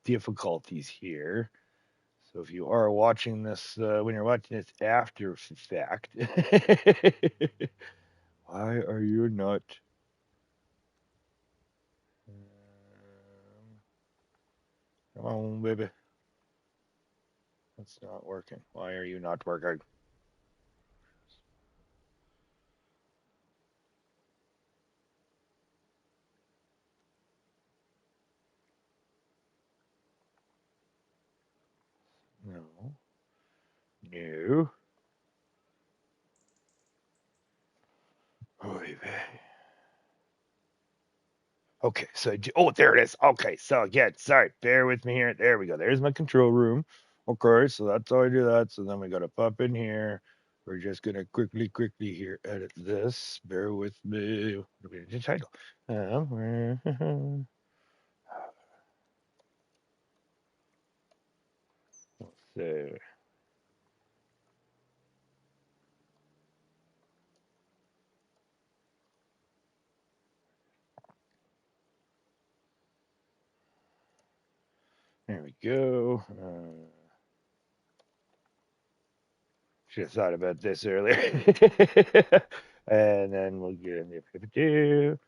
difficulties here. So if you are watching this, when you're watching this after fact, why are you not? Come on, baby. That's not working. Why are you not working? No. No. Oh, baby. Okay, so there it is. Okay, so again, sorry, bear with me here. There we go. There's my control room. Okay, so that's how I do that. So then we gotta pop in here. We're just gonna quickly here edit this. Bear with me. What do we the title? So there we go. Should have thought about this earlier. And then we'll get in the Ep32.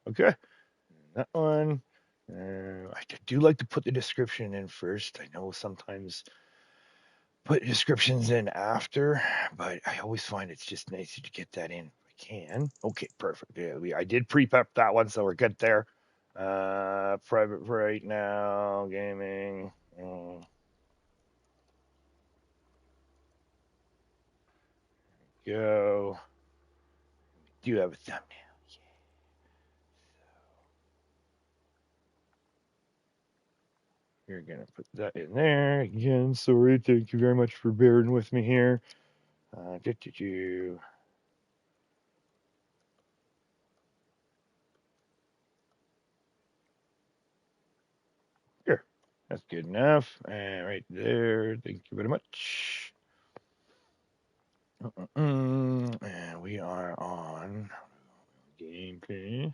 Okay, that one. I do like to put the description in first. I know sometimes put descriptions in after, but I always find it's just nicer to get that in if I can. Okay, perfect. Yeah, I did pre-prep that one, so we're good there. Private right now, gaming. Go. We do have a thumbnail. You're gonna put that in there again. Sorry, thank you very much for bearing with me here. Here, that's good enough. And right there, thank you very much. And we are on gameplay.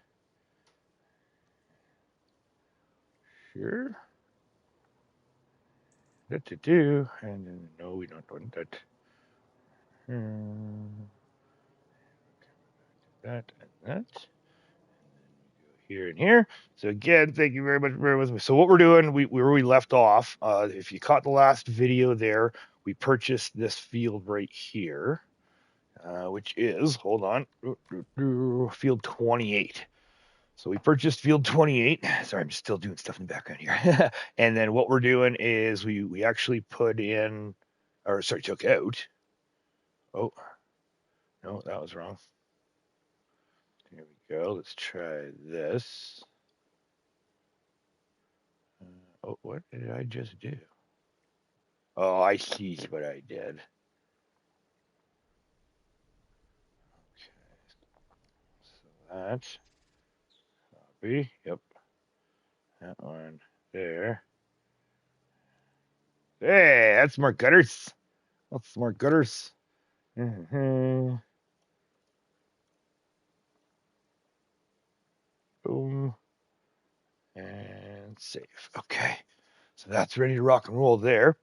Sure. And then, no, we don't want that. That and that. Here and here. So again, thank you very much for bearing with me. So what we're doing, where we left off, if you caught the last video there, we purchased this field right here, which is, hold on, field 28. So we purchased field 28. Sorry, I'm still doing stuff in the background here. And then what we're doing is we actually put in, or sorry, took out. Oh, no, that was wrong. Here we go. Let's try this. Oh, what did I just do? Oh, I see what I did. Okay. So that's copy. Yep. That one there. Hey, that's more gutters. That's more gutters. Mm-hmm. Boom. And save. Okay. So that's ready to rock and roll there.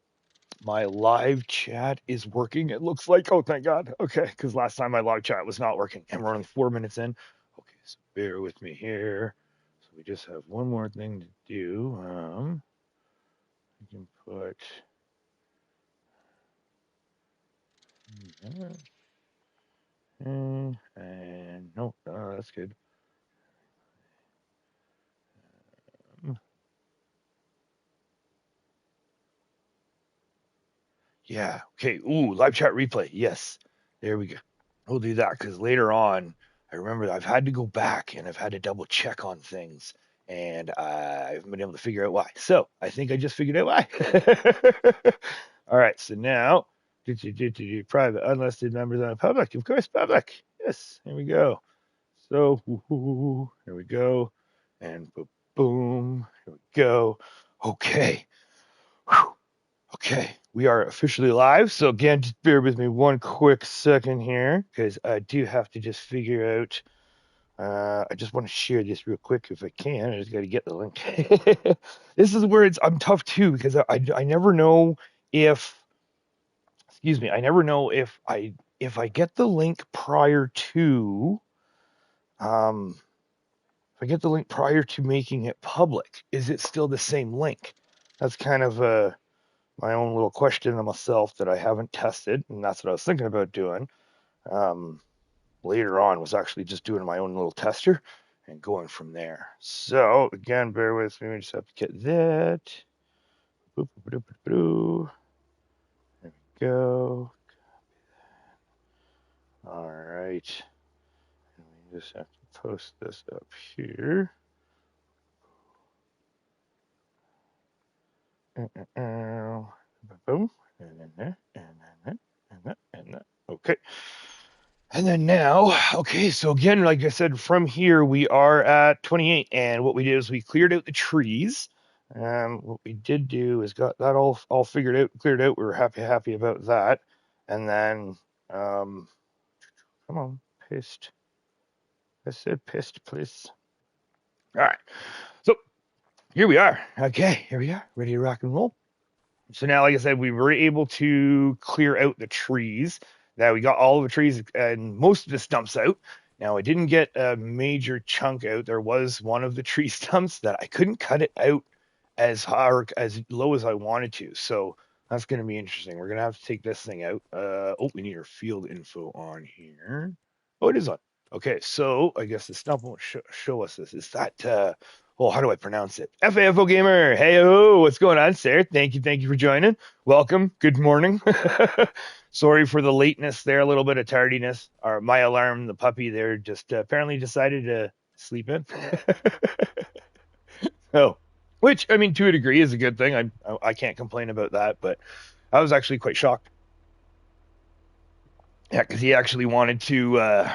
My live chat is working. It looks like, oh, thank God. Okay. Because last time my live chat was not working. And we're only 4 minutes in. Okay. So bear with me here. So we just have one more thing to do. We can put. And no, that's good. Yeah. Okay. Ooh, live chat replay. Yes. There we go. We'll do that because later on, I remember I've had to go back and I've had to double check on things, and I haven't been able to figure out why. So I think I just figured out why. All right. So now, private, unlisted members on public. Of course, public. Yes. Here we go. So here we go, and boom. Here we go. Okay. Whew. Okay, we are officially live. So again, just bear with me one quick second here, because I do have to just figure out. I just want to share this real quick if I can. I just got to get the link. This is where I'm tough too, because I never know if, excuse me, I never know if I get the link prior to if I get the link prior to making it public, is it still the same link? That's kind of my own little question to myself that I haven't tested, and that's what I was thinking about doing. Later on was actually just doing my own little tester and going from there. So again, bear with me. We just have to get that. Boop, boop, boop, boop, boop. There we go. All right. And we just have to post this up here. Boom. And then that, and then that, and that, and that. Okay. And then now, okay, so again, like I said, from here we are at 28, and what we did is we cleared out the trees. What we did do is got that all figured out, cleared out. We were happy about that. And then, come on, paste. I said paste, please. All right, so here we are. Okay, here we are, ready to rock and roll. So now, like I said, we were able to clear out the trees. Now we got all of the trees and most of the stumps out. Now I didn't get a major chunk out. There was one of the tree stumps that I couldn't cut it out as high or as low as I wanted to. So that's going to be interesting. We're going to have to take this thing out. Oh, we need our field info on here. Oh, it is on. Okay, so I guess the stump won't show us this. Is that oh, how do I pronounce it? FAFO Gamer. Hey, what's going on, sir? Thank you for joining. Welcome. Good morning. Sorry for the lateness there, a little bit of tardiness. My alarm, the puppy there, just apparently decided to sleep in. Oh, which I mean, to a degree, is a good thing. I can't complain about that, but I was actually quite shocked. Yeah, because he actually wanted to.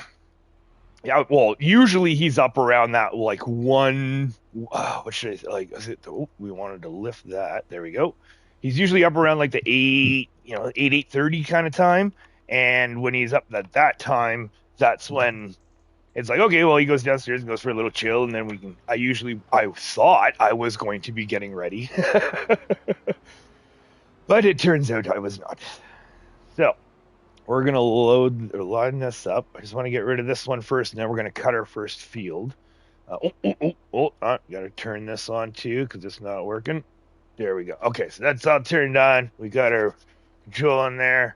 Yeah, well, usually he's up around that like one. What should I say? Like? Is it? Oh, we wanted to lift that. There we go. He's usually up around like the 8:30 kind of time. And when he's up at that time, that's when it's like, okay, well, he goes downstairs and goes for a little chill, and then we can. I thought I was going to be getting ready, but it turns out I was not. So we're going to line this up. I just want to get rid of this one first, and then we're going to cut our first field. Got to turn this on too because it's not working. There we go. Okay, so that's all turned on. We got our control on there.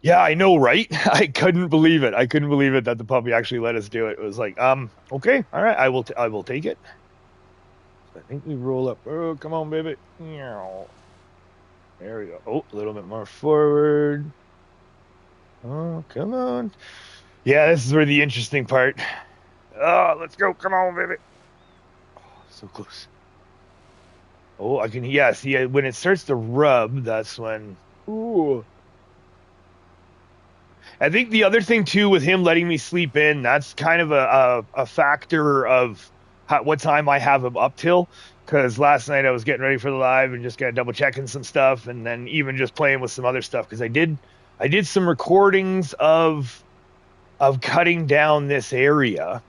Yeah, I know, right? I couldn't believe it. I couldn't believe it that the puppy actually let us do it. It was like, okay, all right, I will take it. So I think we roll up. Oh, come on, baby. There we go. Oh, a little bit more forward. Oh, come on. Yeah, this is where the interesting part. Oh, let's go. Come on, baby. Oh, so close. Oh, I can, yeah, see, when it starts to rub, that's when, ooh. I think the other thing, too, with him letting me sleep in, that's kind of a factor of what time I have him up till. Because last night I was getting ready for the live and just kind of double checking some stuff, and then even just playing with some other stuff. Because I did some recordings of cutting down this area,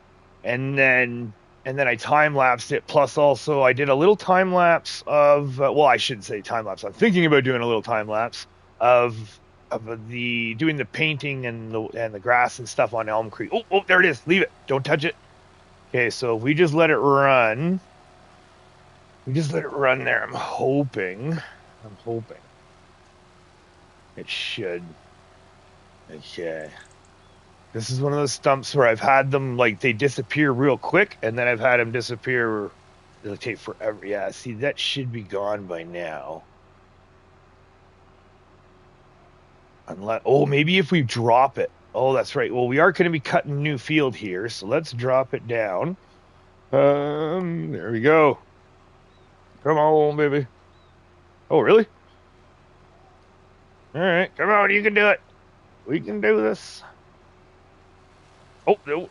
and then I time lapsed it. Plus, also I did a little time lapse of well, I shouldn't say time lapse. I'm thinking about doing a little time lapse of doing the painting and the grass and stuff on Elm Creek. Oh, there it is. Leave it. Don't touch it. Okay, so if we just let it run. We just let it run there. I'm hoping it should. Okay. This is one of those stumps where I've had them, like, they disappear real quick, and then I've had them disappear, it'll take forever. Yeah, see, that should be gone by now. Unless, oh, maybe if we drop it. Oh, that's right. Well, we are going to be cutting a new field here, so let's drop it down. There we go. Come on, baby. Oh, really? All right, come on, you can do it. We can do this. Oh, no.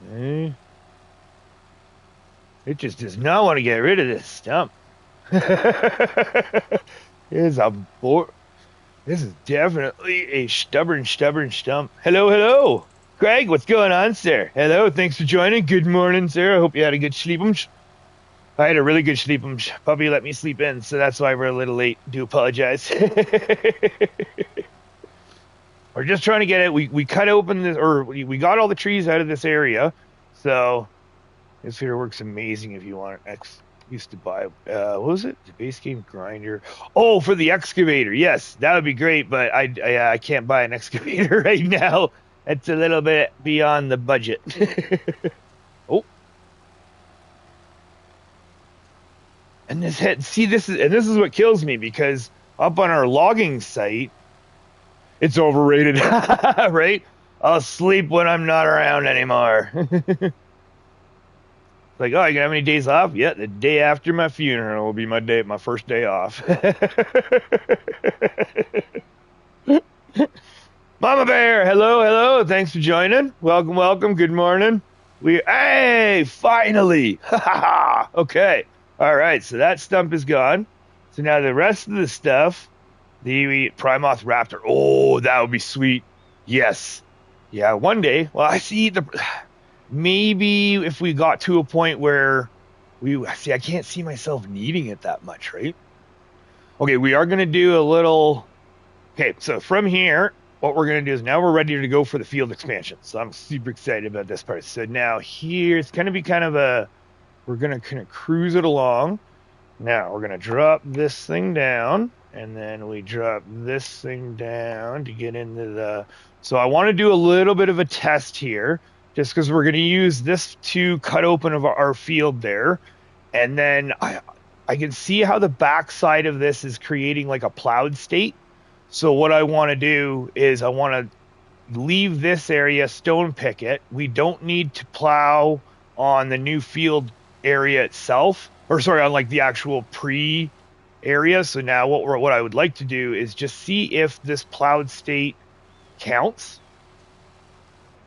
Okay. It just does not want to get rid of this stump. Is a boar. This is definitely a stubborn stump. Hello, hello. Craig, what's going on, sir? Hello, thanks for joining. Good morning, sir. I hope you had a good sleepums. I had a really good sleepums. Puppy let me sleep in, so that's why we're a little late. Do apologize. We're just trying to get it. We cut open this, or we got all the trees out of this area. So this here works amazing if you want an used to buy, what was it? The base game grinder. Oh, for the excavator. Yes, that would be great, but I can't buy an excavator right now. It's a little bit beyond the budget. Oh. And this is what kills me, because up on our logging site, it's overrated, right? I'll sleep when I'm not around anymore. Like, oh, you got how many days off? Yeah, the day after my funeral will be my first day off. Mama Bear, hello. Thanks for joining. Welcome. Good morning. Hey, finally. Okay. All right. So that stump is gone. So now the rest of the stuff, the Primoth Raptor. Oh, that would be sweet. Yes. Yeah. One day. Well, I see maybe if we got to a point where I can't see myself needing it that much, right? Okay, we are going to do a little. Okay, so from here, what we're going to do is now we're ready to go for the field expansion. So I'm super excited about this part. So now here, it's going to be we're going to kind of cruise it along. Now we're going to drop this thing down, and then we drop this thing down to get into so I want to do a little bit of a test here, just because we're going to use this to cut open of our field there. And then I can see how the back side of this is creating like a plowed state. So what I want to do is I want to leave this area, stone pick it. We don't need to plow on the new field area itself, or sorry, on like the actual pre area. So now what I would like to do is just see if this plowed state counts.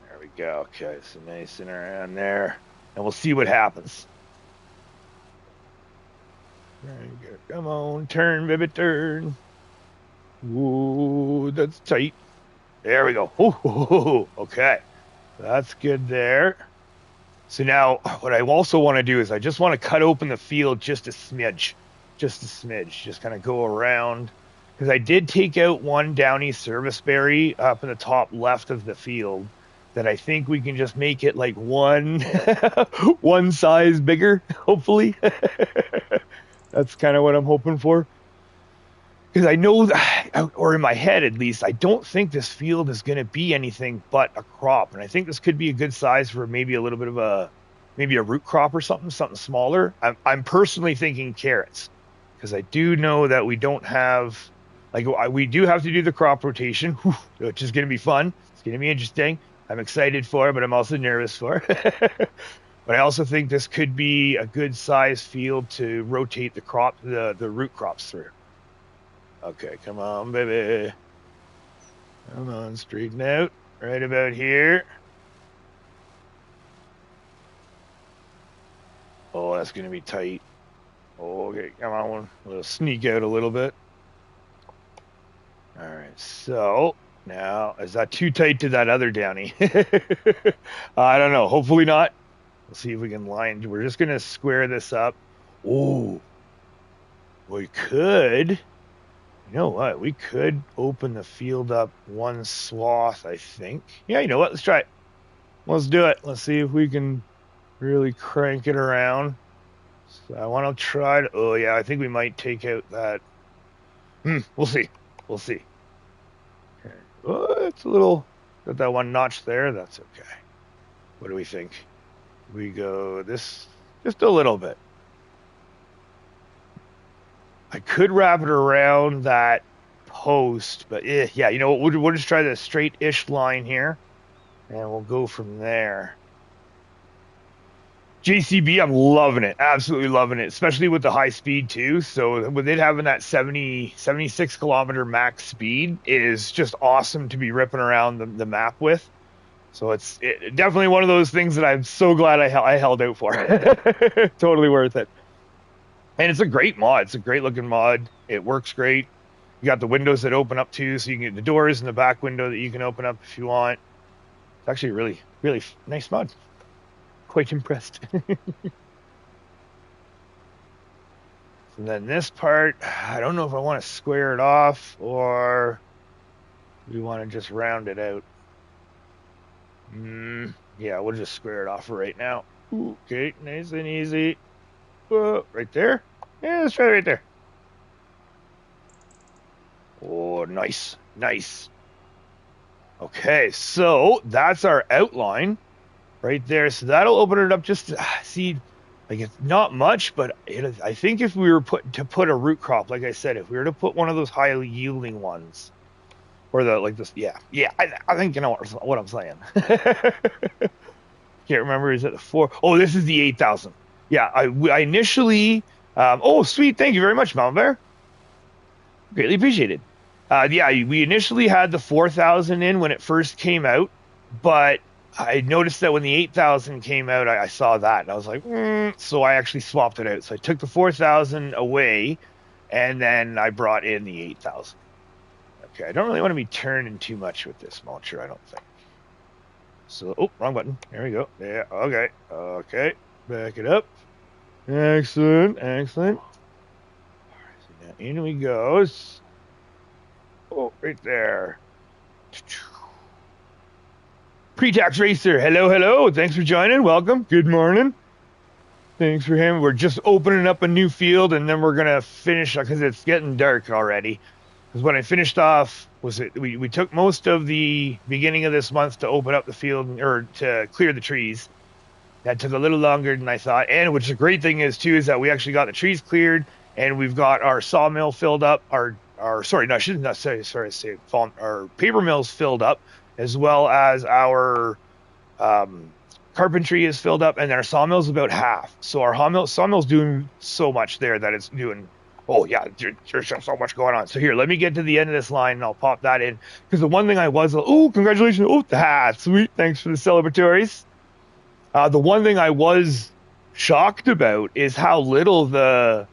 There we go. Okay, so nice and around there, and we'll see what happens. There you go. Come on, turn, baby, turn. Ooh, that's tight. There we go. Ooh, okay. That's good there. So now what I also want to do is I just want to cut open the field just a smidge. Just kind of go around. Because I did take out one Downy service berry up in the top left of the field that I think we can just make it like one size bigger, hopefully. That's kind of what I'm hoping for. Because I know, or in my head at least, I don't think this field is going to be anything but a crop. And I think this could be a good size for maybe a little bit of maybe a root crop or something smaller. I'm personally thinking carrots. Because I do know that we don't have, we do have to do the crop rotation, which is going to be fun. It's going to be interesting. I'm excited for it, but I'm also nervous for it. But I also think this could be a good size field to rotate the root crops through. Okay, come on, baby. Come on, straighten out. Right about here. Oh, that's going to be tight. Okay, come on. We'll sneak out a little bit. All right, so now, is that too tight to that other Downy? I don't know. Hopefully not. We'll see if we can line. We're just going to square this up. Oh, we could. You know what? We could open the field up one swath, I think. Yeah, you know what? Let's try it. Let's do it. Let's see if we can really crank it around. So I want to try to... Oh, yeah, I think we might take out that... We'll see. Okay. Oh, it's a little... Got that one notch there. That's okay. What do we think? We go this... Just a little bit. I could wrap it around that post, but yeah, you know what? We'll just try the straight-ish line here, and we'll go from there. JCB, I'm loving it. Absolutely loving it, especially with the high speed, too. So with it having that 76 kilometer max speed is just awesome to be ripping around the map with. So it's definitely one of those things that I'm so glad I held out for. Totally worth it. And it's a great mod. It's a great looking mod. It works great. You got the windows that open up too, so you can get the doors and the back window that you can open up if you want. It's actually a really, really nice mod. Quite impressed. And then this part, I don't know if I want to square it off or we want to just round it out. Yeah, we'll just square it off right now. Okay, nice and easy. Right there. Yeah, let's try it right there. Oh, nice, nice. Okay, so that's our outline right there. So that'll open it up just to see, like it's not much, but I think if we were to put a root crop, like I said, if we were to put one of those high yielding ones, or the like this, yeah, I think you know what I'm saying. Can't remember. Is it the 4? Oh, this is the 8,000. Yeah, I initially. Oh, sweet. Thank you very much, Mama Bear. Greatly appreciated. Yeah, we initially had the 4,000 in when it first came out, but I noticed that when the 8,000 came out, I saw that and I was like, so I actually swapped it out. So I took the 4,000 away, and then I brought in the 8,000. Okay, I don't really want to be turning too much with this mulcher, I don't think. So, oh, wrong button. There we go. Yeah, okay. Okay, back it up. Excellent, excellent. So now in we go. Oh, right there. Pre-tax racer. Hello, hello. Thanks for joining. Welcome. Good morning. Thanks for him. We're just opening up a new field, and then we're gonna finish because it's getting dark already. Because when I finished off, we took most of the beginning of this month to open up the field or to clear the trees. That took a little longer than I thought. And which the great thing is too is that we actually got the trees cleared, and we've got our sawmill filled up. Our paper mills filled up, as well as our carpentry is filled up, and our sawmill's about half. So our sawmill's doing so much there that it's doing. Oh yeah, there's so much going on. So here, let me get to the end of this line, and I'll pop that in. Because the one thing I was, congratulations! Sweet, thanks for the celebratories. The one thing I was shocked about is how little the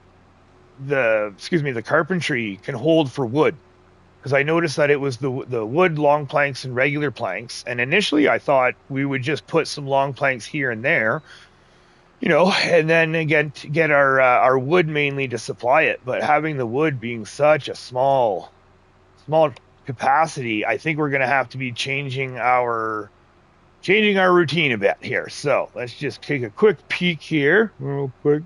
carpentry can hold for wood. Because I noticed that it was the wood long planks and regular planks, and initially I thought we would just put some long planks here and there, and then again to get our wood mainly to supply it. But having the wood being such a small capacity, I think we're going to have to be changing our routine a bit here. So let's just take a quick peek here real quick.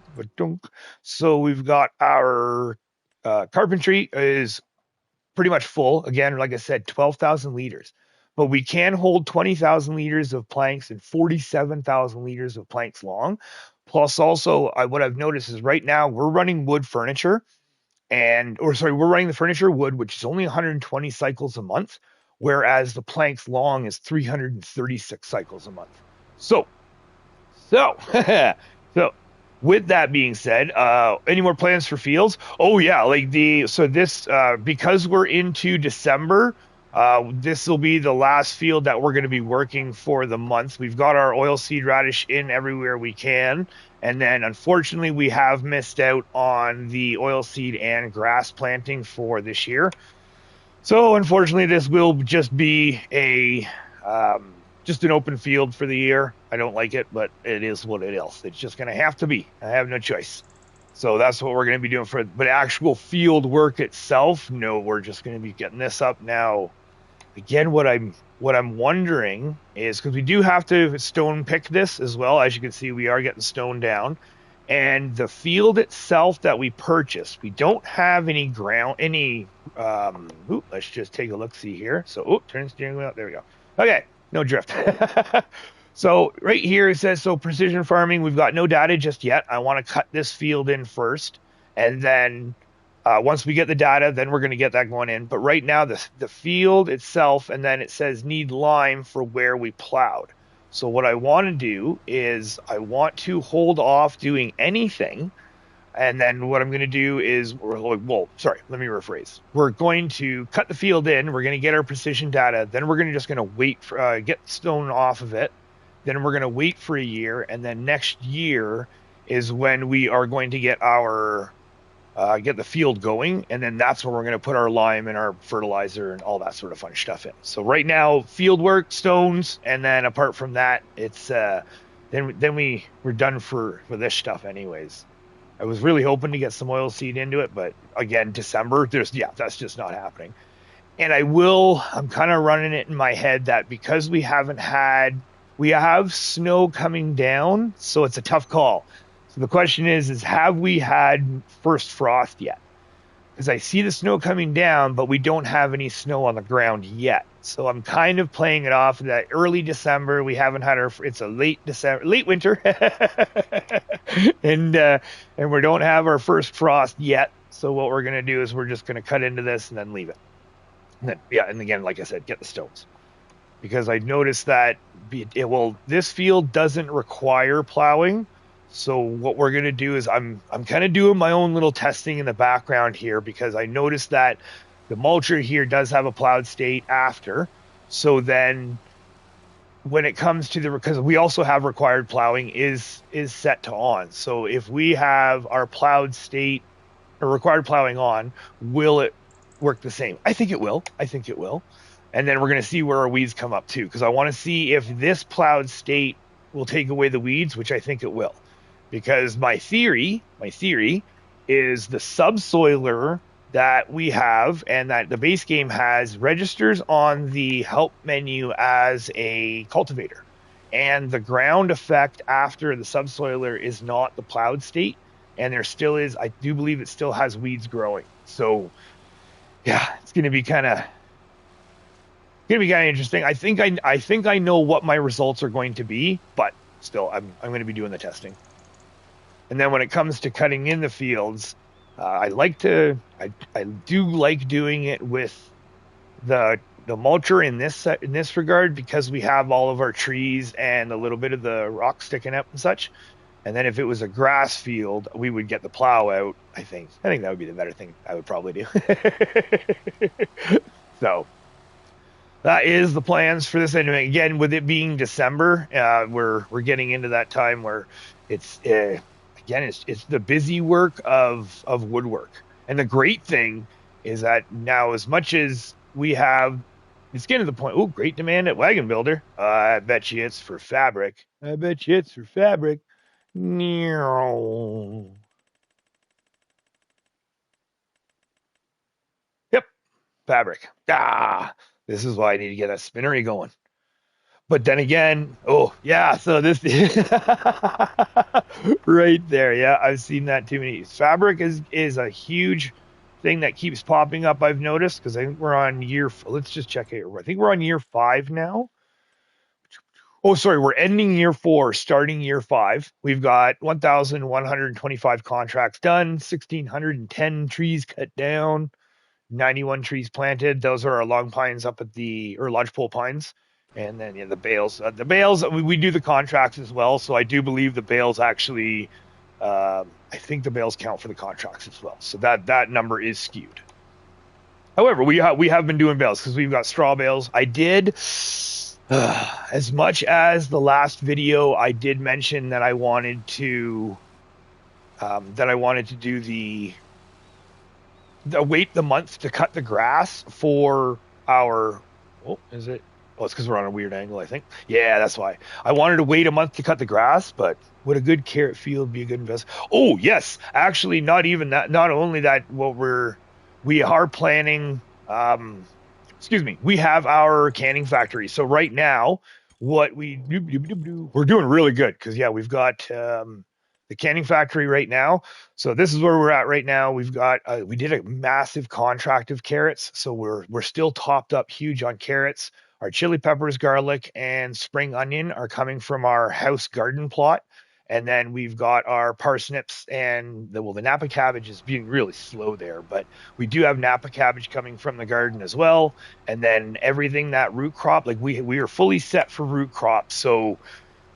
So we've got our carpentry is pretty much full. Again, like I said, 12,000 liters. But we can hold 20,000 liters of planks and 47,000 liters of planks long. Plus also, what I've noticed is right now we're running wood furniture we're running the furniture wood, which is only 120 cycles a month, whereas the planks long is 336 cycles a month. So with that being said, any more plans for fields? Oh yeah, because we're into December, this will be the last field that we're going to be working for the month. We've got our oilseed radish in everywhere we can. And then unfortunately we have missed out on the oilseed and grass planting for this year. So unfortunately this will just be just an open field for the year. I don't like it, but it is what it is. It's just going to have to be. I have no choice. So that's what we're going to be doing but actual field work itself, no, we're just going to be getting this up now. Again, what I'm wondering is, because we do have to stone pick this as well. As you can see, we are getting stone down. And the field itself that we purchased, we don't have any let's just take a look-see here. So, turn the steering wheel. There we go. Okay, no drift. So right here it says, so precision farming, we've got no data just yet. I want to cut this field in first. And then once we get the data, then we're going to get that going in. But right now, the field itself, and then it says need lime for where we plowed. So what I want to do is I want to hold off doing anything. And then what I'm going to do is, let me rephrase. We're going to cut the field in. We're going to get our precision data. Then we're just going to wait for get stone off of it. Then we're going to wait for a year. And then next year is when we are going to get our get the field going, and then that's where we're going to put our lime and our fertilizer and all that sort of fun stuff in. So right now, field work, stones, and then apart from that, it's then we're done for this stuff anyways. I was really hoping to get some oil seed into it, but again, December, that's just not happening. And I'm kind of running it in my head that because we have snow coming down, so it's a tough call. So the question is have we had first frost yet? Because I see the snow coming down, but we don't have any snow on the ground yet. So I'm kind of playing it off that early December. We haven't had it's a late winter, and we don't have our first frost yet. So what we're gonna do is we're just gonna cut into this and then leave it. And then, and again, like I said, get the stones. Because I noticed that this field doesn't require plowing. So what we're going to do is I'm kind of doing my own little testing in the background here because I noticed that the mulcher here does have a plowed state after. So then when it comes to because we also have required plowing is set to on. So if we have our plowed state or required plowing on, will it work the same? I think it will. And then we're going to see where our weeds come up too, because I want to see if this plowed state will take away the weeds, which I think it will. Because my theory is the subsoiler that we have and that the base game has registers on the help menu as a cultivator. And the ground effect after the subsoiler is not the plowed state. And there still is, I do believe it still has weeds growing. So yeah, it's going to be kind of interesting. I think I know what my results are going to be, but still, I'm going to be doing the testing. And then when it comes to cutting in the fields, I do like doing it with the mulcher in this regard because we have all of our trees and a little bit of the rock sticking up and such. And then if it was a grass field, we would get the plow out. I think that would be the better thing I would probably do. So that is the plans for this. Anyway, again, with it being December, we're getting into that time where it's the busy work of woodwork. And the great thing is that now, as much as we have, it's getting to the point. Oh, great demand at Wagon Builder. I bet you it's for fabric. Yep, fabric. This is why I need to get a spinnery going. But then again, so this right there, I've seen that too many. Fabric is a huge thing that keeps popping up. I've noticed because I think we're on let's just check it. I think we're on year 5 now. Oh, sorry, we're ending year 4, starting year 5. We've got 1,125 contracts done, 1,610 trees cut down, 91 trees planted. Those are our long pines up at lodgepole pines. And then the bales. We do the contracts as well. So I do believe the bales actually, I think the bales count for the contracts as well. So that number is skewed. However, we have been doing bales because we've got straw bales. I did. As much as the last video, I did mention that I wanted to do the wait the month to cut the grass for our. Oh, is it? Oh, it's because we're on a weird angle, I think. Yeah, that's why. I wanted to wait a month to cut the grass, but would a good carrot field be a good investment? Oh, yes. Actually, not even that. Not only that, we are planning. We have our canning factory. So right now, we're doing really good because we've got the canning factory right now. So this is where we're at right now. We did a massive contract of carrots, so we're still topped up huge on carrots. Our chili peppers, garlic, and spring onion are coming from our house garden plot. And then we've got our parsnips and the Napa cabbage is being really slow there, but we do have Napa cabbage coming from the garden as well. And then everything that root crop, like we are fully set for root crop. So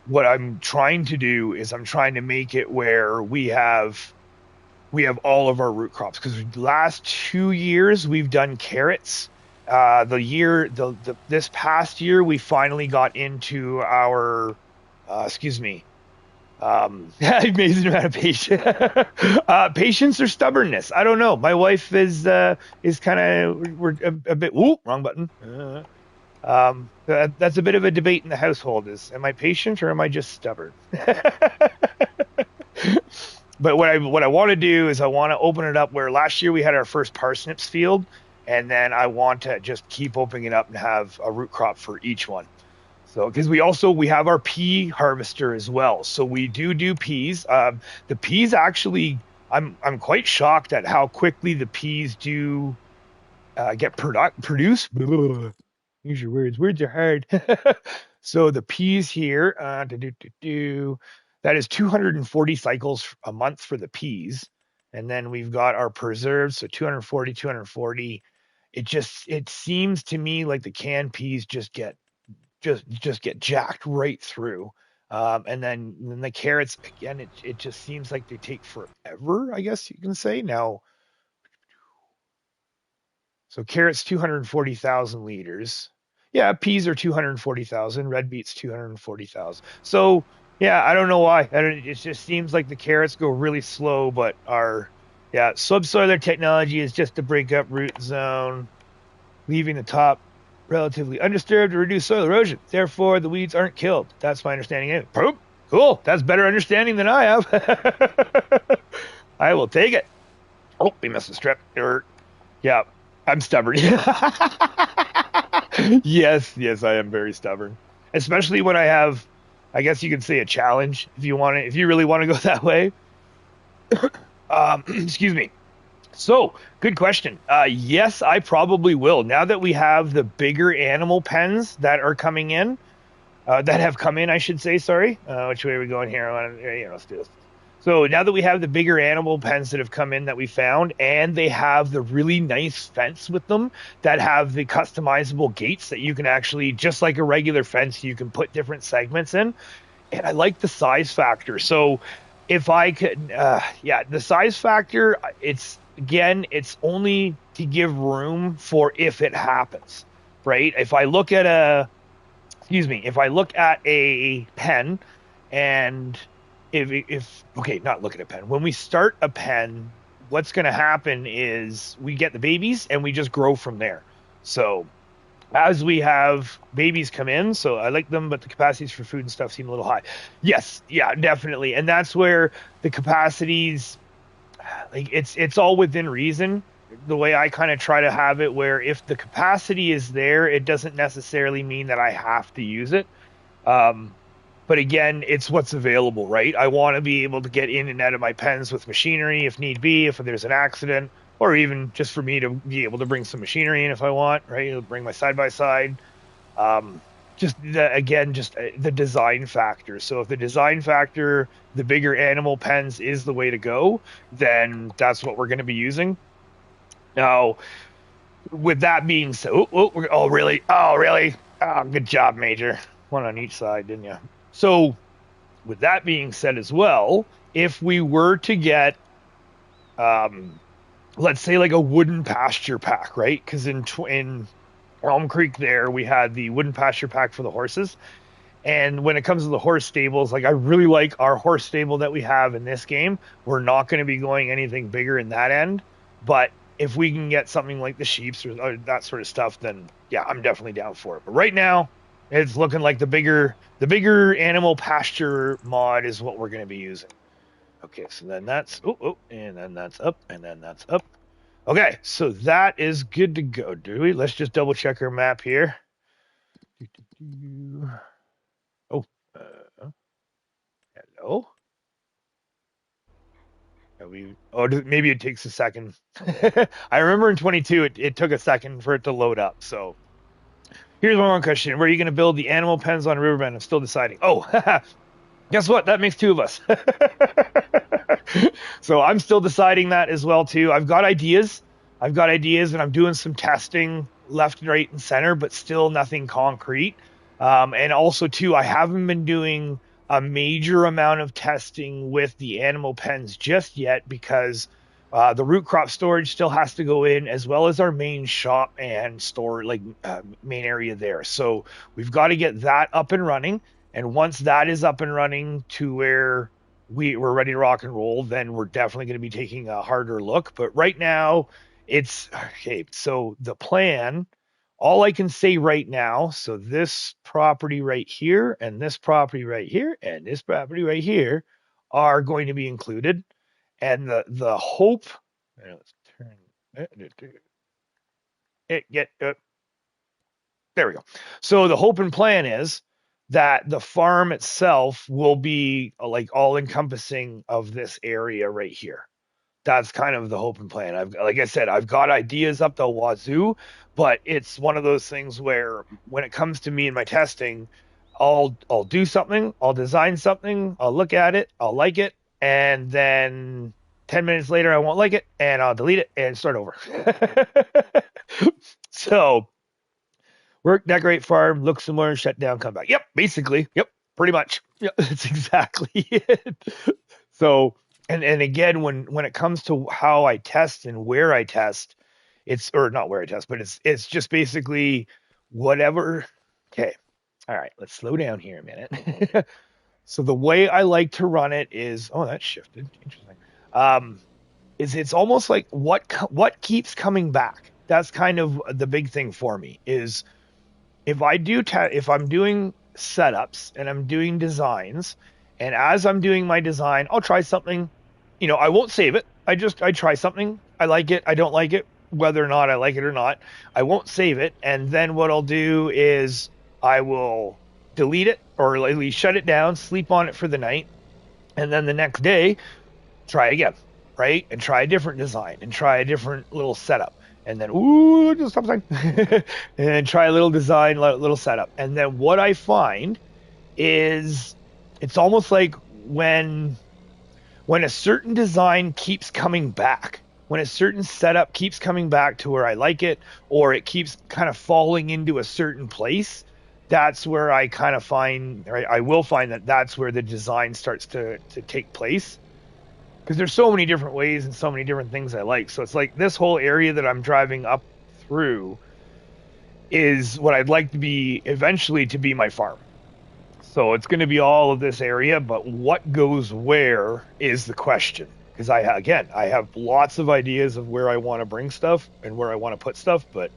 what I'm trying to do is I'm trying to make it where we have all of our root crops, because the last 2 years we've done carrots. This past year we finally got into our Amazing amount of patience. Patience or stubbornness. I don't know. My wife is kind of, we're a bit, ooh, wrong button. That's a bit of a debate in the household is, am I patient or am I just stubborn? But what I want to do is I want to open it up where last year we had our first parsnips field, and then I want to just keep opening it up and have a root crop for each one. So because we have our pea harvester as well, so we do peas. The peas actually, I'm quite shocked at how quickly the peas do get produced. Use your words. Words are hard. So the peas here, that is 240 cycles a month for the peas. And then we've got our preserves, so 240, 240. It seems to me like the canned peas just get jacked right through. And then the carrots again, it just seems like they take forever, I guess you can say. Now, so carrots 240,000 liters. Yeah, peas are 240,000, red beets 240,000. So yeah, I don't know why. It just seems like the carrots go really slow, but our yeah subsoiler technology is just to break up root zone, leaving the top relatively undisturbed to reduce soil erosion. Therefore, the weeds aren't killed. That's my understanding. Anyway. Cool. That's better understanding than I have. I will take it. Oh, we missed a strip. Yeah, I'm stubborn. Yes, I am very stubborn. Especially when I have, I guess you could say a challenge if you really want to go that way. Excuse me. So, good question. Yes, I probably will. Now that we have the bigger animal pens that are coming in, that have come in, I should say, sorry. Which way are we going here? Let's do this. So now that we have the bigger animal pens that have come in that we found, and they have the really nice fence with them that have the customizable gates that you can actually, just like a regular fence, you can put different segments in. And I like the size factor. So if I could, the size factor, it's only to give room for if it happens, right? If I look at a pen and if okay, not look at a pen. When we start a pen, what's going to happen is we get the babies and we just grow from there. So as we have babies come in, so I like them, but the capacities for food and stuff seem a little high. Yes, yeah, definitely. And that's where the capacities, like it's all within reason. The way I kind of try to have it where if the capacity is there, it doesn't necessarily mean that I have to use it. But again, it's what's available, right? I want to be able to get in and out of my pens with machinery if need be, if there's an accident, or even just for me to be able to bring some machinery in if I want, right? Bring my side-by-side. Just the design factor. So if the design factor, the bigger animal pens is the way to go, then that's what we're going to be using. Now, with that being said, really? Oh, good job, Major. One on each side, didn't you? So, with that being said as well, if we were to get, let's say like a wooden pasture pack, right? Because in Elm Creek there, we had the wooden pasture pack for the horses. And when it comes to the horse stables, like I really like our horse stable that we have in this game. We're not going to be going anything bigger in that end. But if we can get something like the sheeps or that sort of stuff, then yeah, I'm definitely down for it. But right now, it's looking like the bigger animal pasture mod is what we're going to be using. Okay, so then that's and then that's up, and then that's up. Okay, so that is good to go, do we? Let's just double check our map here. Oh, hello. Maybe it takes a second. I remember in 22 it took a second for it to load up. So here's one more question: where are you going to build the animal pens on Riverbend? I'm still deciding. Oh, guess what? That makes two of us. So I'm still deciding that as well too. I've got ideas, and I'm doing some testing left, right, and center, but still nothing concrete. And also too, I haven't been doing a major amount of testing with the animal pens just yet because the root crop storage still has to go in, as well as our main shop and store, main area there. So we've got to get that up and running. And once that is up and running to where we're ready to rock and roll, then we're definitely going to be taking a harder look. But right now, it's okay. So the plan, all I can say right now, so this property right here, and this property right here, and this property right here are going to be included. And the hope, let's turn it, get there we go. So the hope and plan is that the farm itself will be like all encompassing of this area right here. That's kind of the hope and plan. Like I said, I've got ideas up the wazoo, but it's one of those things where when it comes to me and my testing, I'll do something, I'll design something, I'll look at it, I'll like it, and then 10 minutes later I won't like it and I'll delete it and start over. So work, decorate, farm, look similar, shut down, come back. Yep, basically. Yep, pretty much. Yep, that's exactly it. So, and again, when it comes to how I test and where I test, it's or not where I test, but it's just basically whatever. Okay, all right, let's slow down here a minute. So the way I like to run it is, oh, that shifted. Interesting. Is it's almost like what keeps coming back. That's kind of the big thing for me is if I'm doing setups and I'm doing designs, and as I'm doing my design, I'll try something. I won't save it. I try something. I like it. I don't like it. Whether or not I like it or not, I won't save it. And then what I'll do is I will delete it or at least shut it down, sleep on it for the night, and then the next day try again, right? And try a different design and try a different little setup. And then, just stop saying, and then try a little design, little setup. And then what I find is it's almost like when a certain design keeps coming back, when a certain setup keeps coming back to where I like it, or it keeps kind of falling into a certain place, that's where I kind of find, or I will find that that's where the design starts to take place. Because there's so many different ways and so many different things I like. So it's like this whole area that I'm driving up through is what I'd like to be eventually to be my farm. So it's going to be all of this area, but what goes where is the question. Because I have lots of ideas of where I want to bring stuff and where I want to put stuff, but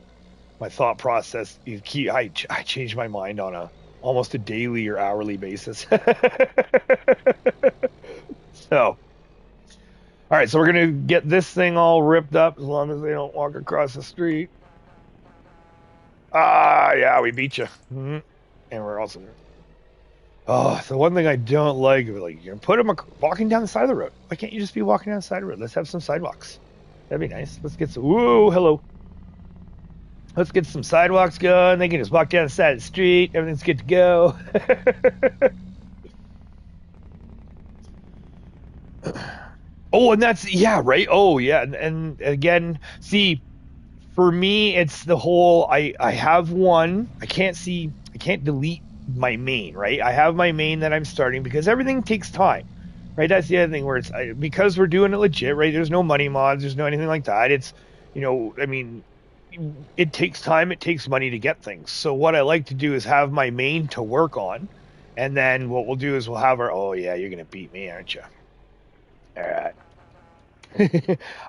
my thought process I change my mind on almost a daily or hourly basis. So. All right, so we're going to get this thing all ripped up as long as they don't walk across the street. Yeah, we beat you. Mm-hmm. And we're also... Oh, the one thing I don't like, you're going to put them walking down the side of the road. Why can't you just be walking down the side of the road? Let's have some sidewalks. That'd be nice. Let's get some... Whoa, hello. Let's get some sidewalks going. They can just walk down the side of the street. Everything's good to go. Oh, and that's, yeah, right. Oh, yeah. And again, see, for me, it's the whole, I have one, I can't delete my main, right? I have my main that I'm starting because everything takes time, right? That's the other thing where because we're doing it legit, right? There's no money mods, there's no anything like that. It's, it takes time, it takes money to get things. So what I like to do is have my main to work on. And then what we'll do is we'll have oh yeah, you're going to beat me, aren't you? All right.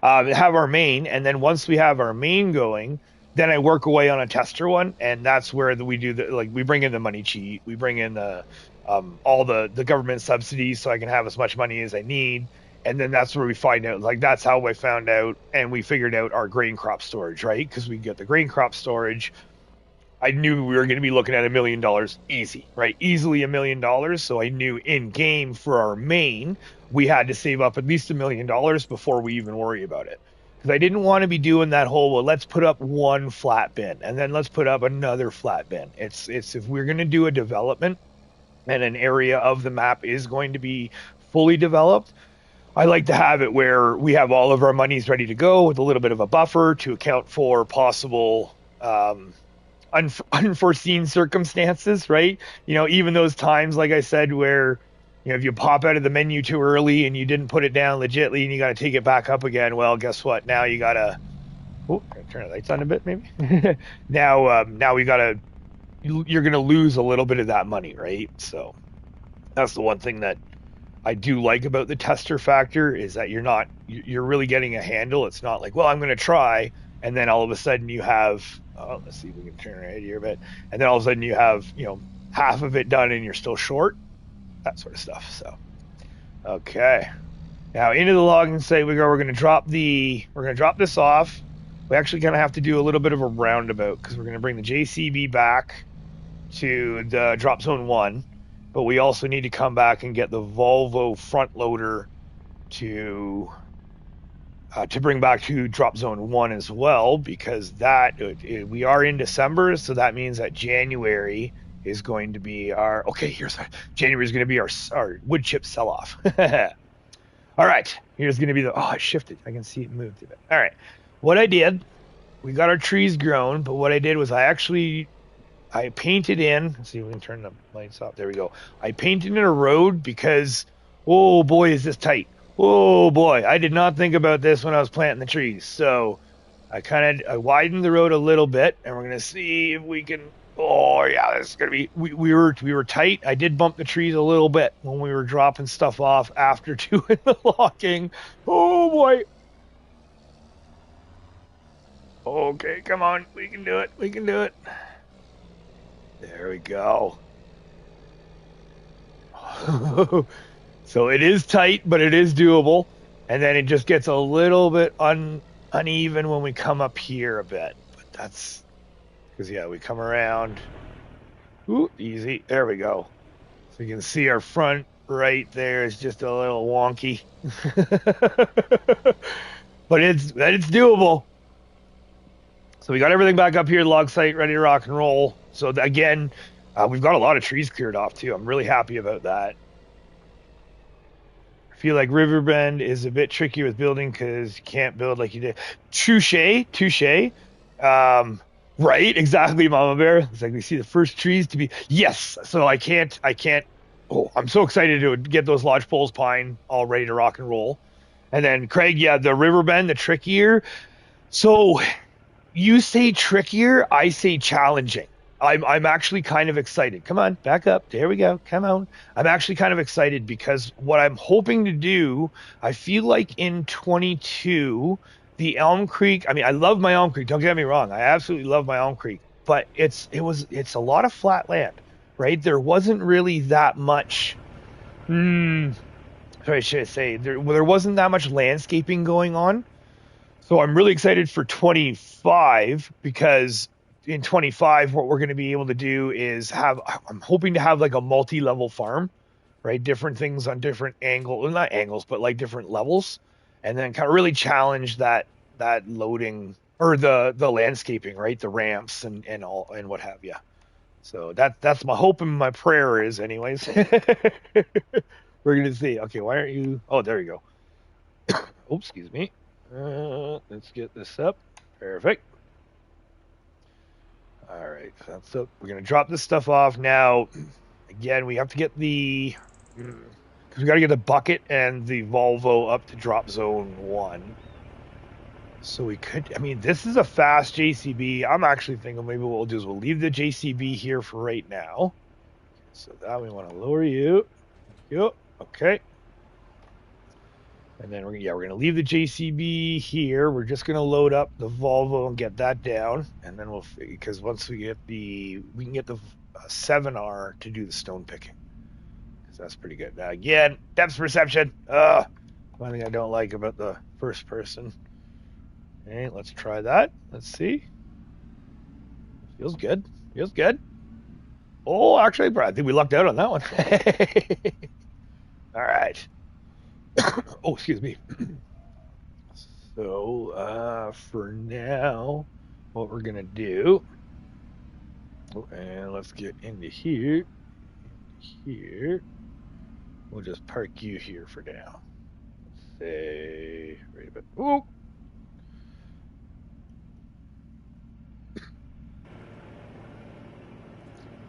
Have our main, and then once we have our main going, then I work away on a tester one, and that's where we do we bring in the money cheat, we bring in the all the government subsidies, so I can have as much money as I need, and then that's where we find out, that's how I found out, and we figured out our grain crop storage, right? Because we get the grain crop storage. I knew we were going to be looking at $1 million easy, right? Easily $1 million. So I knew in game for our main, we had to save up at least $1 million before we even worry about it. Because I didn't want to be doing that whole, well, let's put up one flat bin and then let's put up another flat bin. It's if we're going to do a development and an area of the map is going to be fully developed, I like to have it where we have all of our monies ready to go with a little bit of a buffer to account for possible unforeseen circumstances, right? Even those times, like I said, where if you pop out of the menu too early and you didn't put it down legitly and you got to take it back up again, well, guess what? Now you gotta turn the lights on a bit, maybe. Now we gotta you're going to lose a little bit of that money, right? So that's the one thing that I do like about the tester factor is that you're really getting a handle. It's not like, well, I'm going to try, and then all of a sudden you have, oh, let's see if we can turn right here a bit, and then all of a sudden you have, half of it done and you're still short, that sort of stuff. So, okay. Now into the logging site we go. We're going to drop this off. We actually kind of have to do a little bit of a roundabout because we're going to bring the JCB back to the drop zone 1, but we also need to come back and get the Volvo front loader to bring back to drop zone 1 as well, because we are in December, so that means that January is going to be January is going to be our wood chip sell off. All right, here's going to be it shifted. I can see it moved a bit. All right, what I did, we got our trees grown, but what I did was I painted in, let's see if we can turn the lights off. There we go. I painted in a road because, oh boy, is this tight. Oh boy, I did not think about this when I was planting the trees. So I widened the road a little bit, and we're going to see if we can, oh yeah, this is going to be, we were tight. I did bump the trees a little bit when we were dropping stuff off after doing the logging. Oh boy. Okay, come on. We can do it. We can do it. There we go. So it is tight, but it is doable. And then it just gets a little bit uneven when we come up here a bit. But that's because, we come around. Ooh, easy. There we go. So you can see our front right there is just a little wonky. But it's doable. So we got everything back up here, log site, ready to rock and roll. So again, we've got a lot of trees cleared off too. I'm really happy about that. I feel like Riverbend is a bit tricky with building because you can't build like you did. Touche. Right, exactly, Mama Bear. It's like we see the first trees to be, yes. So I can't, oh, I'm so excited to get those lodge poles pine all ready to rock and roll. And then Craig, the Riverbend, the trickier. So you say trickier, I say challenging. I'm actually kind of excited. Come on, back up. There we go. Come on. I'm actually kind of excited because what I'm hoping to do, I feel like in 22, the Elm Creek, I love my Elm Creek. Don't get me wrong. I absolutely love my Elm Creek, but it's a lot of flat land, right? There wasn't really that much, sorry, should I say, there wasn't that much landscaping going on. So I'm really excited for 25 because in 25, what we're going to be able to do is I'm hoping to have like a multi-level farm, right? Different things on different angles, well, not angles, but like different levels. And then kind of really challenge that loading or the landscaping, right? The ramps and all and what have you. So that's my hope and my prayer is anyways. We're going to see. Okay, why aren't you? Oh, there you go. Oh, excuse me. Let's get this up. Perfect. All right, that's up. We're gonna drop this stuff off now. Again, we have to get because we got to get the bucket and the Volvo up to drop zone 1. So we could. This is a fast JCB. I'm actually thinking maybe what we'll do is we'll leave the JCB here for right now. So that we want to lower you. Yep. Okay. And then we're going to leave the JCB here. We're just going to load up the Volvo and get that down. And then because once we can get the 7R to do the stone picking. Because that's pretty good. Now again, depth perception. One thing I don't like about the first person. Okay, let's try that. Let's see. Feels good. Feels good. Oh, actually, I think we lucked out on that one. All right. Oh, excuse me. So, for now, what we're going to do, and let's get into here. We'll just park you here for now. Let's say, right a bit. Oh.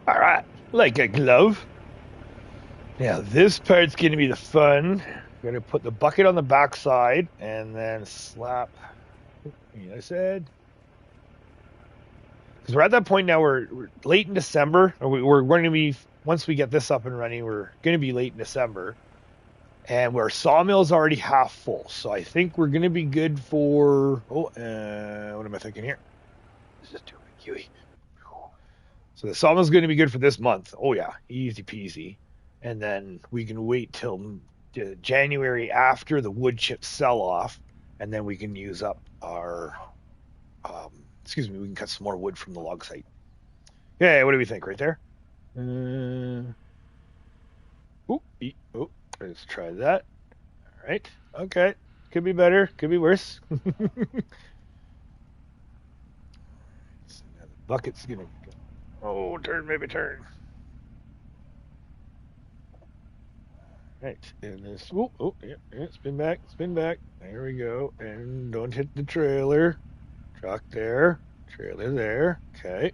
All right, like a glove. Now, this part's going to be the fun. We're going to put the bucket on the back side and then slap the other side. because we're at that point now. We're late in December, or we're going to be once we get this up and running. We're going to be late in December, and our sawmill's already half full. So I think we're going to be good for. What am I thinking here? This is too kiwi. So the sawmill's going to be good for this month. Oh yeah, easy peasy. And then we can wait till January after the wood chips sell off, and then we can use up our. We can cut some more wood from the log site. Yeah, what do we think right there? Let's try that. All right. Okay. Could be better. Could be worse. So now the bucket's gonna. Oh, turn, maybe turn. Right, and this. Yeah, spin back, spin back. There we go. And don't hit the trailer. Truck there, trailer there. Okay.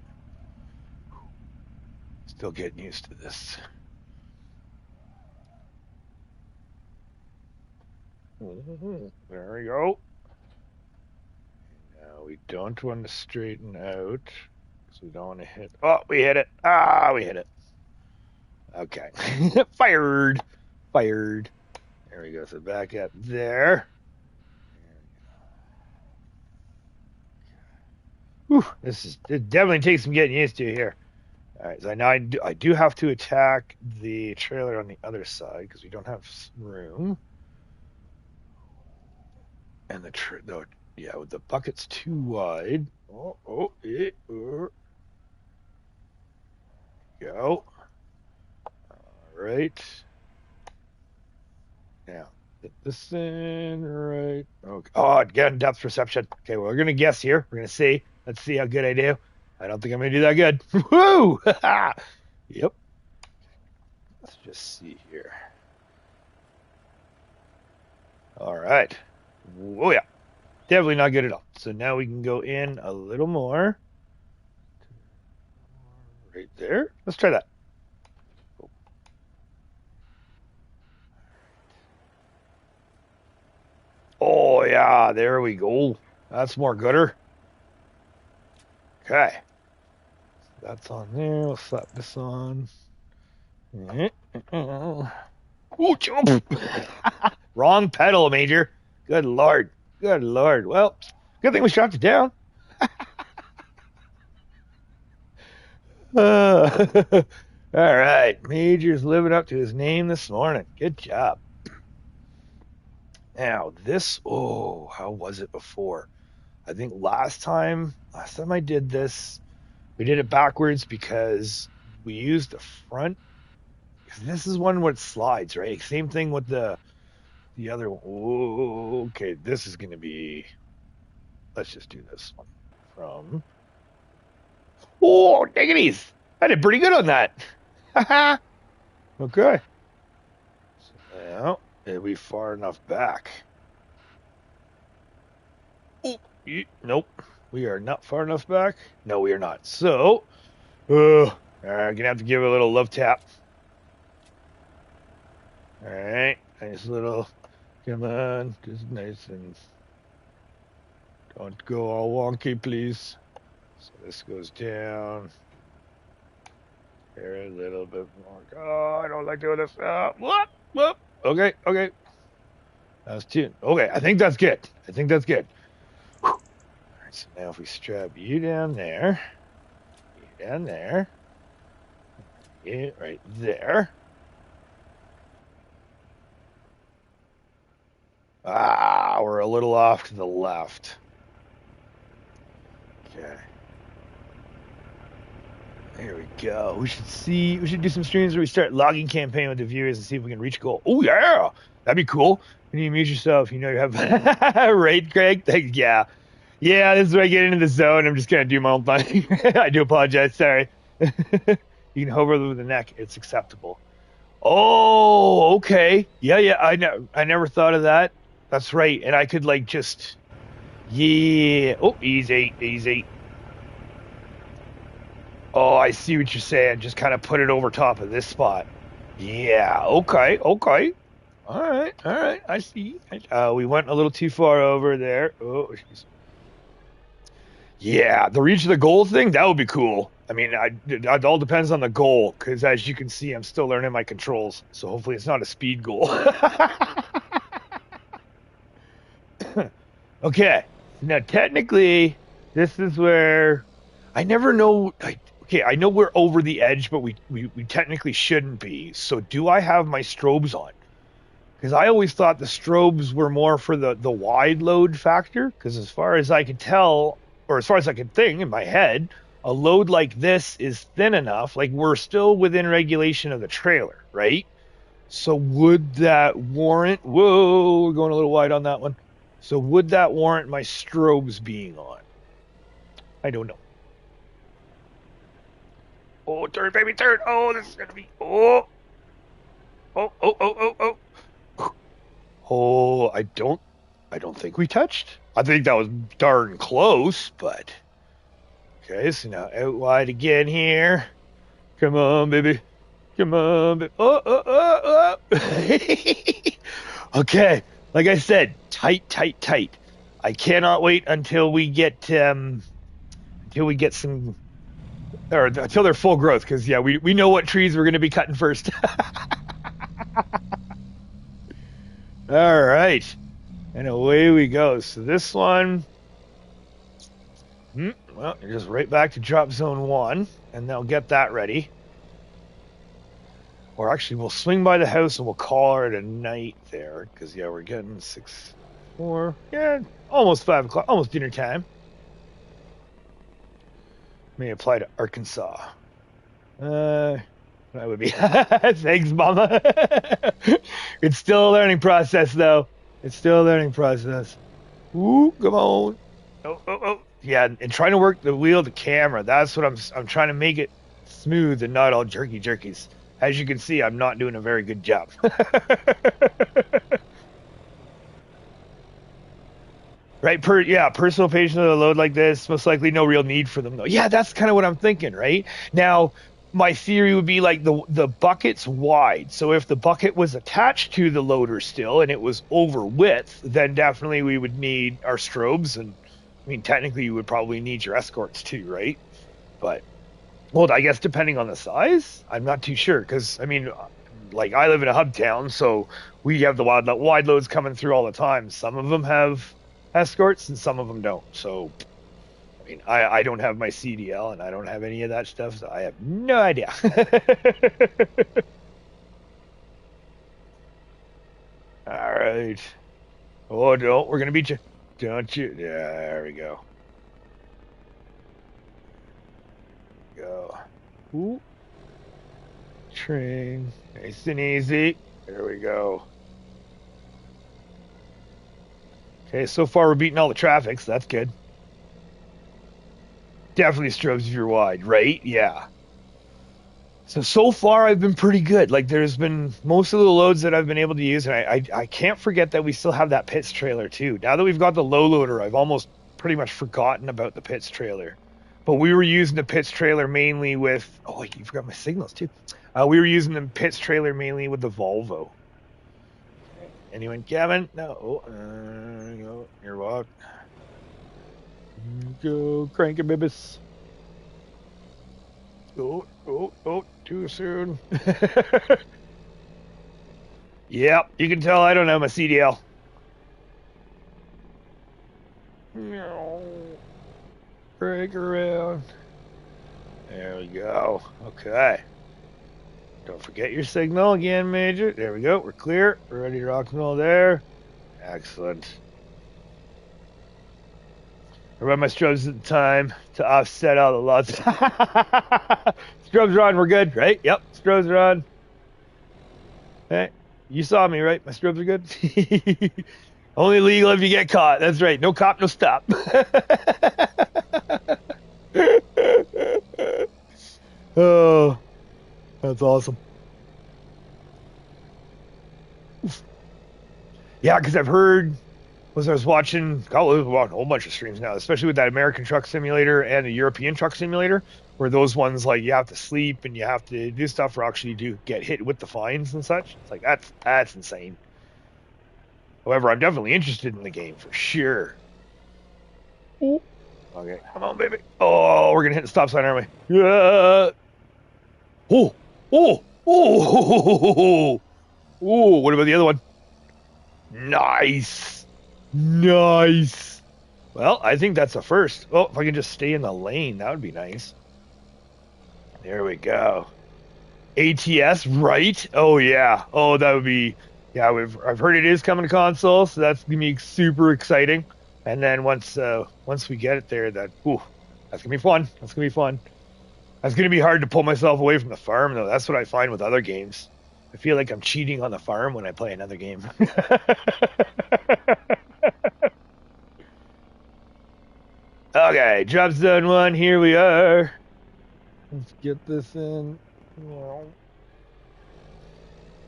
Still getting used to this. There we go. Now we don't want to straighten out because we don't want to hit. Oh, we hit it. We hit it. Okay. Fired. There we go. So back up there. Whew, it definitely takes some getting used to here. All right, so now I do have to attack the trailer on the other side because we don't have room. And the bucket's too wide. Go. All right. Now, get this in right. Okay. Oh, again, depth perception. Okay, well, we're going to guess here. We're going to see. Let's see how good I do. I don't think I'm going to do that good. Woo! Yep. Let's just see here. All right. Oh, yeah. Definitely not good at all. So now we can go in a little more. Right there. Let's try that. Oh, yeah. There we go. That's more gooder. Okay. That's on there. We'll slap this on. Oh, jump! Wrong pedal, Major. Good Lord. Well, good thing we shot it down. All right. Major's living up to his name this morning. Good job. Now, how was it before? I think last time I did this, we did it backwards because we used the front. This is one where it slides, right? Same thing with the other one. Oh, okay, this is going to be. Let's just do this one from. Oh, diggities! I did pretty good on that. Okay. So now, are we far enough back? Oh, nope. We are not far enough back. No, we are not. So, I'm gonna have to give it a little love tap. All right, nice little. Come on, just nice and. Don't go all wonky, please. So this goes down. Here a little bit more. Oh, I don't like doing this. Whoop. Okay. That was two. Okay, I think that's good. Whew. All right, so now if we strap you down there, you right there. We're a little off to the left. Okay. There we go. We should do some streams where we start logging campaign with the viewers and see if we can reach goal. Oh yeah, that'd be cool. When you mute yourself, you have right, Craig. Thanks. Yeah. This is where I get into the zone. I'm just gonna do my own thing. I do apologize. Sorry. You can hover with the neck. It's acceptable. Oh, okay. Yeah. I never thought of that. That's right. And I could just. Yeah. Oh, easy. Oh, I see what you're saying. Just kind of put it over top of this spot. Yeah, okay. All right. I see. We went a little too far over there. Oh, Yeah, the reach of the goal thing, that would be cool. I mean, it all depends on the goal, because as you can see, I'm still learning my controls. So hopefully it's not a speed goal. Okay, now technically, this is where I never know. Okay, I know we're over the edge, but we technically shouldn't be. So do I have my strobes on? Because I always thought the strobes were more for the wide load factor. Because as far as I could tell, or as far as I could think in my head, a load like this is thin enough. Like we're still within regulation of the trailer, right? So would that warrant? Whoa, we're going a little wide on that one. So would that warrant my strobes being on? I don't know. Oh, turn, baby, turn. Oh, this is gonna be. Oh, oh, oh, oh, oh, oh. Oh, I don't think we touched. I think that was darn close, but okay. So now out wide again here. Come on, baby. Come on, baby. Oh, oh, oh, oh. Okay. Like I said, tight, tight, tight. I cannot wait until we get some, or until they're full growth, because yeah, we know what trees we're going to be cutting first. All right, and away we go. So this one, well, you're just right back to drop zone 1, and they'll get that ready. Or actually, we'll swing by the house and we'll call it a night there, because yeah, we're getting 6, 4, yeah, almost 5 o'clock, almost dinner time. May apply to Arkansas. That would be thanks, Mama. It's still a learning process, though. It's still a learning process. Ooh, come on. Oh, oh, oh. Yeah, and trying to work the wheel, the camera. That's what I'm trying to make it smooth and not all jerkies. As you can see, I'm not doing a very good job. Right? Personal patience with a load like this, most likely no real need for them though. Yeah, that's kind of what I'm thinking, right? Now, my theory would be like the bucket's wide. So if the bucket was attached to the loader still and it was over width, then definitely we would need our strobes, and I mean technically you would probably need your escorts too, right? But well, I guess depending on the size, I'm not too sure, because I mean, like I live in a hub town, so we have the wide loads coming through all the time. Some of them have escorts and some of them don't. So, I mean, I don't have my CDL and I don't have any of that stuff, so I have no idea. All right. Oh, no, we're going to beat you. Don't you? Yeah, there we go. Go. Ooh. Train. Nice and easy. There we go. Okay, so far we're beating all the traffic, so that's good. Definitely strobes if you're wide, right? Yeah. So far I've been pretty good. Like there's been most of the loads that I've been able to use, and I can't forget that we still have that pits trailer too. Now that we've got the low loader, I've almost pretty much forgotten about the pits trailer. But we were using the pits trailer mainly with, oh wait, you forgot my signals too. We were using the pits trailer mainly with the Volvo. Anyone, Kevin? No. Go. Your walk. Go, crank it, bibis. Oh, too soon. Yep, you can tell I don't have my CDL. Break around. There we go. Okay. Don't forget your signal again, Major. There we go. We're clear. We're ready to rock and roll there. Excellent. I run my strobes at the time to offset all the lots. Strobes are on. We're good, right? Yep. Strobes are on. Hey, you saw me, right? My strobes are good. Only legal if you get caught. That's right. No cop, no stop. Oh, that's awesome. Yeah, because I've heard, was I was watching, I was watching a whole bunch of streams now, especially with that American Truck Simulator and the European Truck Simulator, where those ones, like, you have to sleep and you have to do stuff or actually do get hit with the fines and such. It's like, that's insane. However, I'm definitely interested in the game for sure. Ooh. Okay, come on, baby. Oh, we're gonna hit the stop sign, aren't we? Yeah. Oh, oh, oh, oh. What about the other one? Nice, nice. Well, I think that's a first. Oh, if I can just stay in the lane, that would be nice. There we go. ATS, right? Oh yeah. Oh, that would be. Yeah, I've heard it is coming to console, so that's gonna be super exciting. And then once we get it there, that's gonna be fun. That's gonna be fun. That's gonna be hard to pull myself away from the farm, though. That's what I find with other games. I feel like I'm cheating on the farm when I play another game. Okay, drop zone 1. Here we are. Let's get this in.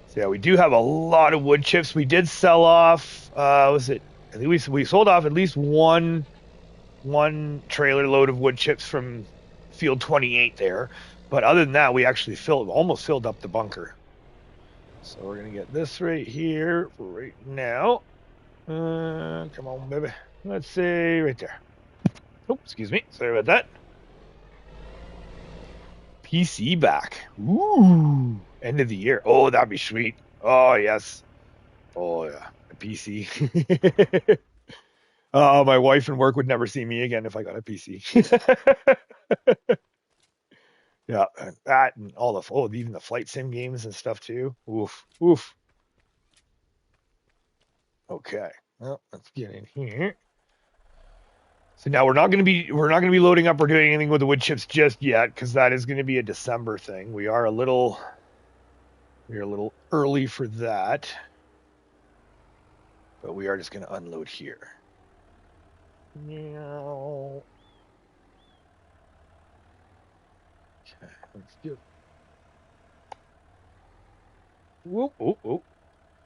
So yeah, we do have a lot of wood chips. We did sell off. Was it? I think we sold off at least one trailer load of wood chips from field 28 there. But other than that, we actually almost filled up the bunker. So we're gonna get this right here for right now. Come on, baby. Let's see right there. Oh, excuse me. Sorry about that. PC back. Ooh, end of the year. Oh, that'd be sweet. Oh yes. Oh yeah, a PC. Oh, my wife and work would never see me again if I got a PC. Yeah, and that and all the even the flight sim games and stuff too. Oof, oof. Okay, well, let's get in here. So now we're not gonna be loading up or doing anything with the wood chips just yet because that is going to be a December thing. We are a little early for that, but we are just going to unload here. Meow. Okay, let's do it. Whoop, whoop, whoop.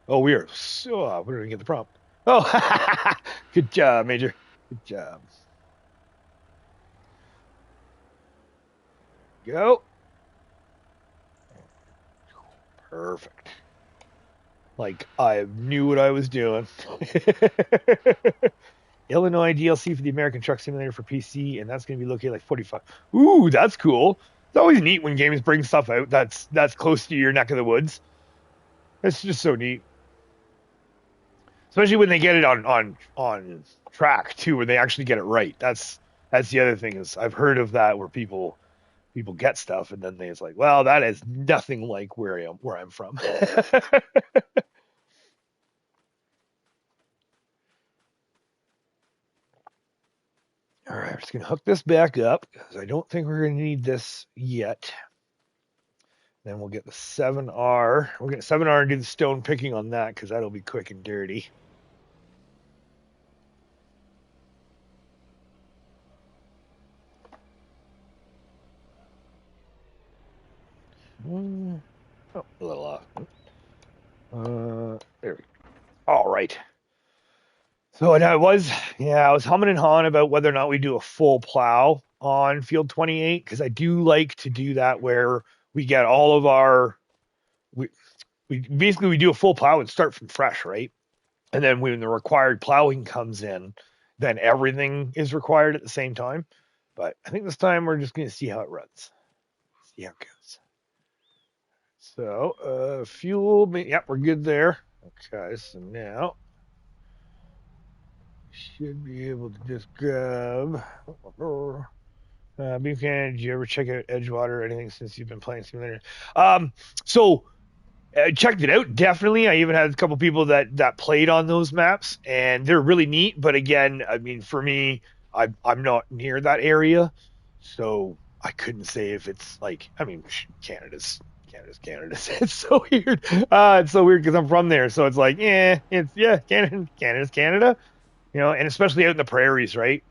Oh, we are so. We didn't get the prompt. Oh, good job, Major. Good job. Go. Perfect. Like I knew what I was doing. Illinois DLC for the American Truck Simulator for PC, and that's going to be located like 45. Ooh, that's cool. It's always neat when games bring stuff out that's close to your neck of the woods. It's just so neat, especially when they get it on track too, where they actually get it right. That's the other thing is I've heard of that where people get stuff and then it's like, well, that is nothing like where I'm from. All right, I'm just going to hook this back up because I don't think we're going to need this yet. Then we'll get the 7R. We'll get 7R and do the stone picking on that because that'll be quick and dirty. Oh, a little off. There we go. All right. So, and I was humming and hawing about whether or not we do a full plow on field 28 because I do like to do that where we get all of our we basically we do a full plow and start from fresh, right? And then when the required plowing comes in, then everything is required at the same time. But I think this time we're just going to see how it runs, see how it goes. So, fuel, yep, we're good there. Okay, so now should be able to just grab. Beef Cannon, did you ever check out Edgewater or anything since you've been playing Simulator? So checked it out, definitely. I even had a couple people that played on those maps, and they're really neat. But again, I mean, for me, I'm not near that area, so I couldn't say if it's like. I mean, Canada's. It's so weird. It's so weird because I'm from there, so it's like, Canada's Canada, and especially out in the prairies, right?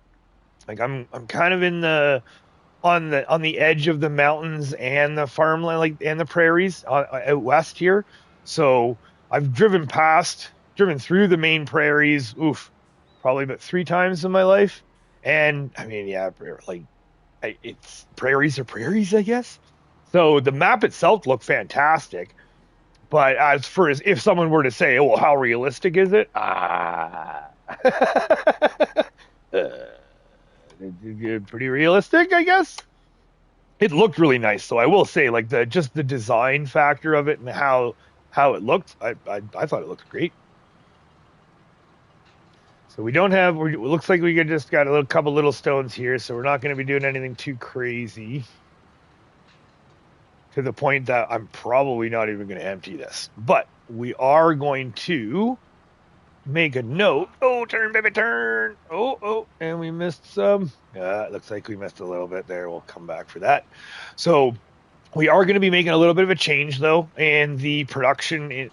Like I'm kind of in the on the edge of the mountains and the farmland, like and the prairies out west here. So I've driven through the main prairies. Oof, probably about 3 times in my life. And I mean, yeah, like it's prairies are prairies, I guess. So the map itself looked fantastic. But as for if someone were to say, "Oh, well, how realistic is it?" pretty realistic, I guess. It looked really nice, so I will say, like the design factor of it and how it looked, I thought it looked great. So we don't have. It looks like we just got a couple little stones here, so we're not going to be doing anything too crazy. To the point that I'm probably not even going to empty this, but we are going to make a note. Oh, turn, baby, turn. Oh, and we missed some. It looks like we missed a little bit there. We'll come back for that. So we are going to be making a little bit of a change, though, in the production in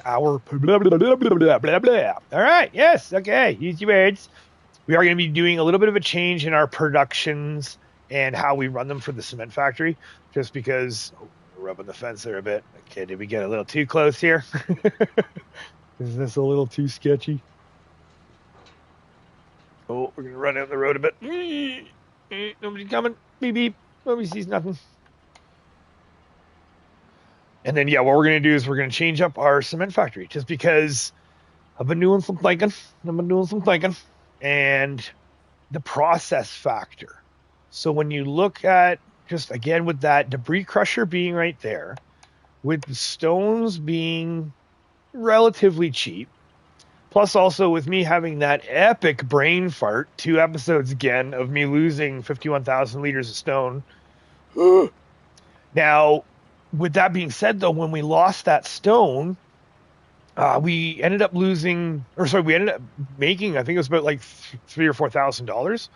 our blah, blah, blah, blah, blah, blah. All right, yes, okay, use your words. We are going to be doing a little bit of a change in our productions and how we run them for the cement factory, just because we're rubbing the fence there a bit. Okay, did we get a little too close here? Is this a little too sketchy? Oh, we're going to run out the road a bit. Nobody's coming. Beep, beep. Nobody sees nothing. And then, yeah, what we're going to do is we're going to change up our cement factory, just because I've been doing some thinking. And the process factor. So when you look at, just again with that debris crusher being right there, with the stones being relatively cheap, plus also with me having that epic brain fart, 2 episodes again of me losing 51,000 liters of stone. Now, with that being said, though, when we lost that stone, we ended up making, I think it was about like $3,000 or $4,000,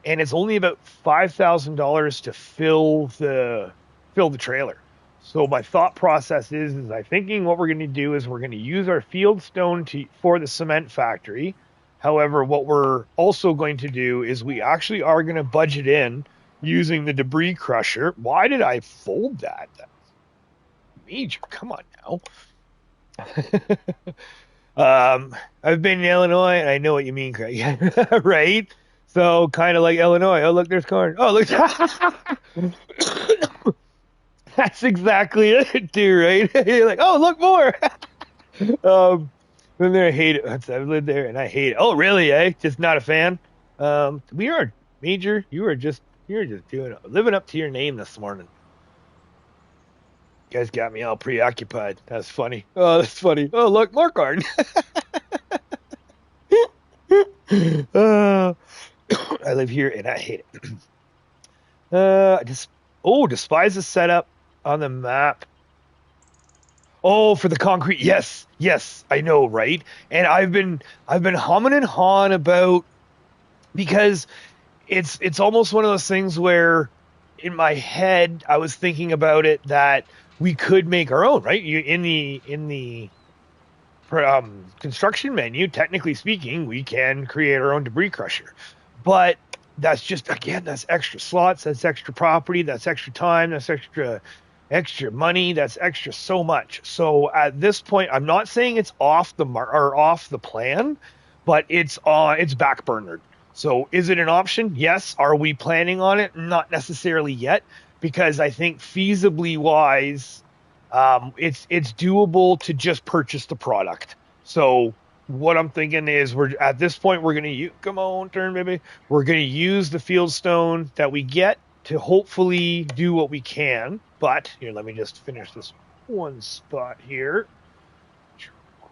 and it's only about $5,000 to fill the trailer. So my thought process is I'm thinking what we're going to do is we're going to use our field stone for the cement factory. However, what we're also going to do is we actually are going to budget in using the debris crusher. Why did I fold that? That's major. Come on now. I've been in Illinois, and I know what you mean, Craig. Right? So kind of like Illinois. Oh, look, there's corn. Oh, look. That's exactly it, too, right? You're like, oh, look more. Then there, I hate it. I've lived there, and I hate it. Oh, really? Eh? Just not a fan. We are major. You're just living up to your name this morning. You guys got me all preoccupied. That's funny. Oh, that's funny. Oh, look, more corn. I live here and I hate it. Despise the setup on the map. Oh, for the concrete. Yes, I know, right? And I've been humming and hawing about, because it's almost one of those things where in my head I was thinking about it that we could make our own, right? In the construction menu, technically speaking, we can create our own debris crusher, but that's just, again, that's extra slots, that's extra property, that's extra time, that's extra money, that's extra so much. So at this point, I'm not saying it's off the plan, but it's backburnered. So is it an option? Yes. Are we planning on it? Not necessarily yet, because I think feasibly wise, it's doable to just purchase the product. So what I'm thinking is we're going to use, come on, turn, baby. We're going to use the field stone that we get to hopefully do what we can. But here, let me just finish this one spot here.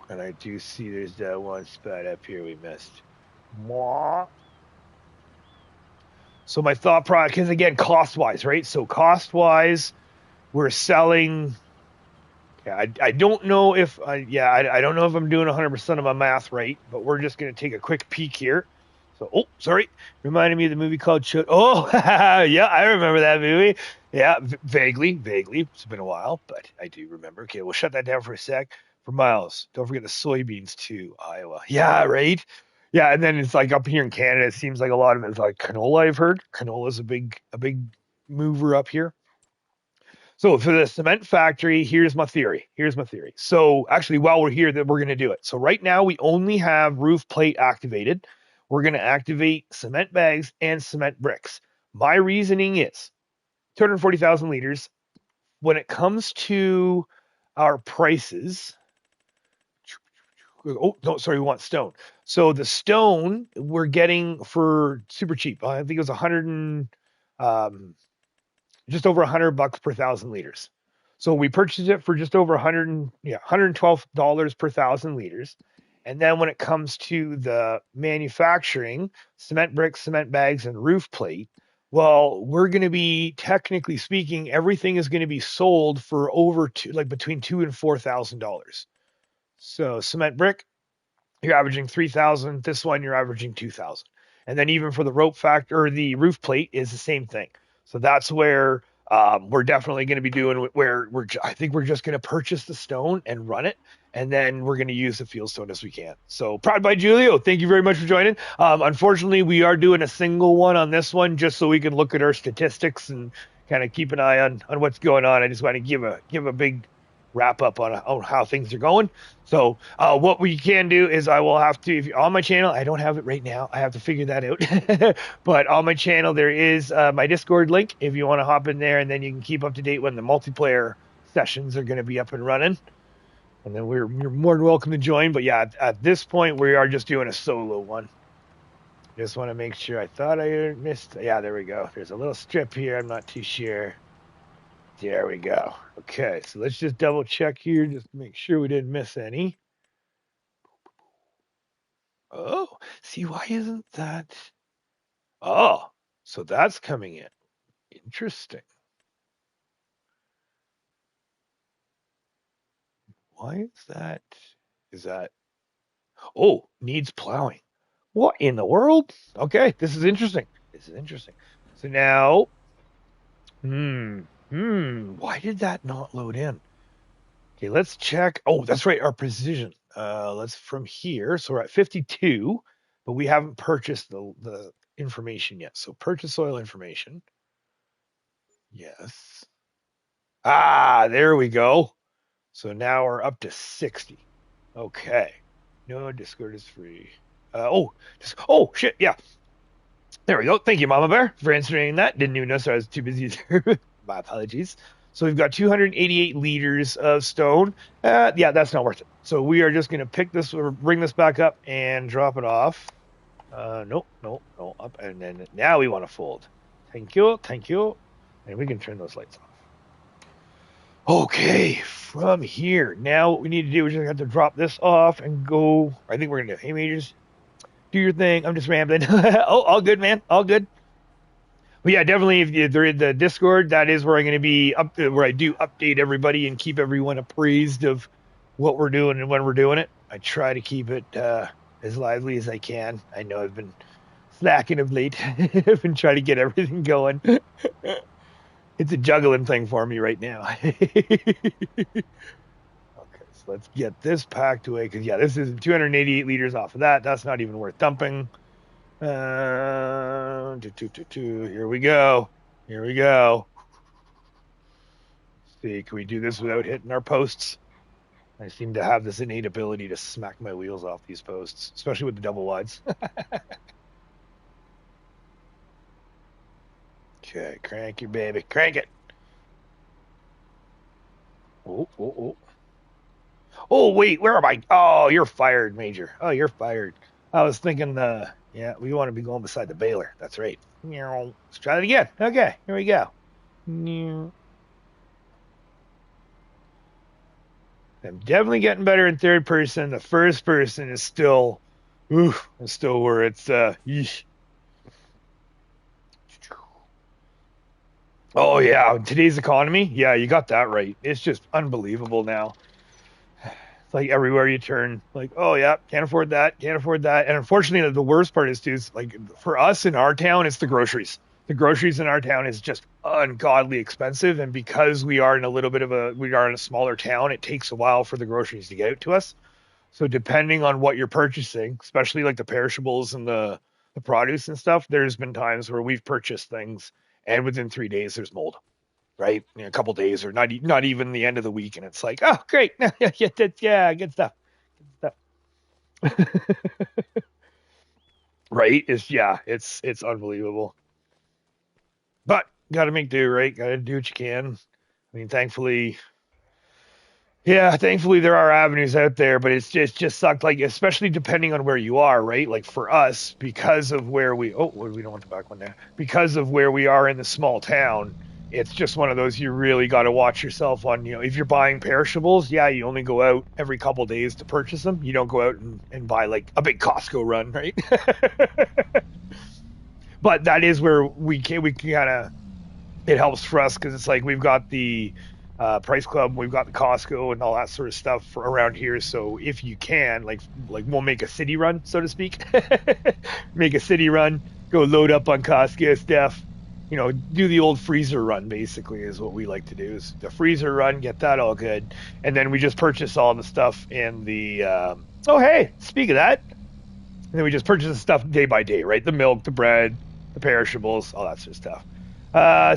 And I do see there's that one spot up here we missed. Mwah. So my thought process, because again, cost-wise, right? So cost-wise, we're selling. Yeah, I don't know if I don't know if I'm doing 100% of my math right, but we're just going to take a quick peek here. So, sorry, reminded me of the movie called Shoot. Oh, yeah, I remember that movie. Yeah, vaguely. It's been a while, but I do remember. Okay, we'll shut that down for a sec. For Miles, don't forget the soybeans too, Iowa. Yeah, right. Yeah, and then it's like up here in Canada, it seems like a lot of it is like canola. I've heard canola is a big mover up here. So for the cement factory, here's my theory. So actually, while we're here, that we're going to do it. So right now we only have roof plate activated. We're going to activate cement bags and cement bricks. My reasoning is 240,000 liters. When it comes to our prices, oh no, sorry, we want stone. So the stone we're getting for super cheap. I think it was 100 and just over $100 per 1,000 liters. So we purchased it for just over 100 and yeah, $112 per 1,000 liters. And then when it comes to the manufacturing, cement bricks, cement bags, and roof plate, well, we're going to be technically speaking, everything is going to be sold for over like between $2,000 and $4,000. So cement brick, you're averaging 3,000. This one you're averaging 2,000. And then even for the rope factor or the roof plate is the same thing. So that's where we're definitely going to be doing where I think we're just going to purchase the stone and run it. And then we're going to use the field stone as we can. So proud by Julio. Thank you very much for joining. Unfortunately, we are doing a single one on this one just so we can look at our statistics and kind of keep an eye on what's going on. I just want to give a big wrap up on how things are going. So what we can do is I will have to, if you're on my channel, I don't have it right now. I have to figure that out. But on my channel, there is my Discord link if you want to hop in there, and then you can keep up to date when the multiplayer sessions are going to be up and running. And then you're more than welcome to join. But yeah, at this point, we are just doing a solo one. Just want to make sure. I thought I missed. Yeah, there we go. There's a little strip here. I'm not too sure. There we go. Okay, so let's just double check here, just to make sure we didn't miss any. Oh, see, why isn't that? Oh, so that's coming in. Interesting. Why is that? Is that? Oh, needs plowing. What in the world? Okay, this is interesting. This is interesting. So now, why did that not load in? Okay, let's check. Oh, that's right, our precision. Let's from here. So we're at 52, but we haven't purchased the information yet. So purchase soil information. Yes. Ah, there we go. So now we're up to 60. Okay. No, Discord is free. Oh shit, yeah. There we go. Thank you, Mama Bear, for answering that. Didn't even know, so I was too busy there. My apologies. So we've got 288 liters of stone. Yeah, that's not worth it. So we are just going to pick this or bring this back up and drop it off. No, up. And then now we want to fold. Thank you. And we can turn those lights off. Okay, from here. Now what we need to do is just have to drop this off and go. I think we're going to do, hey, Majors, do your thing. I'm just rambling. Oh, all good, man. All good. But yeah, definitely. If they're in the Discord, that is where I'm going to be up. Where I do update everybody and keep everyone appraised of what we're doing and when we're doing it. I try to keep it as lively as I can. I know I've been slacking of late. I've been trying to get everything going. It's a juggling thing for me right now. Okay, so let's get this packed away because yeah, this is 288 liters off of that. That's not even worth dumping. Here we go. Here we go. Let's see, can we do this without hitting our posts? I seem to have this innate ability to smack my wheels off these posts, especially with the double wides. Okay, crank your baby. Crank it. Oh. Oh, wait, where am I? Oh, you're fired, Major. Oh, you're fired. I was thinking, yeah, we want to be going beside the baler. That's right. Let's try it again. Okay, here we go. I'm definitely getting better in third person. The first person is still, where it's, yeesh. Oh, yeah, today's economy. Yeah, you got that right. It's just unbelievable now. It's like everywhere you turn, like, oh yeah, can't afford that. And unfortunately, the worst part is like for us in our town, it's the groceries. The groceries in our town is just ungodly expensive, and because we are in a smaller town, it takes a while for the groceries to get out to us. So depending on what you're purchasing, especially like the perishables and the produce and stuff, there's been times where we've purchased things, and within 3 days there's mold, right? A couple days or not even the end of the week, and it's like, oh, great, yeah, good stuff, right? It's unbelievable, but got to make do, right? Got to do what you can. I mean, thankfully, Yeah, thankfully there are avenues out there, but it's just sucked. Like especially depending on where you are, right? Like for us, because of where we don't want the back one there. Because of where we are in the small town, it's just one of those you really got to watch yourself on. You know, if you're buying perishables, yeah, you only go out every couple days to purchase them. You don't go out and buy like a big Costco run, right? But that is where we kind of it helps for us because it's like we've got the Price Club, we've got the Costco and all that sort of stuff for around here. So if you can, like we'll make a city run, so to speak, make a city run, go load up on Costco stuff. You know, do the old freezer run basically is what we like to do. Is the freezer run, get that all good, and then we just purchase all the stuff in the. Oh hey, speak of that, and then we just purchase the stuff day by day, right? The milk, the bread, the perishables, all that sort of stuff.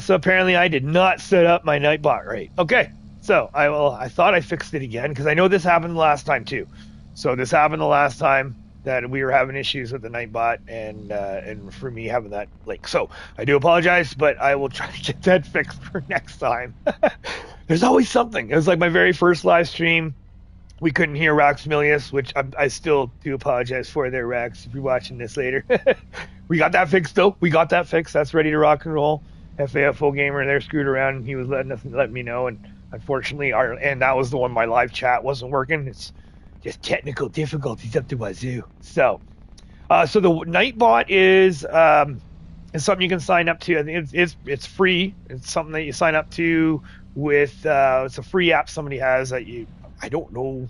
So apparently I did not set up my Nightbot right. Okay, so I thought I fixed it again because I know this happened the last time too. So this happened the last time that we were having issues with the Nightbot and for me having that link. So I do apologize, but I will try to get that fixed for next time. There's always something. It was like my very first live stream. We couldn't hear Roxmilius, which I still do apologize for there, Rax, if you're watching this later. We got that fixed, though. We got that fixed. That's ready to rock and roll. FAFO Gamer, they're screwed around. He was letting me know, and unfortunately, and that was the one my live chat wasn't working. It's just technical difficulties up to wazoo. So the Nightbot is something you can sign up to. I think it's free. It's something that you sign up to with. It's a free app somebody has that you. I don't know.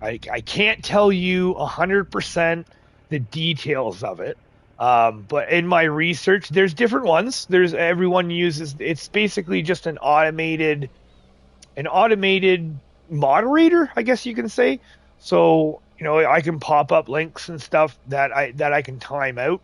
I can't tell you 100% the details of it. But in my research, there's different ones. There's everyone uses. It's basically just an automated moderator, I guess you can say. So you know, I can pop up links and stuff that I can time out.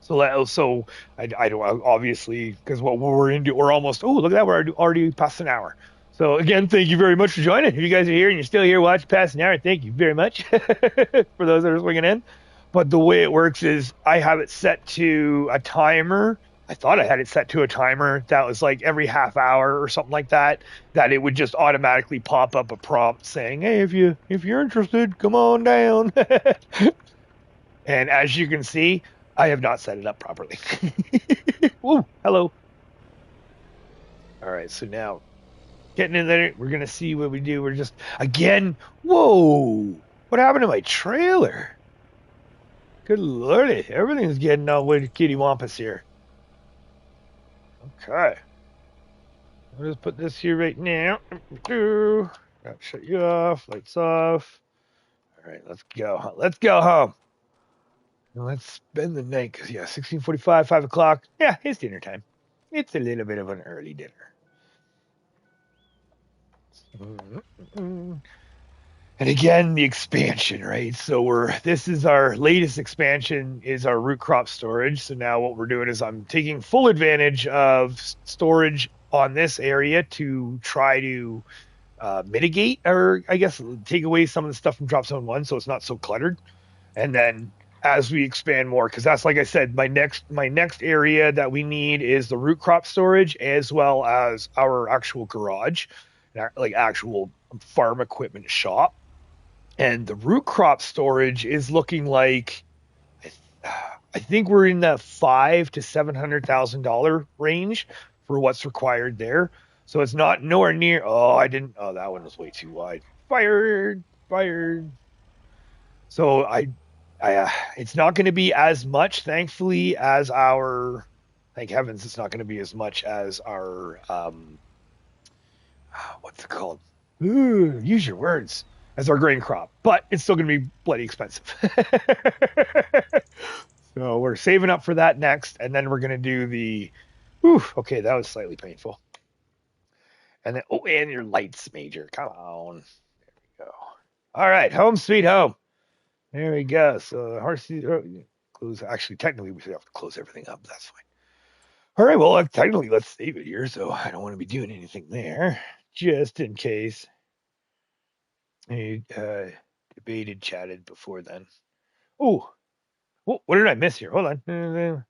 So I don't obviously because what we're into we're almost look at that we're already past an hour. So again, thank you very much for joining. If you guys are here and you're still here watching past an hour, thank you very much for those that are swinging in. But the way it works is I have it set to a timer. I thought I had it set to a timer that was like every half hour or something like that. That it would just automatically pop up a prompt saying, "Hey, if you're interested, come on down." And as you can see, I have not set it up properly. Ooh, hello. All right, so now getting in there, we're gonna see what we do. We're just again, whoa! What happened to my trailer? Good lordy, everything's getting all with kitty wampus here. Okay, I'll just put this here right now. Gotta shut you off. Lights off. All right, let's go. Let's go home. And let's spend the night because 16:45, 5 o'clock. Yeah, it's dinner time. It's a little bit of an early dinner. And again, the expansion, right? So this is our latest expansion is our root crop storage. So now what we're doing is I'm taking full advantage of storage on this area to try to mitigate or I guess take away some of the stuff from drop zone 1 so it's not so cluttered. And then as we expand more, because that's like I said, my next area that we need is the root crop storage as well as our actual garage, like actual farm equipment shop. And the root crop storage is looking like I think we're in the $500,000 to $700,000 range for what's required there. So it's not nowhere near. Oh, I didn't. Oh, that one was way too wide. Fired. So it's not going to be as much, thankfully, as our. Thank heavens, it's not going to be as much as our. What's it called? Ooh, use your words. As our grain crop, but it's still going to be bloody expensive. So we're saving up for that next, and then we're going to do the. Okay, that was slightly painful. And then, and your lights, Major. Come on. There we go. All right, home sweet home. There we go. So horsey close. Actually, technically, we should have to close everything up. That's fine. All right. Well, technically, let's save it here. So I don't want to be doing anything there, just in case. Debated, chatted before then. Oh, what did I miss here? Hold on. Very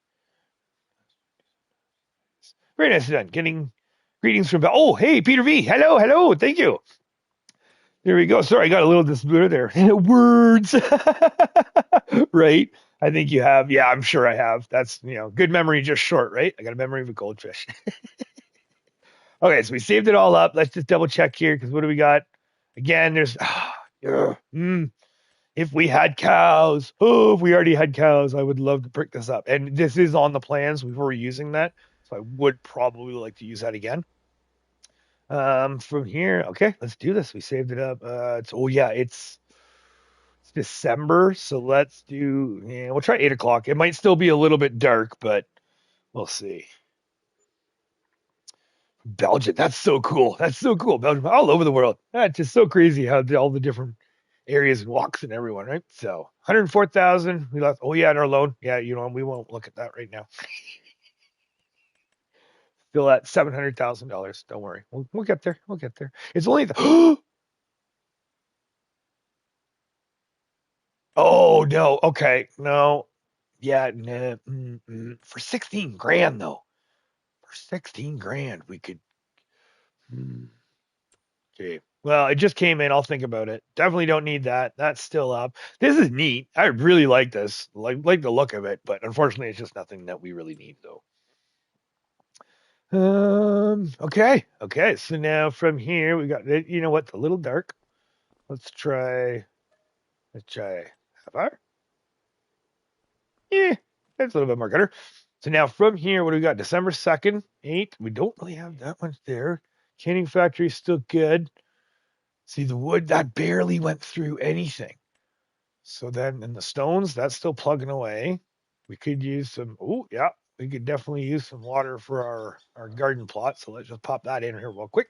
nice done. Getting greetings from. Oh, hey, Peter V. Hello. Thank you. There we go. Sorry, I got a little disputed there. Words. Right? I think you have. Yeah, I'm sure I have. That's, good memory, just short, right? I got a memory of a goldfish. Okay, so we saved it all up. Let's just double check here because what do we got? Again, there's. If we had cows, if we already had cows, I would love to pick this up. And this is on the plans. We've already using that. So I would probably like to use that again. From here, okay, let's do this. We saved it up. It's December, so let's do. Yeah, we'll try 8 o'clock. It might still be a little bit dark, but we'll see. Belgium, that's so cool. That's so cool. Belgium, all over the world. That's just so crazy how all the different areas and walks and everyone, right? So 104,000. We left. Oh yeah, and our loan. Yeah, we won't look at that right now. Still at $700,000. Don't worry. We'll get there. We'll get there. It's only the. Oh no. Okay. No. Yeah. Nah, for 16 grand though. For 16 grand, we could. Mm, okay. Well, it just came in. I'll think about it. Definitely don't need that. That's still up. This is neat. I really like this. Like the look of it, but unfortunately, it's just nothing that we really need though. Okay. Okay. So now from here, we got. You know what? A little dark. Let's try. Let's try half hour. Yeah, that's a little bit more cutter. So now from here, what do we got? December 2nd, 8. We don't really have that much there. Canning factory is still good. See, the wood, that barely went through anything. So then in the stones, that's still plugging away. We could use some, oh, yeah, we could definitely use some water for our garden plot. So let's just pop that in here real quick.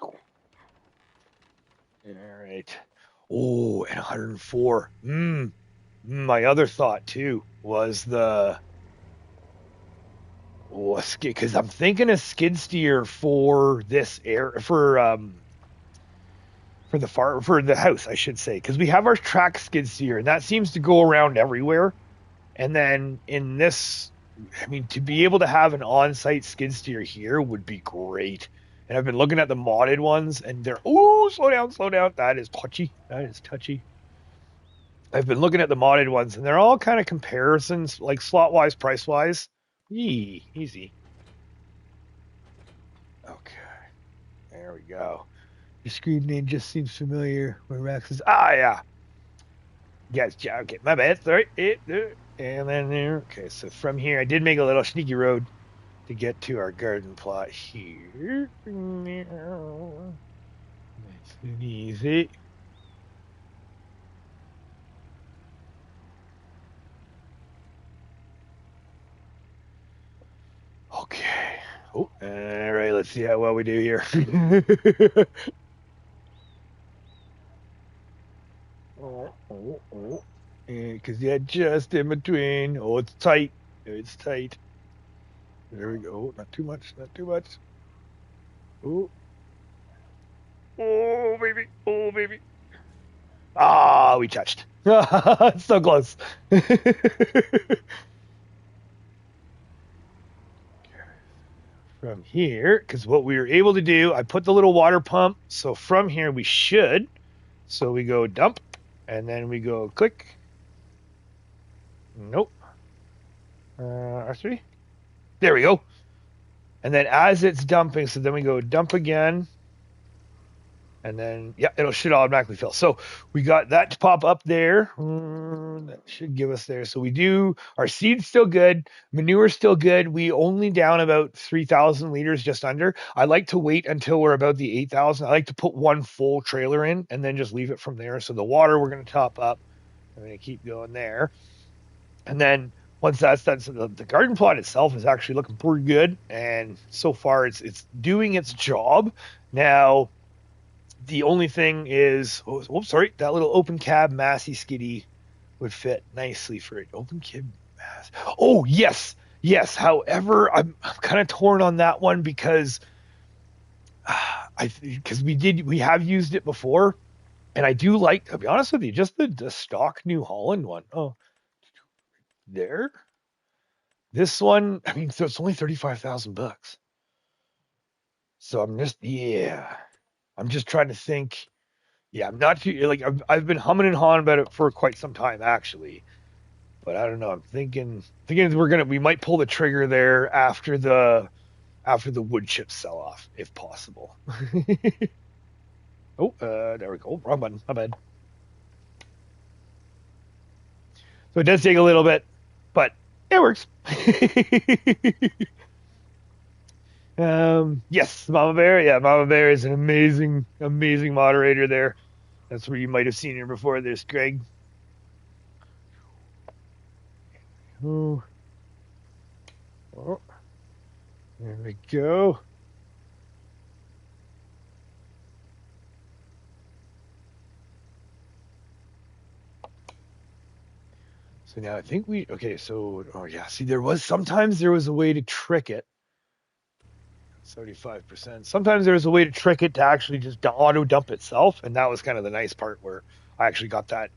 All right. Oh, and 104. My other thought too was because I'm thinking a skid steer for this air for the house, I should say, because we have our track skid steer and that seems to go around everywhere. And then in this, I mean, to be able to have an on-site skid steer here would be great. And I've been looking at the modded ones, and they're slow down, slow down. That is touchy. That is touchy. I've been looking at the modded ones, and they're all kind of comparisons, like slot wise, price wise. Easy. Okay, there we go. Your screen name just seems familiar. Where Rex is, yeah. Yes, okay, my bad. Sorry. And then there. Okay, so from here, I did make a little sneaky road to get to our garden plot here. Nice and easy. Okay. Oh, all right. Let's see how well we do here. Oh. Because just in between. Oh, it's tight. It's tight. There we go. Not too much. Not too much. Oh. Oh, baby. Oh, baby. Ah, we touched. So close. From here, because what we were able to do, I put the little water pump. So from here, we should. So we go dump, and then we go click. Nope. R3. There we go. And then as it's dumping, so then we go dump again. And then, yeah, should automatically fill. So we got that to pop up there. That should give us there. So our seed's still good. Manure's still good. We only down about 3,000 liters, just under. I like to wait until we're about the 8,000. I like to put one full trailer in and then just leave it from there. So the water we're going to top up. I'm going to keep going there. And then once that's done, so the garden plot itself is actually looking pretty good. And so far it's doing its job. Now, the only thing is, that little open cab Massey Skiddy would fit nicely for it. Open cab Mass. Oh, yes. However, I'm kind of torn on that one because we have used it before, and I do like, to be honest with you, just the stock New Holland one. Oh, there. This one, I mean, so it's only $35,000. So I'm just, yeah. I'm just trying to think. Yeah, I'm not too like I've been humming and hawing about it for quite some time actually, but I don't know. I'm thinking we might pull the trigger there after the wood chips sell off if possible. Oh, there we go. Wrong button. My bad. So it does take a little bit, but it works. Yes, Mama Bear. Yeah, Mama Bear is an amazing, amazing moderator there. That's where you might have seen her before this, Greg. Oh, oh, there we go. So now I think okay, so, oh yeah, see, sometimes there was a way to trick it. 75%. Sometimes there was a way to trick it to actually just auto dump itself. And that was kind of the nice part where I actually got that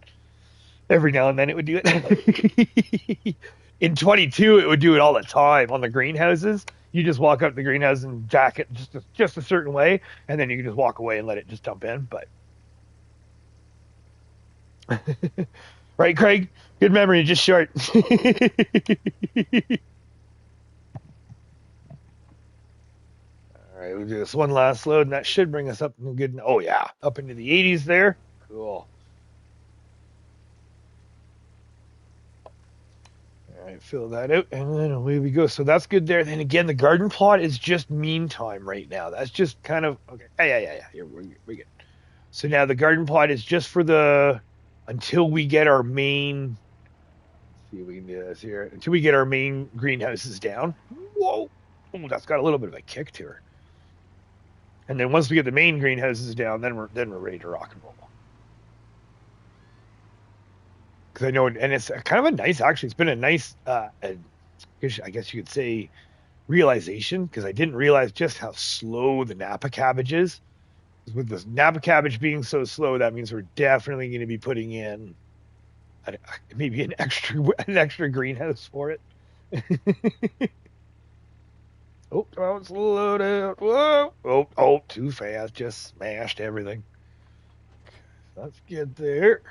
every now and then it would do it. In 22, it would do it all the time on the greenhouses. You just walk up to the greenhouse and jack it just a certain way, and then you can just walk away and let it just dump in. But right, Craig, good memory, just short. All right, we'll do this one last load, and that should bring us up in good. Oh yeah, up into the 80s there. Cool. All right, fill that out, and then away we go. So that's good there. Then again, the garden plot is just meantime right now. That's just kind of okay. Yeah. Here we good. So now the garden plot is just for the until we get our main. Let's see if we can do this here. Until we get our main greenhouses down. Whoa! Oh, that's got a little bit of a kick to her. And then once we get the main greenhouses down, then we're ready to rock and roll. Because I know, and it's kind of a nice. Actually, it's been a nice. I guess you could say realization because I didn't realize just how slow the Napa cabbage is. With the Napa cabbage being so slow, that means we're definitely going to be putting in maybe an extra greenhouse for it. Oh, don't slow down. Whoa. Oh, too fast. Just smashed everything. Let's get there.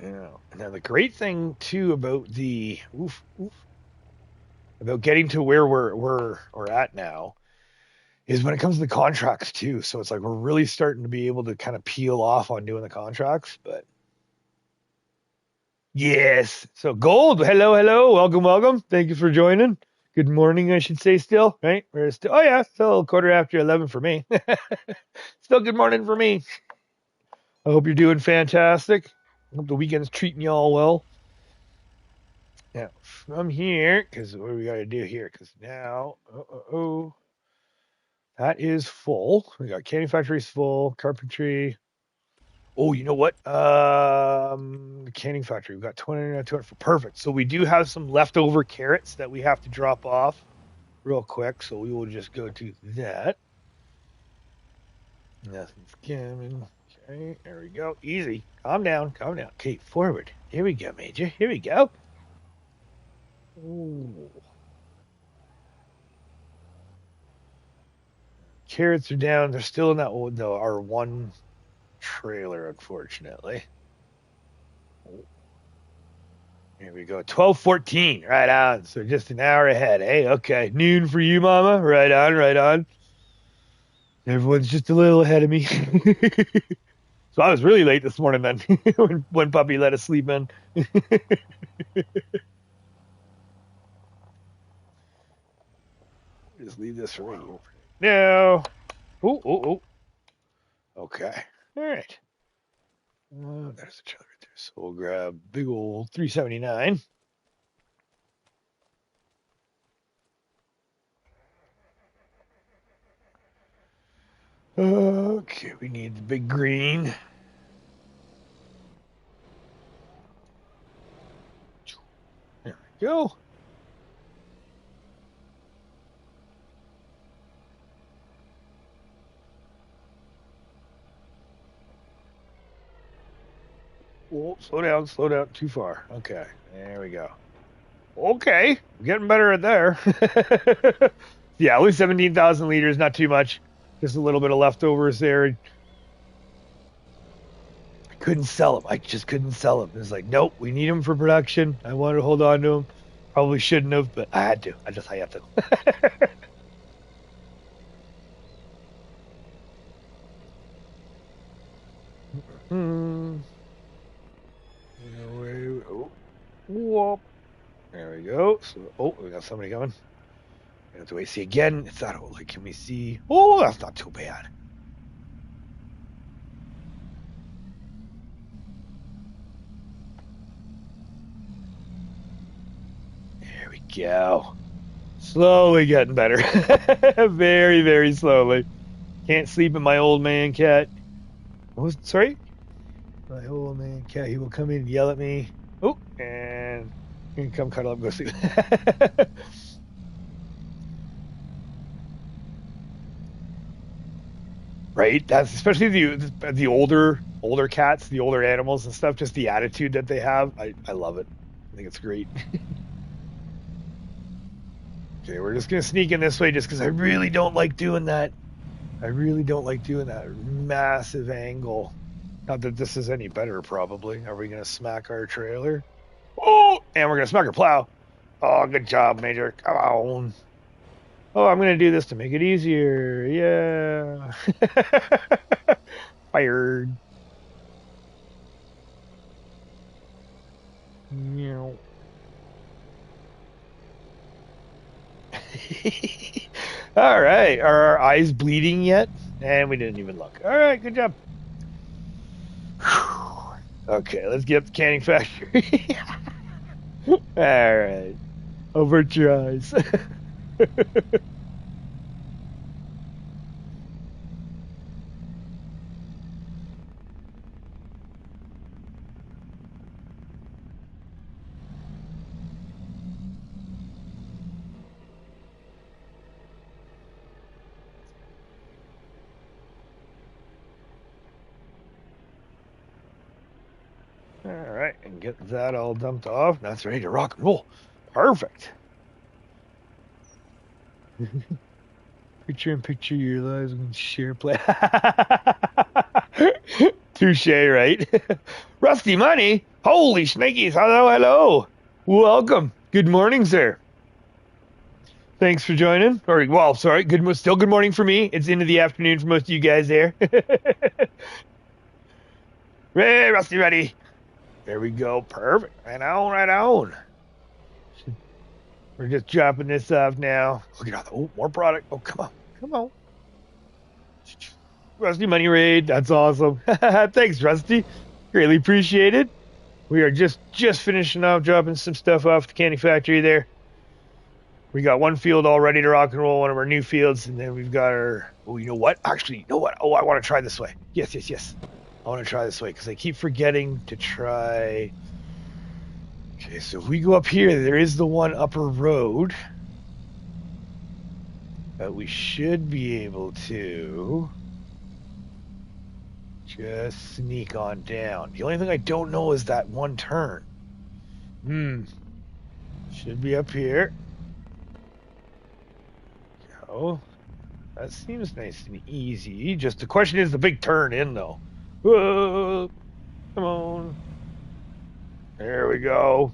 Yeah. Now the great thing too about about getting to where we're at now is when it comes to the contracts too. So it's like we're really starting to be able to kind of peel off on doing the contracts. But yes, so Gold, hello, welcome. Thank you for joining. Good morning, I should say. Still, right? We're still. Oh yeah, still 11:15 for me. Still good morning for me. I hope you're doing fantastic. I hope the weekend's treating you all well. Now from here, because what do we got to do here? Because now, that is full. We got canning factories full, carpentry. Oh, you know what? The canning factory. We've got 200 for perfect. So we do have some leftover carrots that we have to drop off real quick. So we will just go to that. Nothing's coming. Okay, there we go. Easy. Calm down. Okay, forward. Here we go, Major. Here we go. Ooh. Carrots are down. They're still in that our one trailer, unfortunately. Here we go. 12:14. Right on. So just an hour ahead. Hey, okay. Noon for you, Mama. Right on. Everyone's just a little ahead of me. So I was really late this morning then when Puppy let us sleep in. Just leave this right here. No. Oh. Okay. All right. There's the trailer right there. So we'll grab big old 379. Okay, we need the big green. There we go. Whoa, slow down, too far. Okay, there we go. Okay, I'm getting better at there. Yeah, at least 17,000 liters, not too much. Just a little bit of leftovers there. I couldn't sell them. I just couldn't sell them. It's like, nope, we need them for production. I wanted to hold on to them. Probably shouldn't have, but I had to. I had to. Hmm. Oh, whoop. There we go. So, oh, we got somebody coming. We have to wait. See again. It's not like, can we see? Oh, that's not too bad. There we go. Slowly getting better. Very, very slowly. Can't sleep in my old man cat. Oh, sorry? My old man cat. He will come in and yell at me. Oh, and he can come cuddle up and go sleep. Right? That's especially the older cats, the older animals and stuff, just the attitude that they have. I love it. I think it's great. Okay, we're just gonna sneak in this way just because I really don't like doing that. I really don't like doing that massive angle. Not that this is any better, probably. Are we gonna smack our trailer? Oh, and we're gonna smack our plow. Oh, good job, Major. Come on. Oh, I'm gonna do this to make it easier. Yeah. Fired. Meow. All right. Are our eyes bleeding yet? And we didn't even look. All right. Good job. Okay. Let's get up the canning factory. All right. Avert your eyes. All right, and get that all dumped off. Now it's ready to rock and roll. Perfect. Picture in picture your lives and share play. Touche, right? Rusty Money. Holy snakies. Hello, hello. Welcome. Good morning, sir. Thanks for joining. Or, well, sorry. Still good morning for me. It's into the afternoon for most of you guys there. Hey, Rusty Ready. There we go. Perfect. Right on, right on. We're just dropping this off now. Look at all the, oh, more product. Oh, come on. Come on. Rusty Money Raid. That's awesome. Thanks, Rusty. Greatly appreciated. We are just finishing off dropping some stuff off the candy factory there. We got one field all ready to rock and roll, one of our new fields, and then we've got our, oh, you know what? Actually, you know what? Oh, I want to try this way. Yes, yes, yes. I want to try this way because I keep forgetting to try. Okay, so if we go up here, there is the one upper road. But we should be able to just sneak on down. The only thing I don't know is that one turn. Should be up here. Oh, that seems nice and easy. Just the question is the big turn in, though. Whoa, come on. There we go.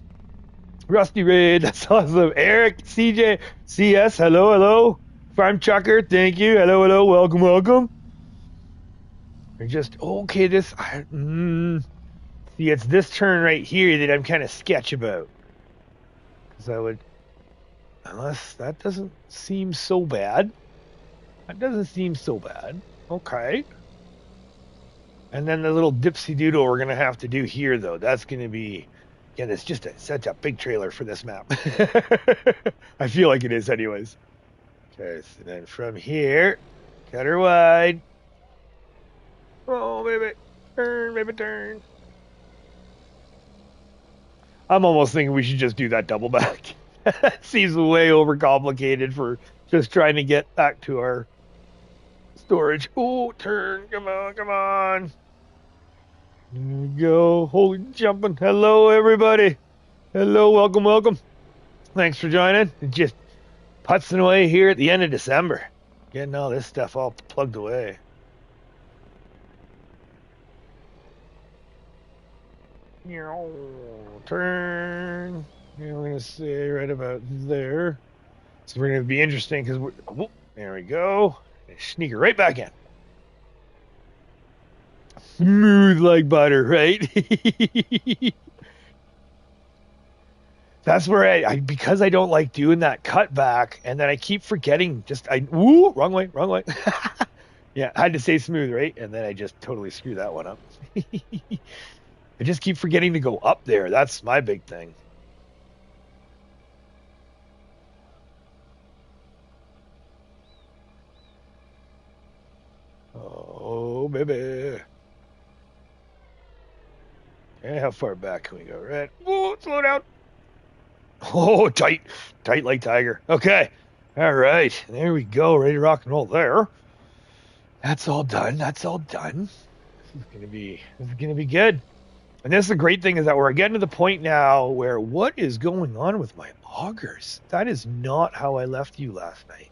Rusty Raid, that's awesome. Eric, CJ, CS, hello, hello. Farm Chucker, thank you. Hello, hello, welcome, welcome. We're just, okay, this, see, it's this turn right here that I'm kind of sketch about. Because I would, unless that doesn't seem so bad. That doesn't seem so bad. Okay. And then the little dipsy doodle we're going to have to do here, though. That's going to be, again, it's just such a big trailer for this map. I feel like it is anyways. Okay, so then from here, cut her wide. Oh, baby. Turn, baby, turn. I'm almost thinking we should just do that double back. Seems way overcomplicated for just trying to get back to our storage. Oh, turn. Come on, come on. There we go. Holy jumping. Hello, everybody. Hello, welcome, welcome. Thanks for joining. Just putzing away here at the end of December, getting all this stuff all plugged away. Turn. We're going to say right about there. So we're going to be interesting because there we go. Sneak her right back in. Smooth like butter, right? That's where I because I don't like doing that cutback, and then I keep forgetting. Wrong way. Yeah, I had to say smooth, right? And then I just totally screw that one up. I just keep forgetting to go up there. That's my big thing. Oh, baby. Okay, how far back can we go? Right. Whoa, slow down. Oh, tight. Tight like tiger. Okay. All right. There we go. Ready to rock and roll there. That's all done. That's all done. This is gonna be good. And this is the great thing is that we're getting to the point now where what is going on with my augers? That is not how I left you last night.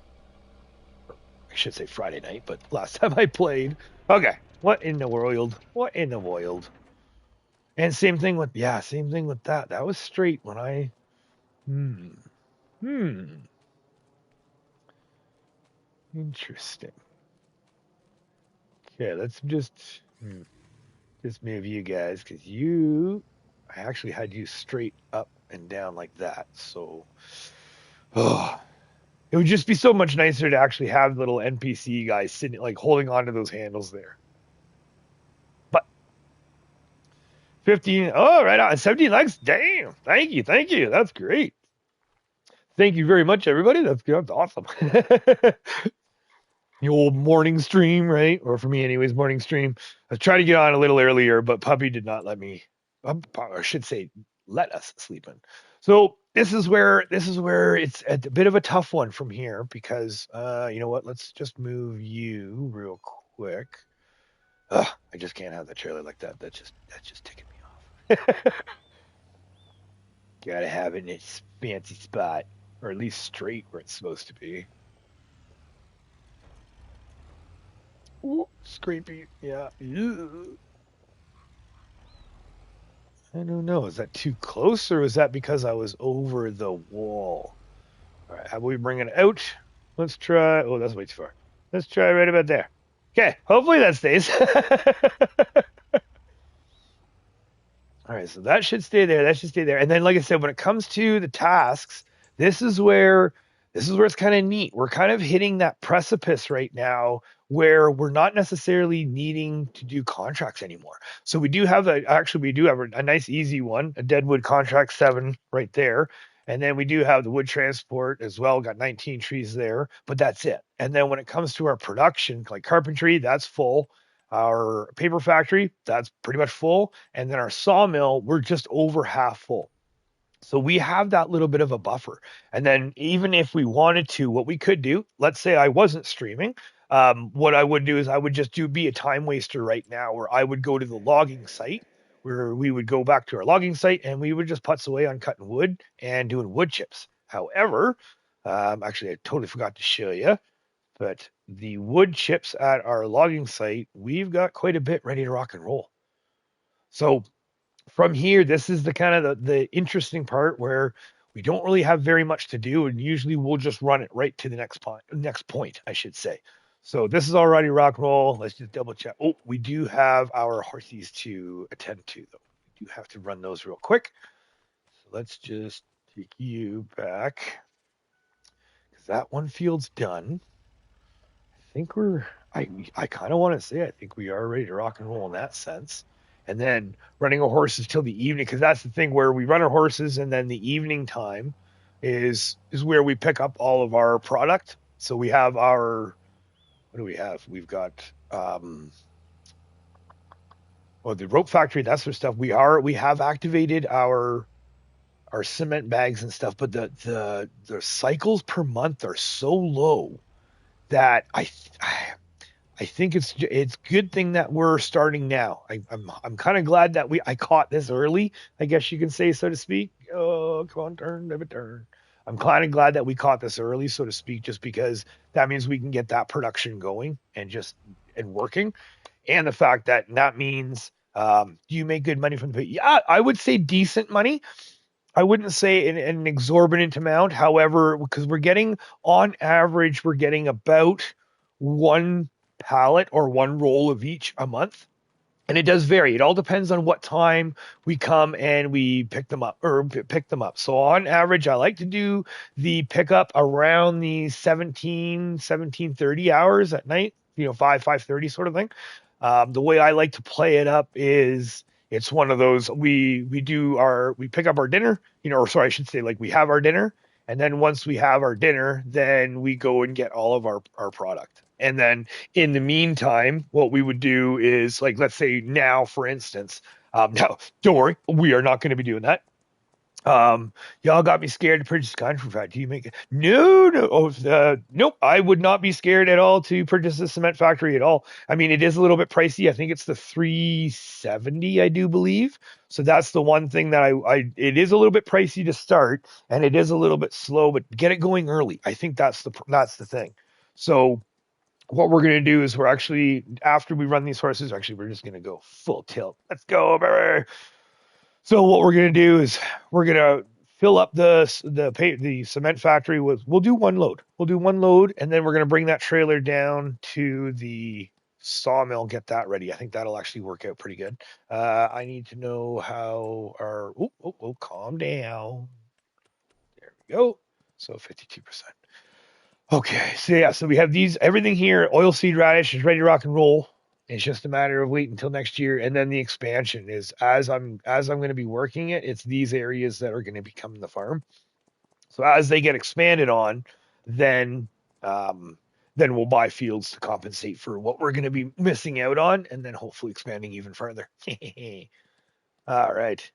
I should say Friday night, but last time I played. Okay. What in the world? What in the world? And same thing with that. That was straight when I hmm. Interesting. Okay, let's just move you guys because I actually had you straight up and down like that. So, oh, it would just be so much nicer to actually have little NPC guys sitting like holding onto those handles there. But 15, oh, right on 17 likes. Damn, thank you. That's great. Thank you very much, everybody. That's good. That's awesome. The old morning stream, right? Or for me, anyways, morning stream. I tried to get on a little earlier, but Puppy did not let me. I should say, let us sleep in. So this is where it's a bit of a tough one from here because you know what? Let's just move you real quick. Ugh, I just can't have the trailer like that. That's just ticking me off. Gotta have it in its fancy spot, or at least straight where it's supposed to be. Ooh, scrapey. Yeah. Ew. I don't know. Is that too close, or is that because I was over the wall? All right, how about we bring it out? Let's try. Oh, that's way too far. Let's try right about there. Okay, hopefully that stays. All right, so that should stay there. That should stay there. And then, like I said, when it comes to the tasks, this is where it's kind of neat. We're kind of hitting that precipice right now where we're not necessarily needing to do contracts anymore. So we do have a nice easy one, a Deadwood contract 7 right there. And then we do have the wood transport as well, got 19 trees there, but that's it. And then when it comes to our production, like carpentry, that's full. Our paper factory, that's pretty much full. And then our sawmill, we're just over half full. So we have that little bit of a buffer. And then even if we wanted to, what we could do, let's say I wasn't streaming, what I would do is I would just be a time waster right now, where I would go to the logging site, where we would go back to our logging site and we would just putz away on cutting wood and doing wood chips. However, actually, I totally forgot to show you, but the wood chips at our logging site, we've got quite a bit ready to rock and roll. So from here, this is the kind of the interesting part where we don't really have very much to do, and usually we'll just run it right to the next point, I should say. So this is already rock and roll. Let's just double check. Oh, we do have our horses to attend to, though. We do have to run those real quick. So let's just take you back because that one field's done. I think I kind of want to say I think we are ready to rock and roll in that sense. And then running our horses till the evening, because that's the thing where we run our horses, and then the evening time is where we pick up all of our product. So we have our, what do we have? We've got the rope factory, that sort of stuff. We have activated our cement bags and stuff, but the cycles per month are so low that I think it's good thing that we're starting now. I'm kind of glad that I caught this early, I guess you can say, so to speak. Oh, come on, turn, never turn. I'm kind of glad that we caught this early, so to speak, just because that means we can get that production going and working. And the fact that means, do you make good money from the, yeah, I would say decent money. I wouldn't say an exorbitant amount. However, because we're getting, on average, we're getting about one pallet or one roll of each a month. And it does vary. It all depends on what time we come and we pick them up or pick them up. So on average, I like to do the pickup around the 17:30 hours at night, 5:30 sort of thing. The way I like to play it up is it's one of those, we pick up our dinner, or sorry, I should say, like, we have our dinner, and then once we have our dinner, then we go and get all of our product. And then in the meantime, what we would do is, like, let's say now, for instance, now, don't worry, we are not going to be doing that. Y'all got me scared to purchase a contract. Do you make it? No, no. Nope. I would not be scared at all to purchase a cement factory at all. I mean, it is a little bit pricey. I think it's the 370, I do believe. So that's the one thing that it is a little bit pricey to start, and it is a little bit slow, but get it going early. I think that's the thing. So what we're going to do is, we're actually, after we run these horses, actually, we're just going to go full tilt. Let's go, baby. So what we're going to do is, we're going to fill up the cement factory with, we'll do one load. We'll do one load, and then we're going to bring that trailer down to the sawmill, get that ready. I think that'll actually work out pretty good. I need to know how our, calm down. There we go. So 52%. Okay, so yeah, so we have everything here. Oilseed radish is ready to rock and roll. It's just a matter of waiting until next year, and then the expansion is, as I'm going to be working it. It's these areas that are going to become the farm. So as they get expanded on, then we'll buy fields to compensate for what we're going to be missing out on, and then hopefully expanding even further. All right.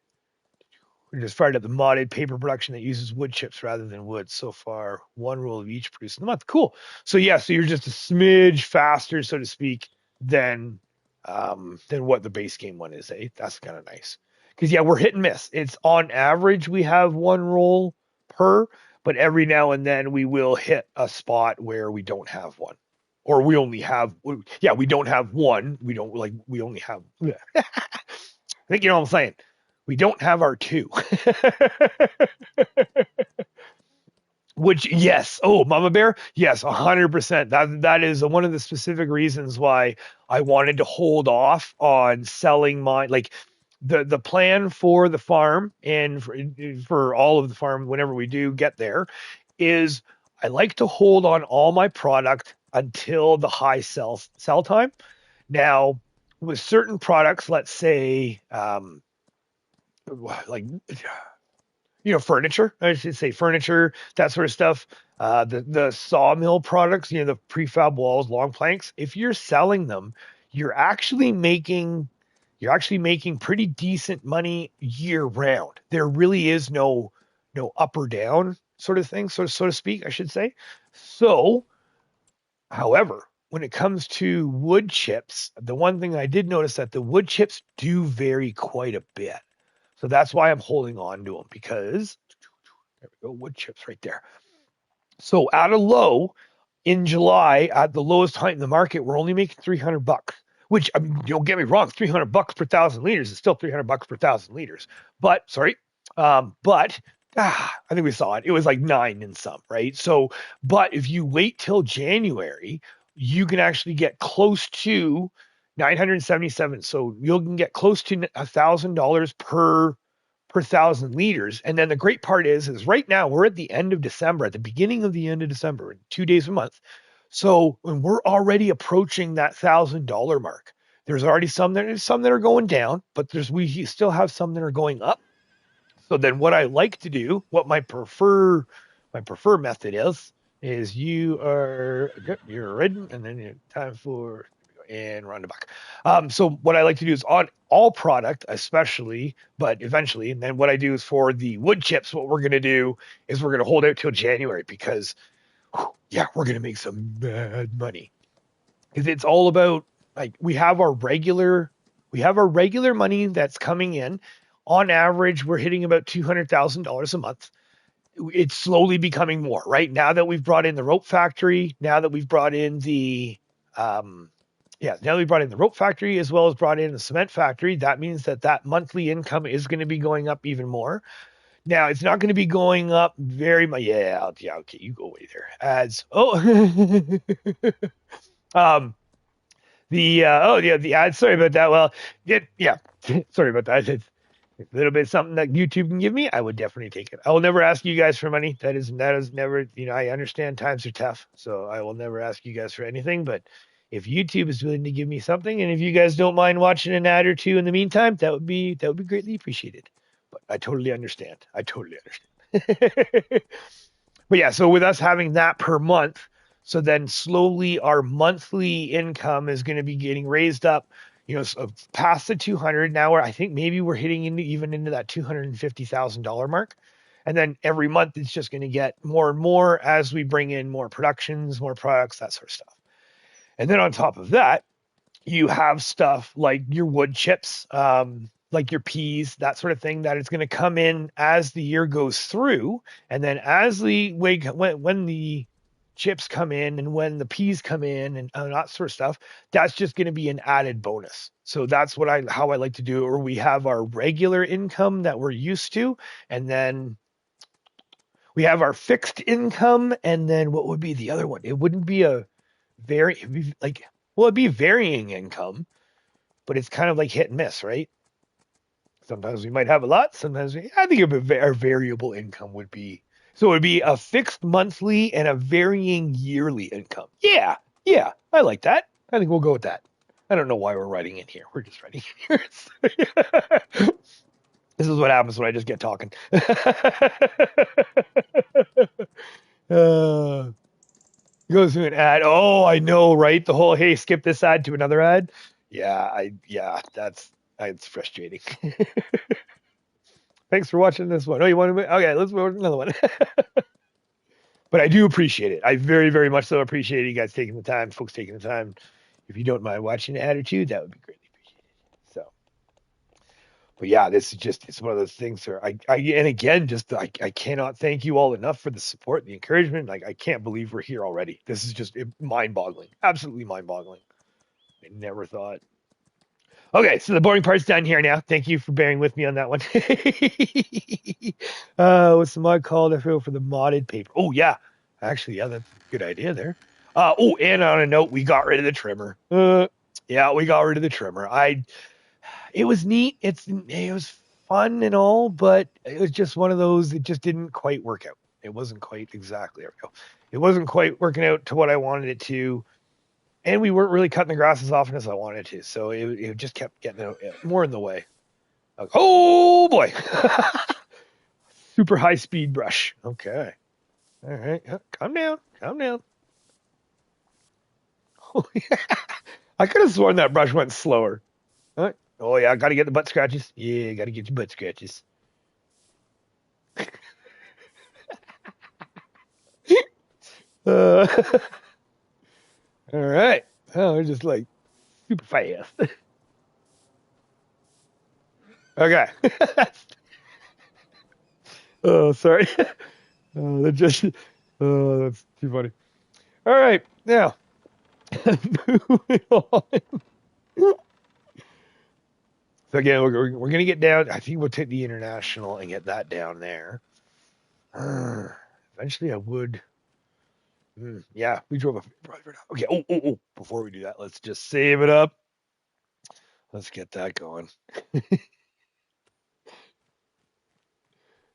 We just fired up the modded paper production that uses wood chips rather than wood. So far, one roll of each produced in the month. Cool. So yeah, so you're just a smidge faster, so to speak, than what the base game one is. That's kind of nice. Because yeah, we're hit and miss. It's on average we have one roll per, but every now and then we will hit a spot where we don't have one. Or we only have, we don't have one. We only have, I think you know what I'm saying. We don't have our two. Which, yes. Oh, Mama Bear? Yes, 100%. That is one of the specific reasons why I wanted to hold off on selling my, like, the plan for the farm, and for all of the farm whenever we do get there, is I like to hold on all my product until the high sell time. Now, with certain products, let's say, like, furniture, I should say, furniture, that sort of stuff. The sawmill products, the prefab walls, long planks. If you're selling them, you're actually making pretty decent money year round. There really is no up or down sort of thing, so to speak, I should say. So, however, when it comes to wood chips, the one thing I did notice, that the wood chips do vary quite a bit. So that's why I'm holding on to them, because there we go, wood chips right there. So at a low in July, at the lowest height in the market, we're only making $300, which, I mean, don't get me wrong, $300 per 1,000 liters is still $300 per 1,000 liters. But I think we saw it. It was like 9 and some, right? So, but if you wait till January, you can actually get close to 977. So you can get close to $1,000 per 1,000 liters. And then the great part is right now we're at the end of December, at the beginning of the end of December, in 2 days a month. So when we're already approaching that $1,000 mark, there's already some that are going down, but we still have some that are going up. So then what I like to do, what my preferred method is you're ridden, and then time for, and round the back. So what I like to do is on all product, especially, but eventually, and then what I do is for the wood chips, what we're going to do is we're going to hold out till January, because we're going to make some bad money. Because it's all about, like, we have our regular money that's coming in. On average, we're hitting about $200,000 a month. it's slowly becoming more, right? Now that we've brought in the rope factory, now that we've brought in the now that we brought in the rope factory as well as brought in the cement factory, that means that monthly income is going to be going up even more. Now it's not going to be going up very much. Yeah, okay, you go away there. Um, the ads. Sorry about that. Well, yeah, sorry about that. It's a little bit something that YouTube can give me. I would definitely take it. I will never ask you guys for money. That is never. I understand times are tough, so I will never ask you guys for anything. But if YouTube is willing to give me something, and if you guys don't mind watching an ad or two in the meantime, that would be greatly appreciated. But I totally understand. I totally understand. But yeah, so with us having that per month, so then slowly our monthly income is going to be getting raised up, so past the 200. Now I think maybe we're hitting into that $250,000 mark. And then every month it's just going to get more and more as we bring in more productions, more products, that sort of stuff. And then on top of that, you have stuff like your wood chips, like your peas, that sort of thing, that it's going to come in as the year goes through. And then as when the chips come in and when the peas come in and that sort of stuff, that's just going to be an added bonus. So that's how I like to do it. Or we have our regular income that we're used to, and then we have our fixed income, and then what would be the other one? It wouldn't be it'd be like, well, it'd be varying income, but it's kind of like hit and miss, right? Sometimes we might have a lot. I think our variable income would be, so it would be a fixed monthly and a varying yearly income. Yeah, I like that. I think we'll go with that. I don't know why we're writing in here. We're just writing in here. This is what happens when I just get talking. Goes to an ad. Oh, I know, right? The whole, hey, skip this ad to another ad. It's frustrating. Thanks for watching this one. Oh, you want to? Okay, let's watch another one. But I do appreciate it. I very, very much so appreciate you guys taking the time, folks taking the time. If you don't mind watching an ad or two, that would be greatly appreciated. So, but yeah, this is it's one of those things where and again, I cannot thank you all enough for the support, the encouragement. Like, I can't believe we're here already. This is just mind-boggling, absolutely mind-boggling. I never thought. Okay, so the boring part's done here now. Thank you for bearing with me on that one. What's the mod called? I feel for the modded paper. Oh yeah, actually, yeah, that's a good idea there. And on a note, we got rid of the trimmer. Yeah, we got rid of the trimmer. It was neat. It was fun and all, but it was just one of those. It just didn't quite work out. It wasn't quite exactly. There we go. It wasn't quite working out to what I wanted it to. And we weren't really cutting the grass as often as I wanted to, so it just kept getting more in the way. Like, oh boy, super high speed brush. Okay, all right, calm down, calm down. I could have sworn that brush went slower. Oh yeah, got to get the butt scratches. Yeah, got to get your butt scratches. All right. Oh, they're just like super fast. Okay. Oh, sorry. Oh, that's too funny. All right, now moving on. So again, we're going to get down. I think we'll take the international and get that down there. Eventually, I would. Yeah, we drove a. Okay. Oh. Before we do that, let's just save it up. Let's get that going.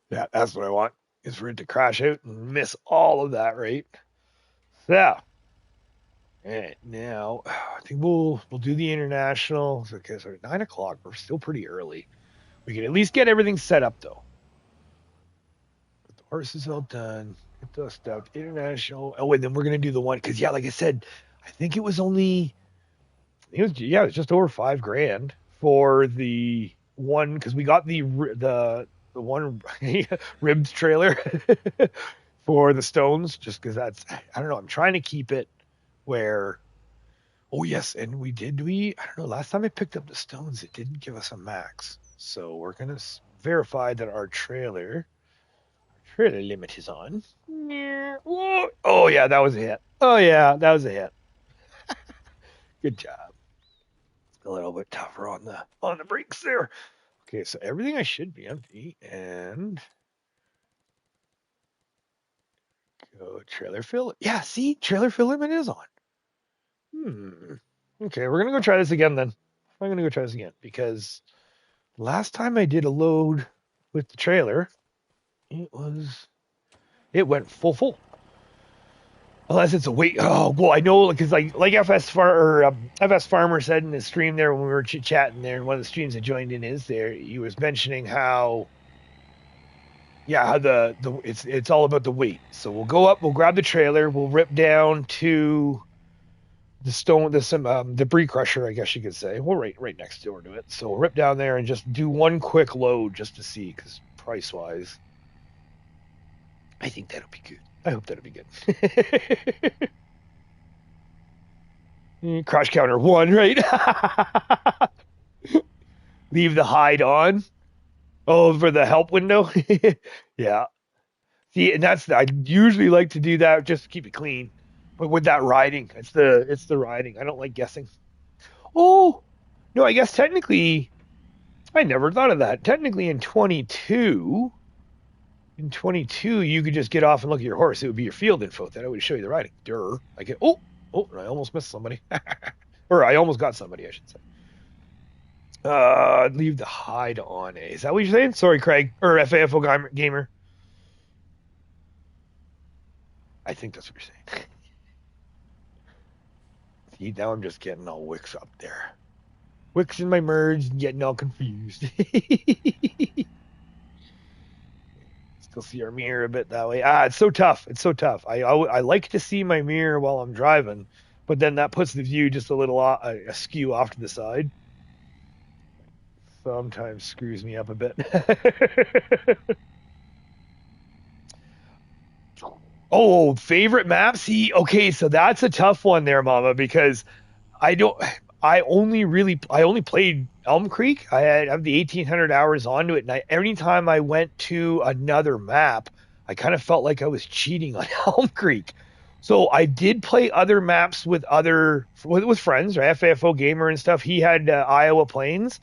Yeah, that's what I want. Is for it to crash out and miss all of that, right? So, and now I think we'll do the international. Okay, so 9 o'clock. We're still pretty early. We can at least get everything set up though. Get the horses all done. Get those stuff. International. Oh, and then we're gonna do the one because yeah, like I said, I think it was only. It was just over $5,000 for the one because we got the one ribbed trailer for the stones just because I don't know, I'm trying to keep it where. Oh yes, and I don't know, last time I picked up the stones it didn't give us a max, so we're gonna verify that our trailer trailer limit is on. Whoa. Oh yeah, that was a hit. Oh yeah, that was a hit. Good job. A little bit tougher on the brakes there. Okay, so everything I should be empty, and go trailer fill. Yeah, see, trailer fill limit is on. Okay, we're gonna go try this again then. I'm gonna go try this again because last time I did a load with the trailer, it went full. Unless it's a wait. Oh, well, I know because like FS Farmer said in his stream there when we were chit chatting there, in one of the streams I joined in is there, he was mentioning how how the it's all about the weight. So we'll go up, we'll grab the trailer, we'll rip down to the debris crusher, I guess you could say. We're right next door to it. So we'll rip down there and just do one quick load just to see, because price wise, I think that'll be good. I hope that'll be good. Crash counter 1, right? Leave the hide on. Oh, for the help window? Yeah. See, and I usually like to do that just to keep it clean. But with that riding, it's the riding. I don't like guessing. Oh, no, I guess technically, I never thought of that. Technically in 22, you could just get off and look at your horse. It would be your field info. Then I would show you the riding. Oh, I almost missed somebody. Or I almost got somebody, I should say. Leave the hide on. Is that what you're saying? Sorry, Craig. Or FAFO Gamer. I think that's what you're saying. See, now I'm just getting all Wix up there. Wix in my merge and getting all confused. Still see our mirror a bit that way. It's so tough. It's so tough. I like to see my mirror while I'm driving, but then that puts the view just a little askew off to the side. Sometimes screws me up a bit. Oh, favorite map? See, okay, so that's a tough one there, Mama, because I only played Elm Creek. I have the 1,800 hours onto it, and every time I went to another map, I kind of felt like I was cheating on Elm Creek. So I did play other maps with friends, right? FAFO Gamer and stuff. He had Iowa Plains.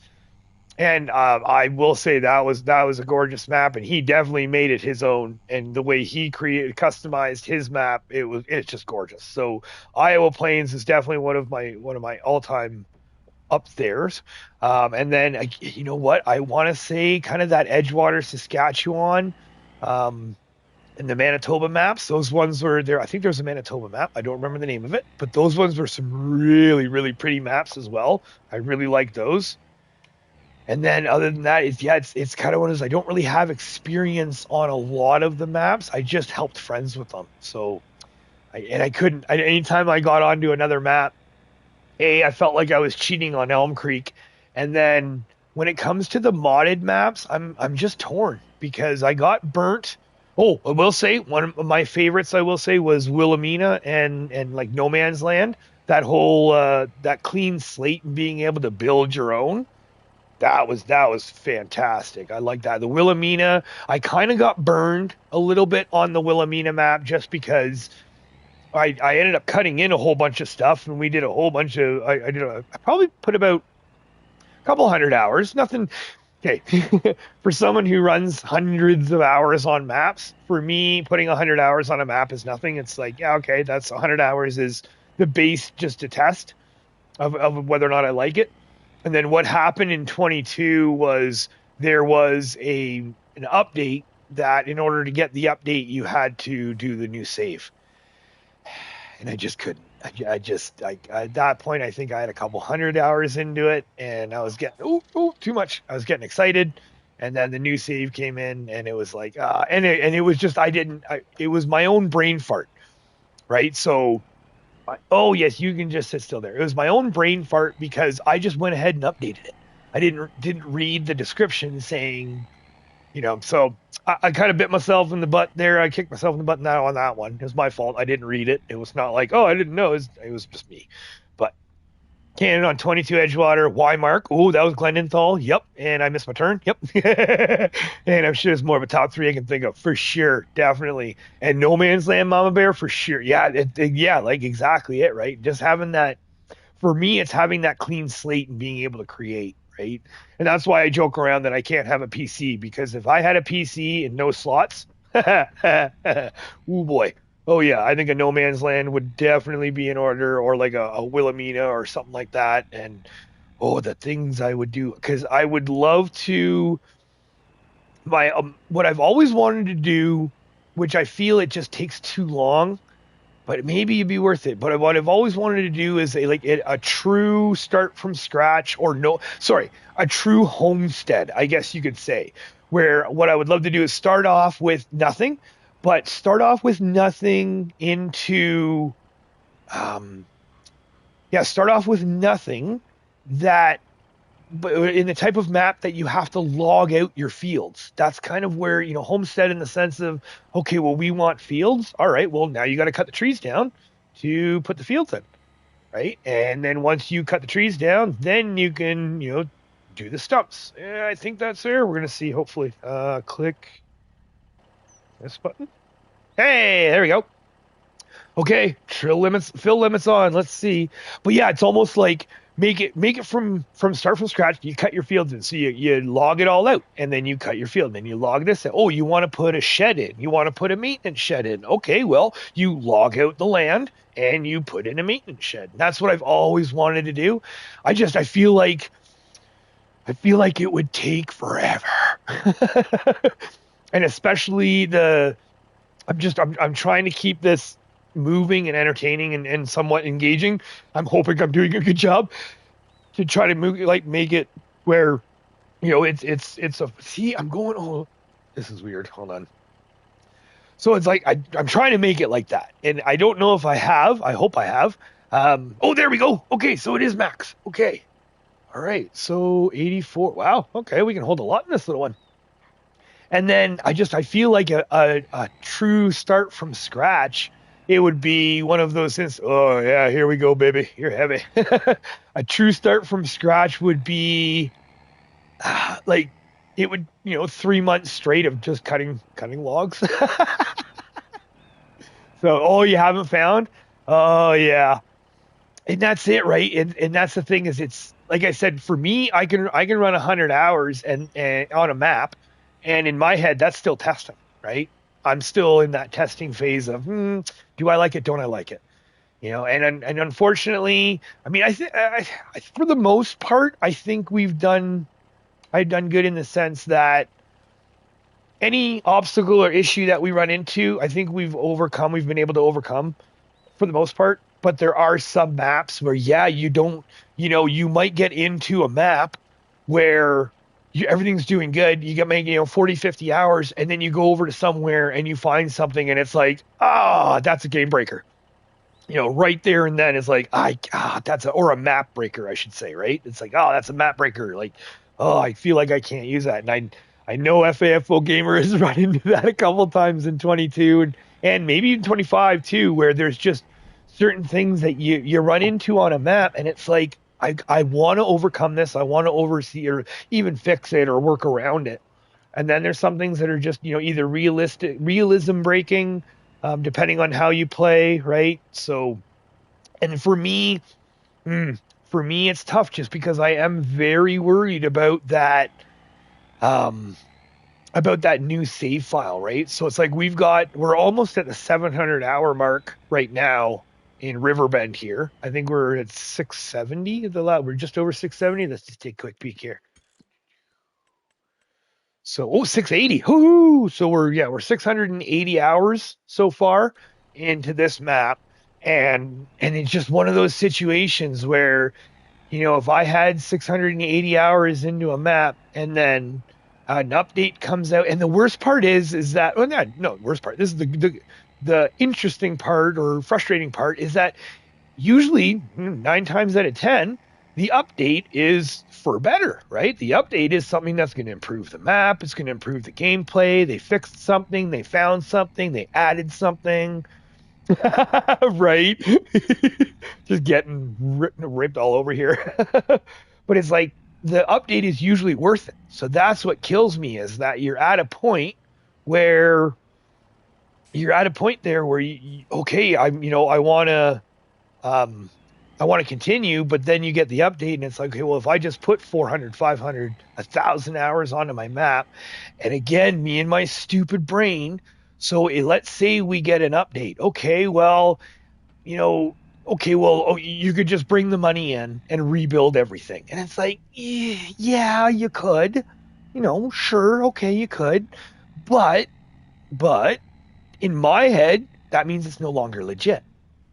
And I will say that was a gorgeous map, and he definitely made it his own. And the way he customized his map, it's just gorgeous. So Iowa Plains is definitely one of my all-time up theirs. And then you know what? I want to say kind of that Edgewater, Saskatchewan, and the Manitoba maps. Those ones were there. I think there's a Manitoba map. I don't remember the name of it, but those ones were some really, really pretty maps as well. I really like those. And then other than that, it's kind of one of those, I don't really have experience on a lot of the maps. I just helped friends with them. So, anytime I got onto another map, I felt like I was cheating on Elm Creek. And then when it comes to the modded maps, I'm just torn because I got burnt. Oh, I will say one of my favorites was Wilhelmina and like No Man's Land. That whole that clean slate and being able to build your own. That was fantastic. I like that. The Wilhelmina, I kind of got burned a little bit on the Wilhelmina map just because I ended up cutting in a whole bunch of stuff, and we did a whole bunch of. I probably put about a couple hundred hours. Nothing. Okay, for someone who runs hundreds of hours on maps, for me, putting 100 hours on a map is nothing. It's like, yeah, okay, that's 100 hours is the base just to test of whether or not I like it. And then what happened in 22 was there was an update that in order to get the update, you had to do the new save. And I just couldn't. At that point, I think I had a couple hundred hours into it, and I was getting, too much. I was getting excited. And then the new save came in, and it was like, and it was just, it was my own brain fart, right? So, oh yes, you can just sit still there. It was my own brain fart because I just went ahead and updated it. I didn't read the description saying, so I kind of bit myself in the butt there. I kicked myself in the butt now on that one. It was my fault. I didn't read it. It was not like, oh, I didn't know. It was just me. But Cannon on 22 Edgewater. Y mark. Oh, that was Glendenthal. Yep. And I missed my turn. Yep. And I'm sure it's more of a top three I can think of for sure. Definitely. And No Man's Land Mama Bear for sure. Yeah. Yeah. Like exactly it, right? Just having that, for me, it's having that clean slate and being able to create, right? And that's why I joke around that I can't have a PC because if I had a PC and no slots, oh boy. Oh yeah, I think a No Man's Land would definitely be in order, or like a Wilhelmina or something like that. And oh, the things I would do because I would love to. My what I've always wanted to do, which I feel it just takes too long, but maybe it'd be worth it. But what I've always wanted to do is a true start from scratch, or no, sorry, a true homestead, I guess you could say. Where what I would love to do is start off with nothing, but start off with nothing into, um, yeah, start off with nothing that but in the type of map that you have to log out your fields. That's kind of where, homestead in the sense of, okay, well, we want fields. All right, well, now you got to cut the trees down to put the fields in, right? And then once you cut the trees down, then you can, do the stumps. Yeah, I think that's there. We're going to see, hopefully. Click this button. Hey, there we go. Okay, fill limits on. Let's see. But yeah, it's almost like make it from start from scratch. You cut your fields in, so you log it all out, and then you cut your field. And then you log this in. Oh, you want to put a shed in. You want to put a maintenance shed in. Okay, well, you log out the land and you put in a maintenance shed. And that's what I've always wanted to do. I feel like it would take forever, and especially I'm trying to keep this moving and entertaining and somewhat engaging. I'm hoping I'm doing a good job to try to make it where, it's a, see, I'm going, oh, this is weird. Hold on. So it's like, I'm trying to make it like that. And I don't know if I have, I hope I have. Oh, there we go. Okay. So it is max. Okay. All right. So 84. Wow. Okay. We can hold a lot in this little one. And then I feel like a true start from scratch, it would be one of those things. Oh yeah, here we go, baby. You're heavy. A true start from scratch would be like it would, 3 months straight of just cutting logs. So, oh, you haven't found? Oh yeah, and that's it, right? And that's the thing is, it's like I said, for me, I can run 100 hours and on a map, and in my head, that's still testing, right? I'm still in that testing phase of, do I like it? Don't I like it? And unfortunately, I mean, I for the most part, I think I've done good in the sense that any obstacle or issue that we run into, I think we've been able to overcome for the most part. But there are some maps where, yeah, you might get into a map where everything's doing good. You get making, 40, 50 hours, and then you go over to somewhere and you find something and it's like, that's a game breaker. Right there and then it's like, or a map breaker, I should say, right? It's like, that's a map breaker. Like, I feel like I can't use that. And I know FAFO Gamer has run into that a couple times in 22 and maybe even 25 too, where there's just certain things that you run into on a map and it's like, I want to overcome this. I want to oversee or even fix it or work around it. And then there's some things that are just, either realism breaking, depending on how you play, right? So, and for me, it's tough just because I am very worried about that new save file, right? So it's like we're almost at the 700 hour mark right now in Riverbend here. I think we're at 670. We're just over 670. Let's just take a quick peek here. So, 680. Whoo! So we're 680 hours so far into this map. And it's just one of those situations where, if I had 680 hours into a map and then an update comes out, and the worst part is that, well, no, worst part. This is the interesting part or frustrating part is that usually 9 times out of 10, the update is for better, right? The update is something that's going to improve the map. It's going to improve the gameplay. They fixed something. They found something. They added something. Right? Just getting ripped all over here. But it's like the update is usually worth it. So that's what kills me is that you're at a point there where okay, um I want to continue, but then you get the update and it's like, okay, well, if I just put 400, 500, 1,000 hours onto my map, and again, me and my stupid brain, so let's say we get an update. Okay, well, you know, okay, well, oh, you could just bring the money in and rebuild everything. And it's like, yeah, you could, sure, okay, you could. But, but in my head, that means it's no longer legit,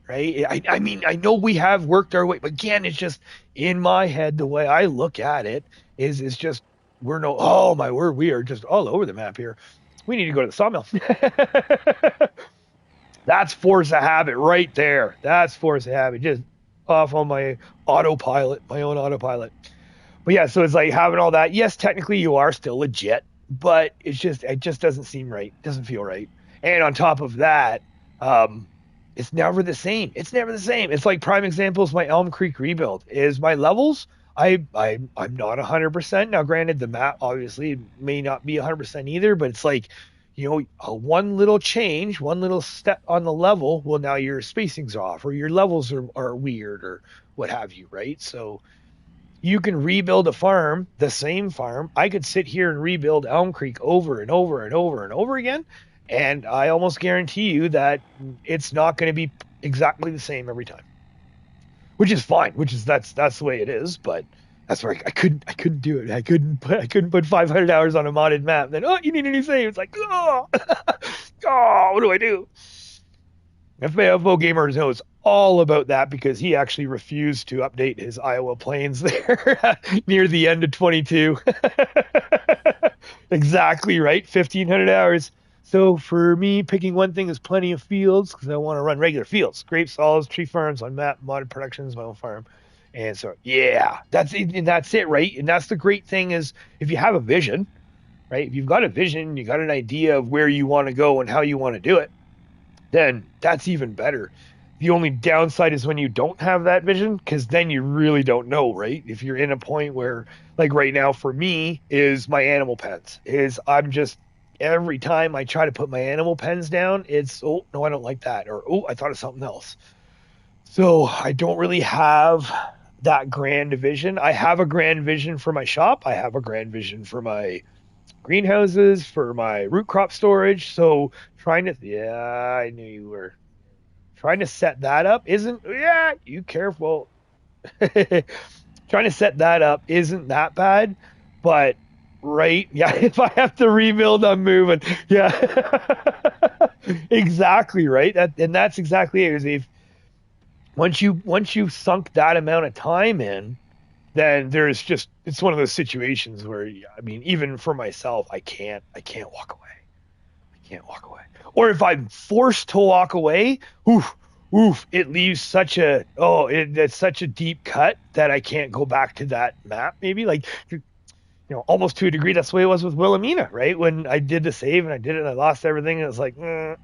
right? I mean, I know we have worked our way, but again, it's just in my head, the way I look at it is just, oh my word, we are just all over the map here. We need to go to the sawmill. That's force of habit right there. That's force of habit. Just off on my autopilot, my own autopilot. But yeah, so it's like having all that. Yes, technically you are still legit, but it just doesn't seem right. It doesn't feel right. And on top of that, um, it's never the same. It's never the same. It's like prime examples. My Elm Creek rebuild is my levels. I'm not 100% now. Granted, the map obviously may not be 100% either, but it's like one little change, one little step on the level. Well, now your spacing's off, or your levels are weird, or what have you, right? So you can rebuild a farm, the same farm. I could sit here and rebuild Elm Creek over and over and over and over again, and I almost guarantee you that it's not going to be exactly the same every time, which is fine. That's the way it is. But that's where I couldn't do it. I couldn't put 500 hours on a modded map. Then you need a new save. It's like oh, what do I do? FFO Gamer knows all about that because he actually refused to update his Iowa plains there near the end of 22. Exactly right, 1,500 hours. So for me, picking one thing is plenty of fields because I want to run regular fields, grapes, olives, tree farms on map, modded productions, my own farm. And so, yeah, that's it. And that's it, right? And that's the great thing is if you have a vision, right? If you've got a vision, you got an idea of where you want to go and how you want to do it, then that's even better. The only downside is when you don't have that vision, because then you really don't know, right? If you're in a point where, like right now for me, is my animal pens. Is I'm just every time I try to put my animal pens down, it's oh no, I don't like that, or oh, I thought of something else. So I don't really have that grand vision. I have a grand vision for my shop. I have a grand vision for my greenhouses, for my root crop storage. So yeah, I knew you were trying to set that up isn't, yeah, you careful. Trying to set that up isn't that bad, but right, yeah, if I have to rebuild, I'm moving. Yeah. Exactly, right? That's exactly it. Is if once you've sunk that amount of time in, then there's just it's one of those situations where I mean, even for myself, I can't walk away. I can't walk away. Or if I'm forced to walk away, oof, oof, it leaves it's such a deep cut that I can't go back to that map. Maybe like almost to a degree. That's the way it was with Wilhelmina, right? When I did the save and I did it, and I lost everything. And it was like,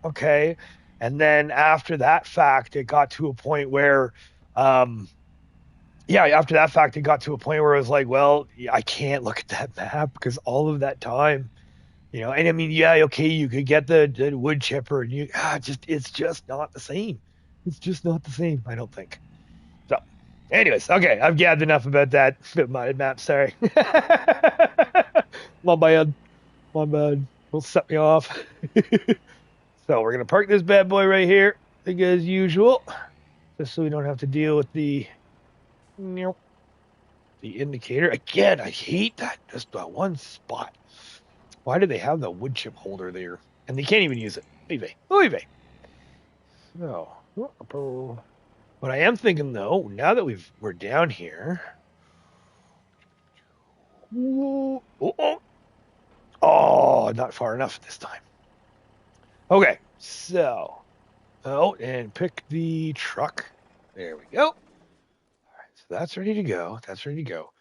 okay. And then after that fact, it got to a point where, um, yeah, after that fact, it got to a point where it was like, well, I can't look at that map because all of that time and I mean, yeah, okay, you could get the wood chipper, and it's just not the same. It's just not the same, I don't think. So, anyways, okay, I've gabbed enough about that modded map. Sorry, my bad, my bad. Will set me off. So we're gonna park this bad boy right here, like as usual, just so we don't have to deal with the indicator again. I hate that just that one spot. Why do they have the wood chip holder there? And they can't even use it. Oy vey. So, what I am thinking though, now that we're down here, not far enough this time. Okay, so and pick the truck. There we go. All right, so that's ready to go. That's ready to go.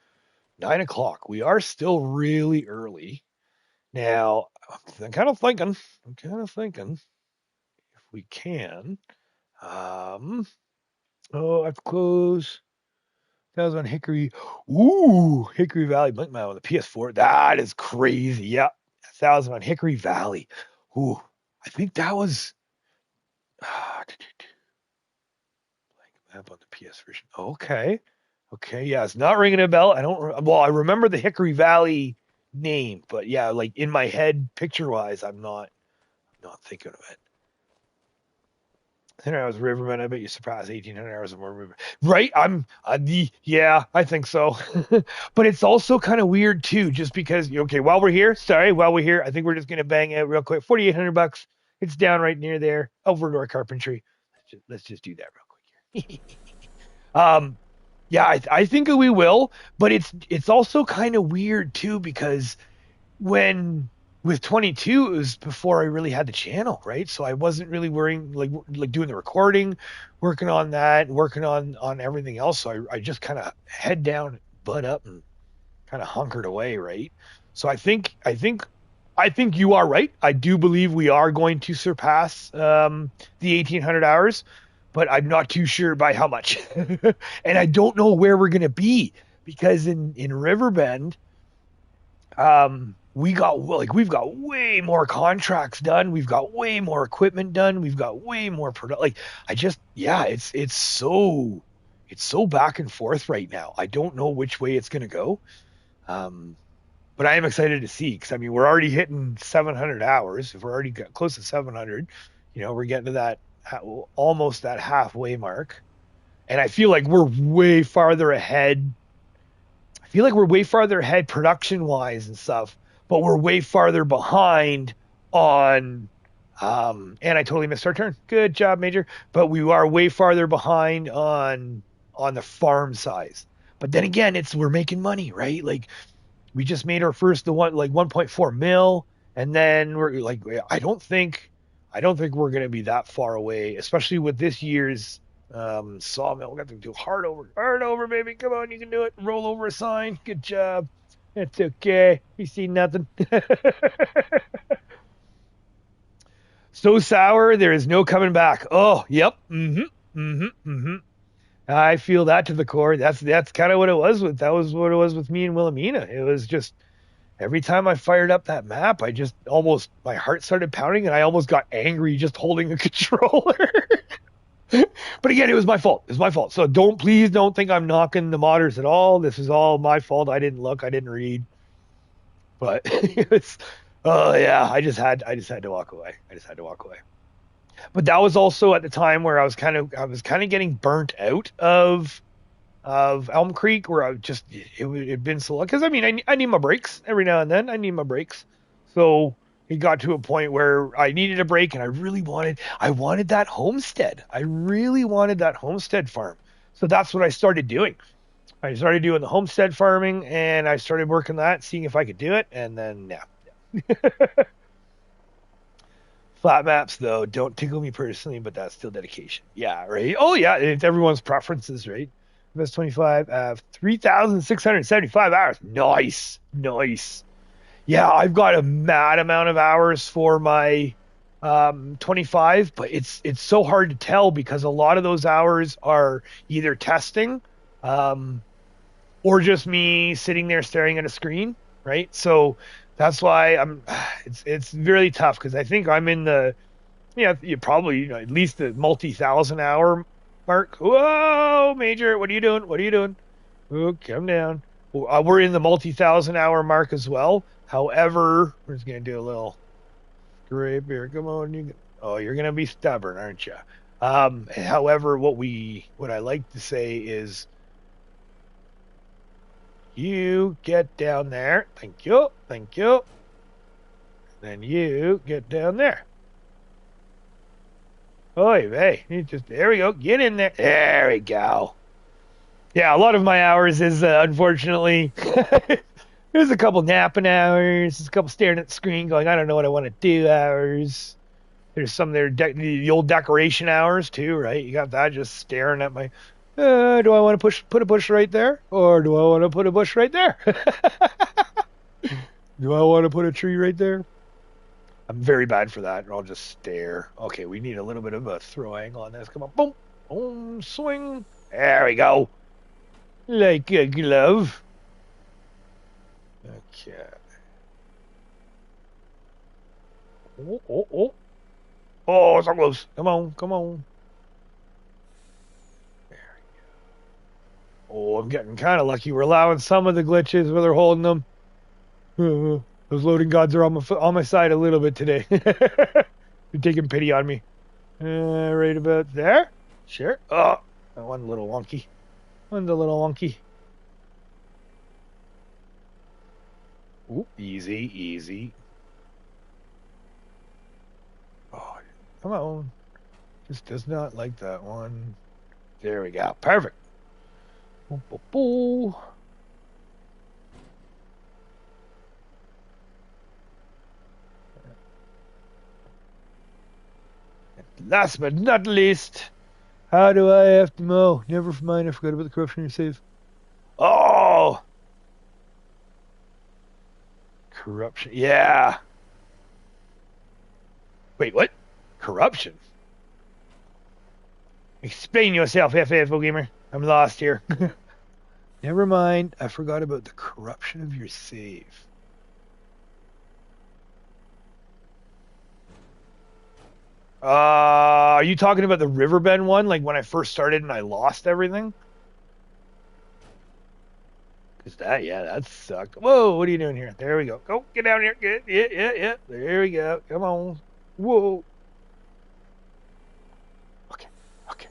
9 o'clock. We are still really early. Now, I'm kind of thinking if we can. Oh, I've closed. That was on Hickory. Ooh, Hickory Valley Blink Mile on the PS4. That is crazy. Yeah, 1,000 on Hickory Valley. Ooh, I think that was blank map on the PS version. Okay, okay, yeah, it's not ringing a bell. I don't. Well, I remember the Hickory Valley name, but yeah, like in my head, picture wise, I'm not thinking of it. 10 hours of Riverbend. I bet you surpass 1,800 hours of more Riverbend. Right? Yeah, I think so. But it's also kind of weird too, just because, okay, while we're here, I think we're just going to bang out real quick. $4,800. It's down right near there. Over to our carpentry. Let's just do that real quick here. Yeah, I think we will, but it's also kind of weird too, because when with 22 it was before I really had the channel, right? So I wasn't really worrying, like doing the recording, working on that, working on everything else. So I just kind of head down, butt up, and kind of hunkered away, right? So I think you are right. I do believe we are going to surpass the 1,800 hours, but I'm not too sure by how much. And I don't know where we're going to be, because in Riverbend, we've got way more contracts done, we've got way more equipment done, we've got way more product. Like, yeah, it's so back and forth right now. I don't know which way it's going to go. um but I am excited to see, because I mean, we're already hitting 700 hours. If we're already got close to 700, we're getting to that almost that halfway mark. And I feel like we're way farther ahead. I feel like we're way farther ahead production wise and stuff, but we're way farther behind on. And I totally missed our turn. Good job, Major. But we are way farther behind on the farm size. But then again, we're making money, right? Like, we just made our first, the one, like 1.4 mil, and then we're like, I don't think we're gonna be that far away, especially with this year's sawmill. We got to do hard over, baby. Come on, you can do it. Roll over a sign. Good job. It's okay. You see nothing. So sour, there is no coming back. Oh, yep. I feel that to the core. That's kind of what it was with. That was what it was with me and Wilhelmina. It was just every time I fired up that map, I just almost, my heart started pounding, and I almost got angry just holding a controller. But again, it was my fault. It was my fault. So please don't think I'm knocking the modders at all. This is all my fault. I didn't look. I didn't read. But it's, oh yeah, I just had to walk away. I just had to walk away. But that was also at the time where I was kind of getting burnt out of Elm Creek, where it'd been so long. Because I mean, I need my breaks every now and then. I need my breaks. So it got to a point where I needed a break, and I wanted that homestead. I really wanted that homestead farm. So that's what I started doing. I started doing the homestead farming, and I started working that, seeing if I could do it, and then yeah. Flat maps, though, don't tickle me personally, but that's still dedication. Yeah, right. Oh yeah, it's everyone's preferences, right? FS25, 3,675 hours. Nice, nice. Yeah, I've got a mad amount of hours for my 25, but it's so hard to tell, because a lot of those hours are either testing, um, or just me sitting there staring at a screen, right? So that's why it's really tough, because I think I'm in the, yeah, you probably, at least the multi-thousand hour mark. Whoa, Major, what are you doing? What are you doing? Oh, come down. We're in the multi-thousand hour mark as well. However, we're just gonna do a little scrape here. Come on, you're gonna be stubborn, aren't you? However, what I like to say is, you get down there. Thank you. Thank you. Then you get down there. Oh, hey, there we go. Get in there. There we go. Yeah, a lot of my hours is, unfortunately, there's a couple napping hours, there's a couple staring at the screen going, I don't know what I want to do hours. There's some there, the old decoration hours too, right? You got that, just staring at my, do I want to put a bush right there? Or do I want to put a bush right there? Do I want to put a tree right there? I'm very bad for that. I'll just stare. Okay, we need a little bit of a throw angle on this. Come on, boom, boom, swing. There we go. Like a glove. Okay. Oh, oh, oh. Oh, so close. Come on, come on. There we go. Oh, I'm getting kind of lucky. We're allowing some of the glitches where they're holding them. Those loading gods are on my side a little bit today. You're taking pity on me. Right about there. Sure. Oh, that one little wonky. One's a little wonky. Ooh, easy, easy. Oh, come on. Just does not like that one. There we go. Perfect. Boo, boo, boo. Last but not least, how do I have to mow? Never mind, I forgot about the corruption you save. Oh! Corruption. Yeah. Wait, what? Corruption? Explain yourself, FFO Gamer. I'm lost here. Never mind, I forgot about the corruption of your save. Are you talking about the Riverbend one? Like when I first started and I lost everything? Cause that sucked. Whoa, what are you doing here? There we go. Go, get down here. Get, yeah. There we go. Come on. Whoa. Okay.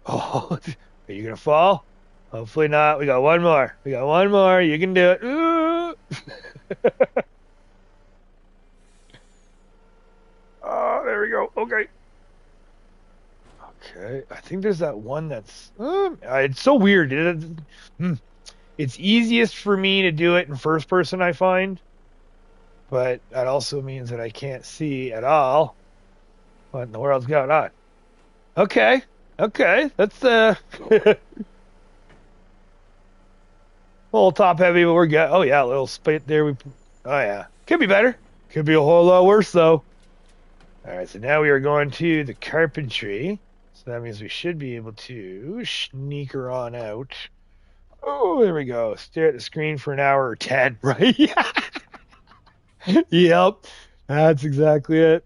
Oh, are you gonna fall? Hopefully not. We got one more. You can do it. Ooh. Oh, there we go. Okay. I think there's that one that's... it's so weird. It's easiest for me to do it in first person, I find. But that also means that I can't see at all what in the world's going on. Okay. That's... a little top heavy, but we're good. Oh, yeah, a little spit there. Oh, yeah. Could be better. Could be a whole lot worse, though. All right, so now we are going to the carpentry. So that means we should be able to sneak her on out. Oh, there we go. Stare at the screen for an hour or 10, right? Yep, that's exactly it.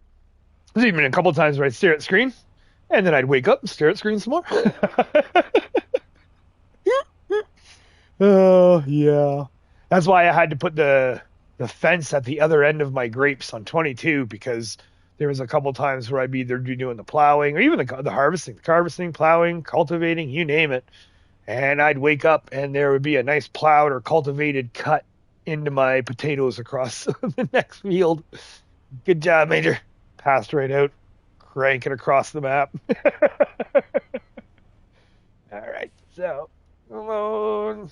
There's even a couple times where I'd stare at the screen, and then I'd wake up and stare at the screen some more. Oh, yeah. That's why I had to put the fence at the other end of my grapes on 22, because there was a couple times where I'd be either doing the plowing or even the harvesting, plowing, cultivating, you name it. And I'd wake up and there would be a nice plowed or cultivated cut into my potatoes across the next field. Good job, Major. Passed right out, cranking across the map. All right, so come on.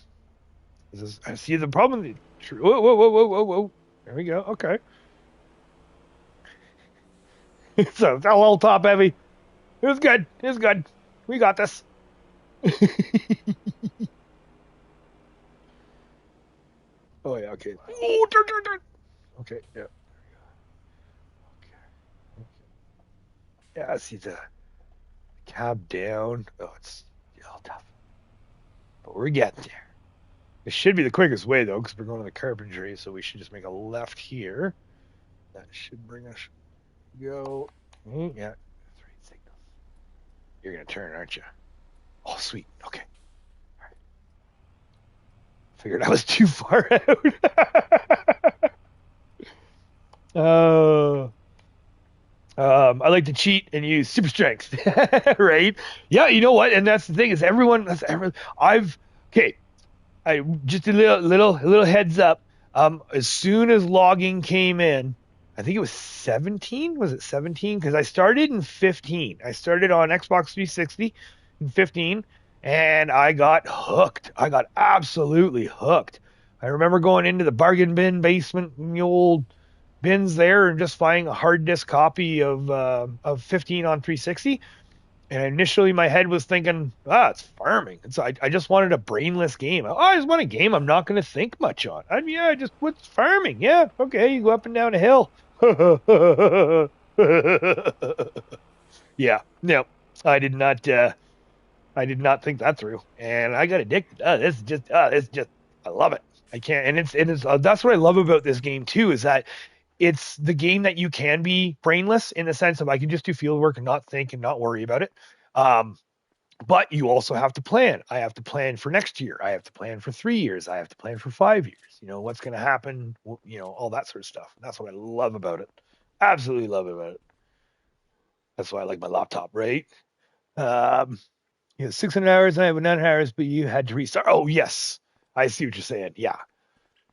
I see the problem. Whoa. There we go. Okay. So it's a little top heavy. It was good. We got this. Oh yeah, okay. Oh, okay, yeah. Okay. Yeah, I see the cab down. Oh, it's a little tough. But we're getting there. It should be the quickest way though, because we're going to the carpentry, so we should just make a left here. That should bring us go. Yeah. 3 signals. You're gonna turn, aren't you? Oh, sweet. Okay. All right. Figured I was too far out. I like to cheat and use super strength, right? Yeah, you know what? And that's the thing is I just a little heads up. As soon as logging came in, I think it was 17. Was it 17? Because I started in 15. I started on Xbox 360 in 15, and I got hooked. I got absolutely hooked. I remember going into the bargain bin basement in the old bins there and just finding a hard disk copy of 15 on 360. And initially my head was thinking, it's farming. And so I just wanted a brainless game. I just want a game I'm not going to think much on. What's farming? Yeah, okay, you go up and down a hill. Yeah, no, I did not. I did not think that through, and I got addicted. It's just, I love it. I can't, and it's that's what I love about this game too, is that it's the game that you can be brainless in the sense of I can just do field work and not think and not worry about it. Um, but you also have to plan. I have to plan for next year. I have to plan for 3 years. I have to plan for 5 years. You know, what's going to happen, you know, all that sort of stuff. That's what I love about it. Absolutely love about it. That's why I like my laptop, right? Um, 600 hours, and I have 900 hours, but you had to restart. Oh, yes. I see what you're saying. Yeah.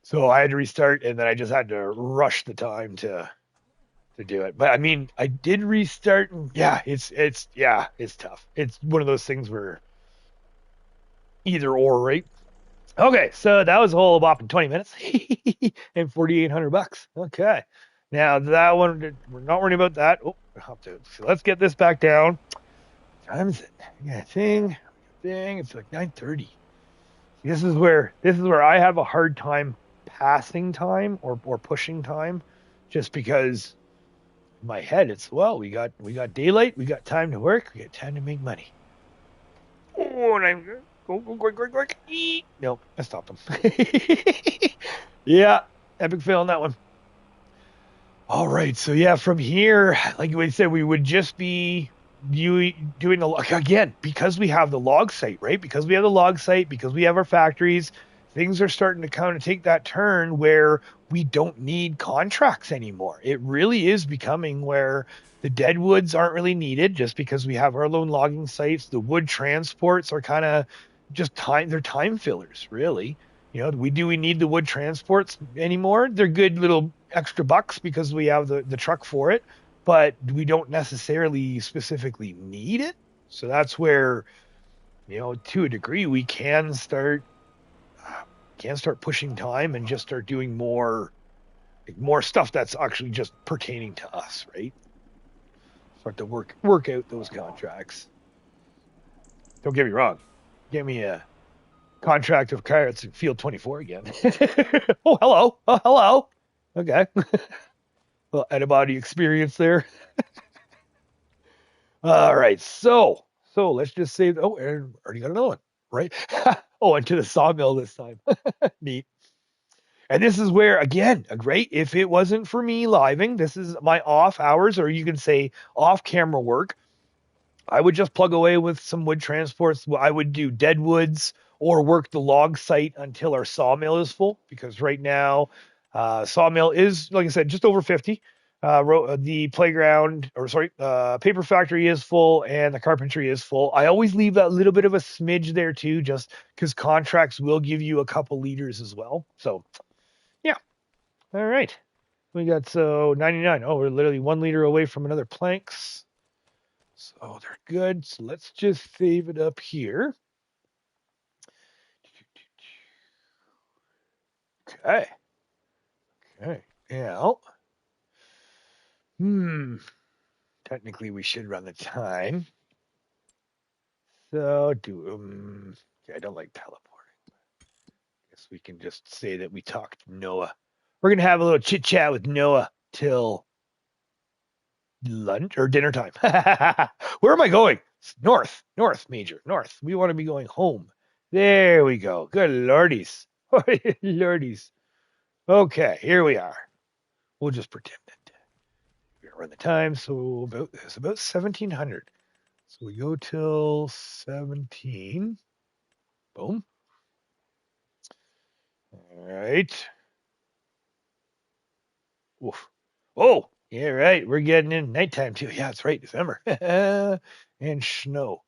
So I had to restart, and then I just had to rush the time to do it. But I mean, I did restart, and yeah, it's tough. It's one of those things where either or, right? Okay, so that was a whole bop in 20 minutes and 4,800 bucks. Okay, now that one we're not worrying about that. Oh, so let's get this back down. What time is it? Yeah, thing. It's like 9:30. This is where I have a hard time passing time or pushing time, just because in my head it's well we got daylight, we got time to work, we got time to make money. Oh, and I'm go quick. Nope, I stopped him. Yeah, epic fail on that one. All right, so yeah, from here, like we said, we would just be doing the log again because we have the log site, right? Because we have the log site, because we have our factories, things are starting to kind of take that turn where we don't need contracts anymore. It really is becoming where the dead woods aren't really needed just because we have our lone logging sites. The wood transports are kind of just they're time fillers, really. You know, we need the wood transports anymore? They're good little extra bucks because we have the truck for it, but we don't necessarily specifically need it. So that's where, you know, to a degree, we can start pushing time and just start doing more stuff that's actually just pertaining to us, right? Start to work out those contracts. Don't get me wrong. Get me a contract of carrots in field 24 again. Oh, hello. Oh, hello. Okay. Well, antibody experience there. All right. So let's just say, oh, and already got another one, right? Oh, and to the sawmill this time. Neat. And this is where, again, great. If it wasn't for me living, this is my off hours, or you can say off camera work. I would just plug away with some wood transports. I would do dead woods or work the log site until our sawmill is full, because right now, sawmill is, like I said, just over 50. The playground, or sorry, paper factory is full and the carpentry is full. I always leave that little bit of a smidge there too, just because contracts will give you a couple liters as well. So, yeah. All right. We got 99. Oh, we're literally 1 liter away from another planks. So they're good. So let's just save it up here. Okay. Okay. Now, hmm. Technically, we should run the time. So okay, I don't like teleporting. Guess we can just say that we talked to Noah. We're gonna have a little chit chat with Noah till lunch or dinner time. Where am I going? North, Major, north. We want to be going home. There we go. Good lordies. Lordies. Okay, here we are. We'll just pretend it. We're gonna run the time. So it's about 1700. So we go till 17. Boom. All right. Oof. Oh, yeah, right. We're getting in nighttime too. Yeah, that's right. December. And snow.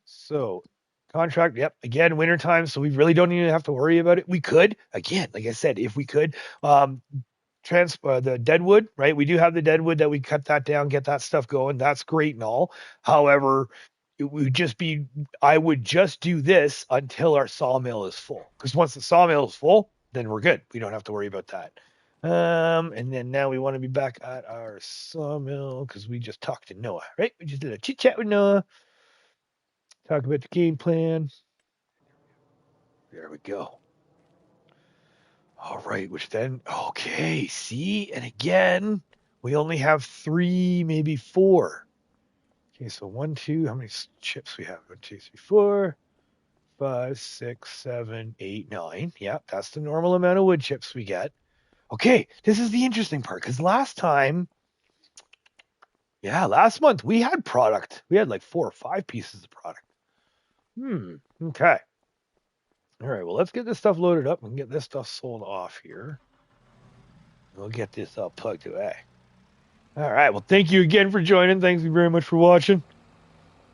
So contract, yep. Again, wintertime. So we really don't even have to worry about it. We could, again, like I said, if we could, the deadwood, right? We do have the deadwood that we cut that down, get that stuff going. That's great and all. However, it would just be, I would just do this until our sawmill is full. Because once the sawmill is full, then we're good. We don't have to worry about that. And then now we want to be back at our sawmill because we just talked to Noah, right? We just did a chit chat with Noah, talk about the game plan. There we go. All right, which then, okay, see, and again, We only have 3, maybe 4. Okay, so 1, 2, how many chips we have? 1, 2, 3, 4, 5, 6, 7, 8, 9. Yeah, that's the normal amount of wood chips we get. Okay, this is the interesting part, because last month we had product. We had like 4 or 5 pieces of product. Okay. All right, well, let's get this stuff loaded up and get this stuff sold off here. We'll get this all plugged away. All right, well, thank you again for joining. Thanks very much for watching.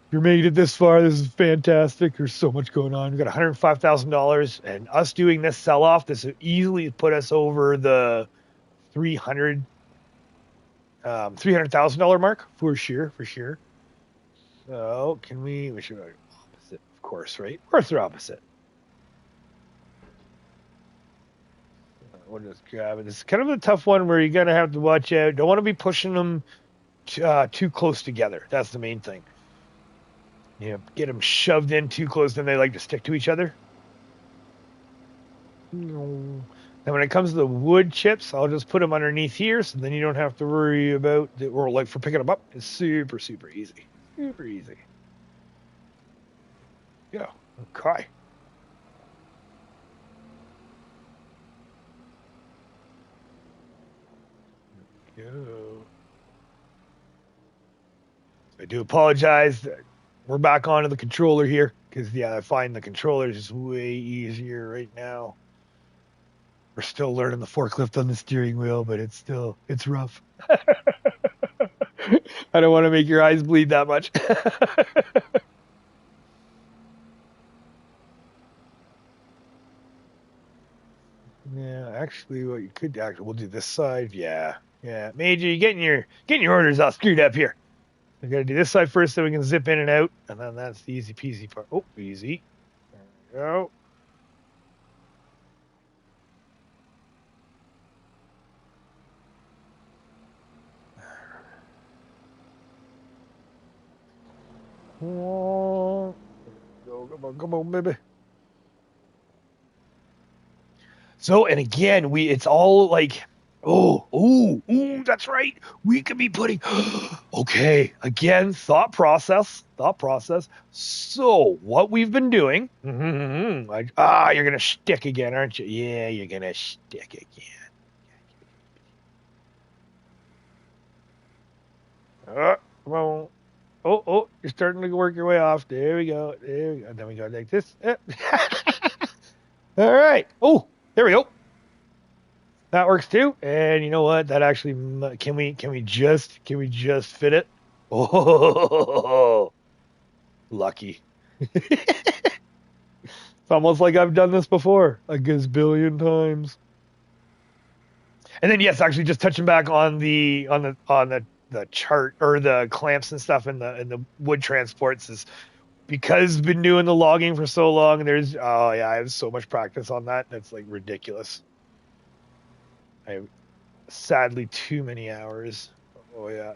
If you're making it this far, this is fantastic. There's so much going on. We got $105,000, and us doing this sell-off, this would easily put us over the $300,000 mark for sure. So we should go opposite, of course, right? Of course they're opposite. We'll just grab it. It's kind of a tough one where you're going to have to watch out. Don't want to be pushing them too close together. That's the main thing. Get them shoved in too close, then they like to stick to each other. Now, when it comes to the wood chips, I'll just put them underneath here, so then you don't have to worry about or like for picking them up. It's super, super easy. Super easy. Yeah. Okay. Go. I do apologize. We're back onto the controller here because I find the controller is just way easier right now. We're still learning the forklift on the steering wheel, but it's rough. I don't want to make your eyes bleed that much. Yeah, actually, what you could we'll do this side. Yeah. Major, you're getting your orders all screwed up here. We got to do this side first so we can zip in and out, and then that's the easy peasy part. Oh, easy. There we go. Come on, baby. So, and again, it's all like, that's right. We could be putting, okay, again, thought process. So, what we've been doing, you're going to stick again, aren't you? Yeah, you're going to stick again. Come on. Oh, you're starting to work your way off. There we go. And then we go like this. All right. Oh, there we go. That works too. And you know what? That actually can we just fit it? Oh, lucky. It's almost like I've done this before a gazillion times. And then yes, actually just touching back on the chart or the clamps and stuff in the wood transports is because I've been doing the logging for so long. I have so much practice on that. That's like ridiculous. I have sadly too many hours. Oh yeah.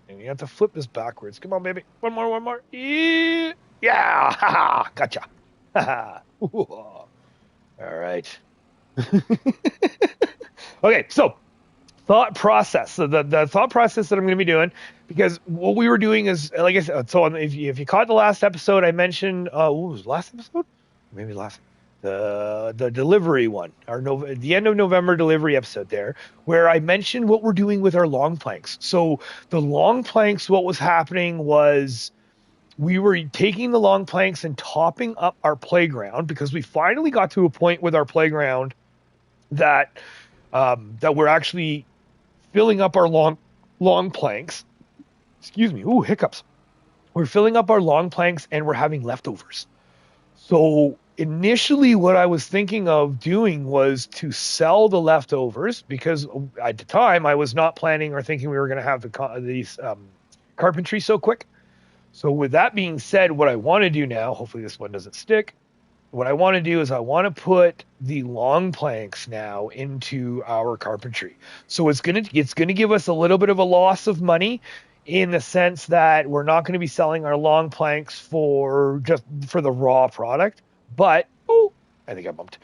And you have to flip this backwards. Come on, baby. One more. Yeah. Ha-ha. Gotcha. Ha-ha. All right. Okay, so thought process. So the thought process that I'm going to be doing, because what we were doing is, like I said, so if you caught the last episode, I mentioned, what was the last episode? Maybe the delivery one, the end of November delivery episode there, where I mentioned what we're doing with our long planks. So the long planks, what was happening was we were taking the long planks and topping up our playground because we finally got to a point with our playground that we're actually filling up our long planks. Excuse me. Ooh, hiccups. We're filling up our long planks and we're having leftovers. So initially what I was thinking of doing was to sell the leftovers because at the time I was not planning or thinking we were going to have these carpentry so quick. So with that being said, what I want to do now, hopefully this one doesn't stick. What I want to do is I want to put the long planks now into our carpentry. So it's going to give us a little bit of a loss of money in the sense that we're not going to be selling our long planks for the raw product. But, I think I bumped.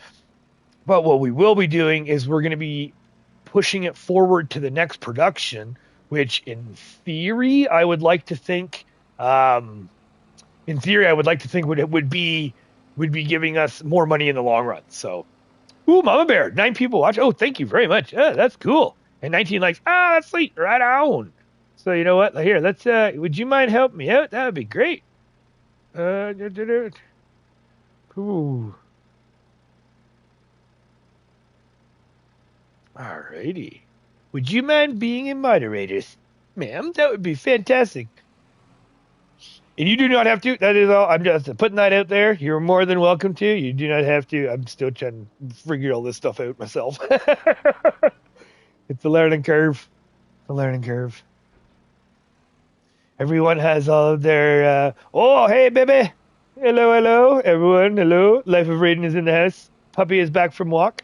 But what we will be doing is we're going to be pushing it forward to the next production which in theory, I would like to think, would be giving us more money in the long run. So, ooh, Mama Bear, 9 people watch. Oh, thank you very much. That's cool. And 19 likes. Ah, that's sweet. Right on. So you know what? Here, let's. Would you mind helping me out? That would be great. Ooh. Alrighty. Would you mind being a moderator, ma'am? That would be fantastic. And you do not have to. That is all. I'm just putting that out there. You're more than welcome to. You do not have to. I'm still trying to figure all this stuff out myself. It's a learning curve. A learning curve. Everyone has all of their. Oh, hey, baby. Hello, hello, everyone. Hello. Life of Raiden is in the house. Puppy is back from walk.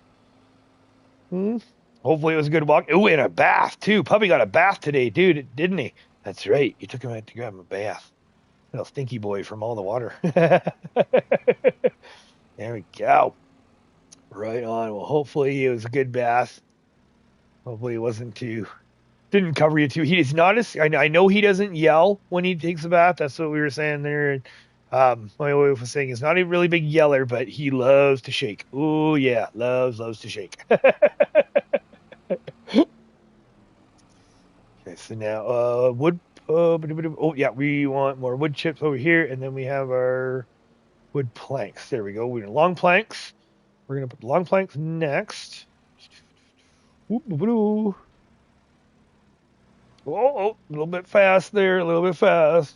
Hopefully it was a good walk. Oh, and a bath too. Puppy got a bath today, dude, didn't he? That's right. You took him out to grab him a bath. Little stinky boy from all the water. There we go. Right on. Well, hopefully it was a good bath. Hopefully it didn't cover you too. He is not I know he doesn't yell when he takes a bath. That's what we were saying there. My wife was saying he's not a really big yeller, but he loves to shake. Oh yeah, loves to shake. Okay, so now wood. Oh yeah, we want more wood chips over here, and then we have our wood planks. There we go. We need long planks. We're gonna put the long planks next. Oh, a little bit fast there, a little bit fast.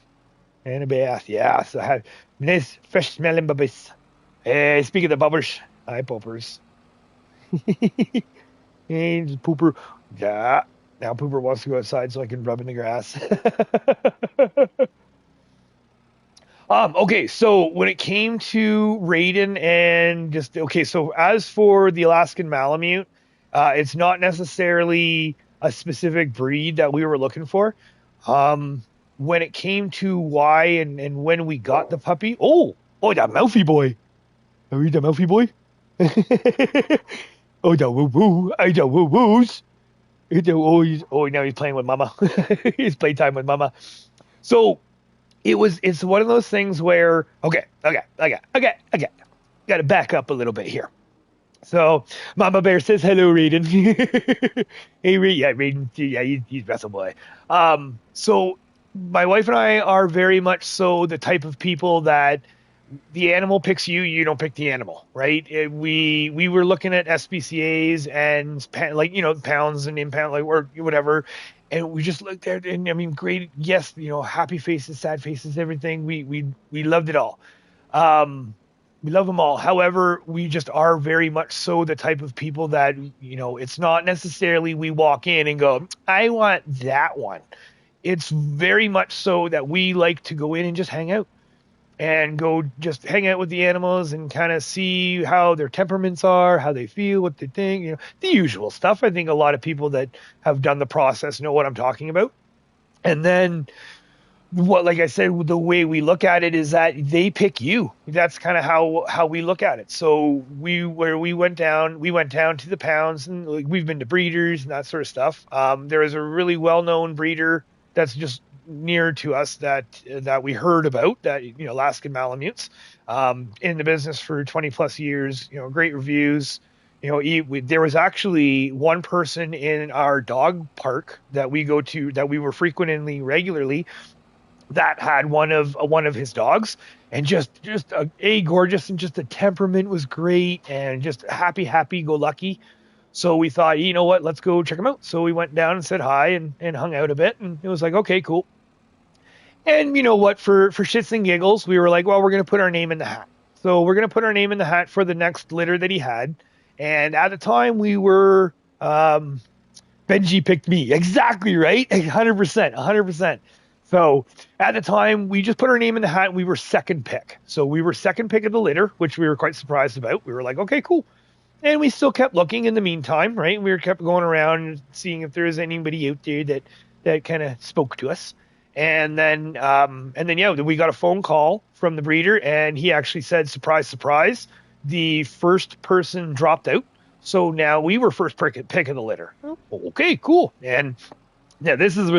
And a bath, yeah. So I have nice fresh smelling bubbles. Hey, speaking of the bubbers, hi poopers. Hey, pooper. Yeah. Now Pooper wants to go outside so I can rub in the grass. Okay, so when it came to Raiden and so as for the Alaskan Malamute, it's not necessarily a specific breed that we were looking for. When it came to why and when we got the puppy, that mouthy boy. Are you the mouthy boy? Oh, the woo woo. I the woo woos. Now he's playing with mama. He's playtime with mama. So it's one of those things where okay. Got to back up a little bit here. So Mama Bear says hello, Raiden. Hey, Raiden. Yeah, he's Wrestle Boy. So my wife and I are very much so the type of people that the animal picks you, you don't pick the animal, right? We were looking at SPCAs and pounds and impound, or whatever, and we just looked at it, and I mean, great, yes, happy faces, sad faces, everything. We loved it all. We love them all. However, we just are very much so the type of people that it's not necessarily we walk in and go, I want that one. It's very much so that we like to go in and just hang out. And go just hang out with the animals and kind of see how their temperaments are, how they feel, what they think, the usual stuff. I think a lot of people that have done the process know what I'm talking about. And then like I said, the way we look at it is that they pick you. That's kind of how we look at it. So we went down to the pounds, and we've been to breeders and that sort of stuff. There is a really well-known breeder that's just near to us that we heard about, that Alaskan Malamutes, in the business for 20 plus years, great reviews. There was actually one person in our dog park that we go to, that we were frequenting regularly, that had one of his dogs, and just gorgeous, and just the temperament was great, and just happy go lucky. So we thought, you know what, let's go check him out. So we went down and said hi and hung out a bit, and it was like, okay, cool. And you know what, for shits and giggles, we were like, well, we're going to put our name in the hat. So we're going to put our name in the hat for the next litter that he had. And at the time we were, Benji picked me. Exactly right. 100%. So at the time we just put our name in the hat, and we were second pick. So we were second pick of the litter, which we were quite surprised about. We were like, okay, cool. And we still kept looking in the meantime, right? We kept going around seeing if there was anybody out there that kind of spoke to us. And then we got a phone call from the breeder, and he actually said, surprise, surprise, the first person dropped out. So now we were first pick of the litter. Oh, okay, cool. And Yeah, this is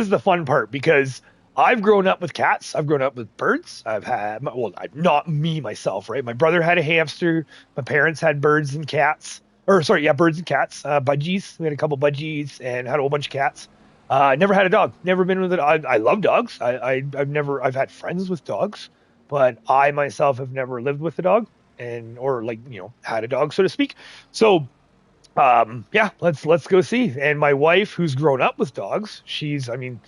the fun part because I've grown up with cats. I've grown up with birds. I've had, well, not me myself, right? My brother had a hamster. My parents had birds and cats, or sorry, yeah, birds and cats. Budgies. We had a couple budgies and had a whole bunch of cats. I never had a dog. Never been with a dog. I love dogs. I've had friends with dogs, but I myself have never lived with a dog and or like had a dog, so to speak. So yeah, let's go see. And my wife, who's grown up with dogs, I mean,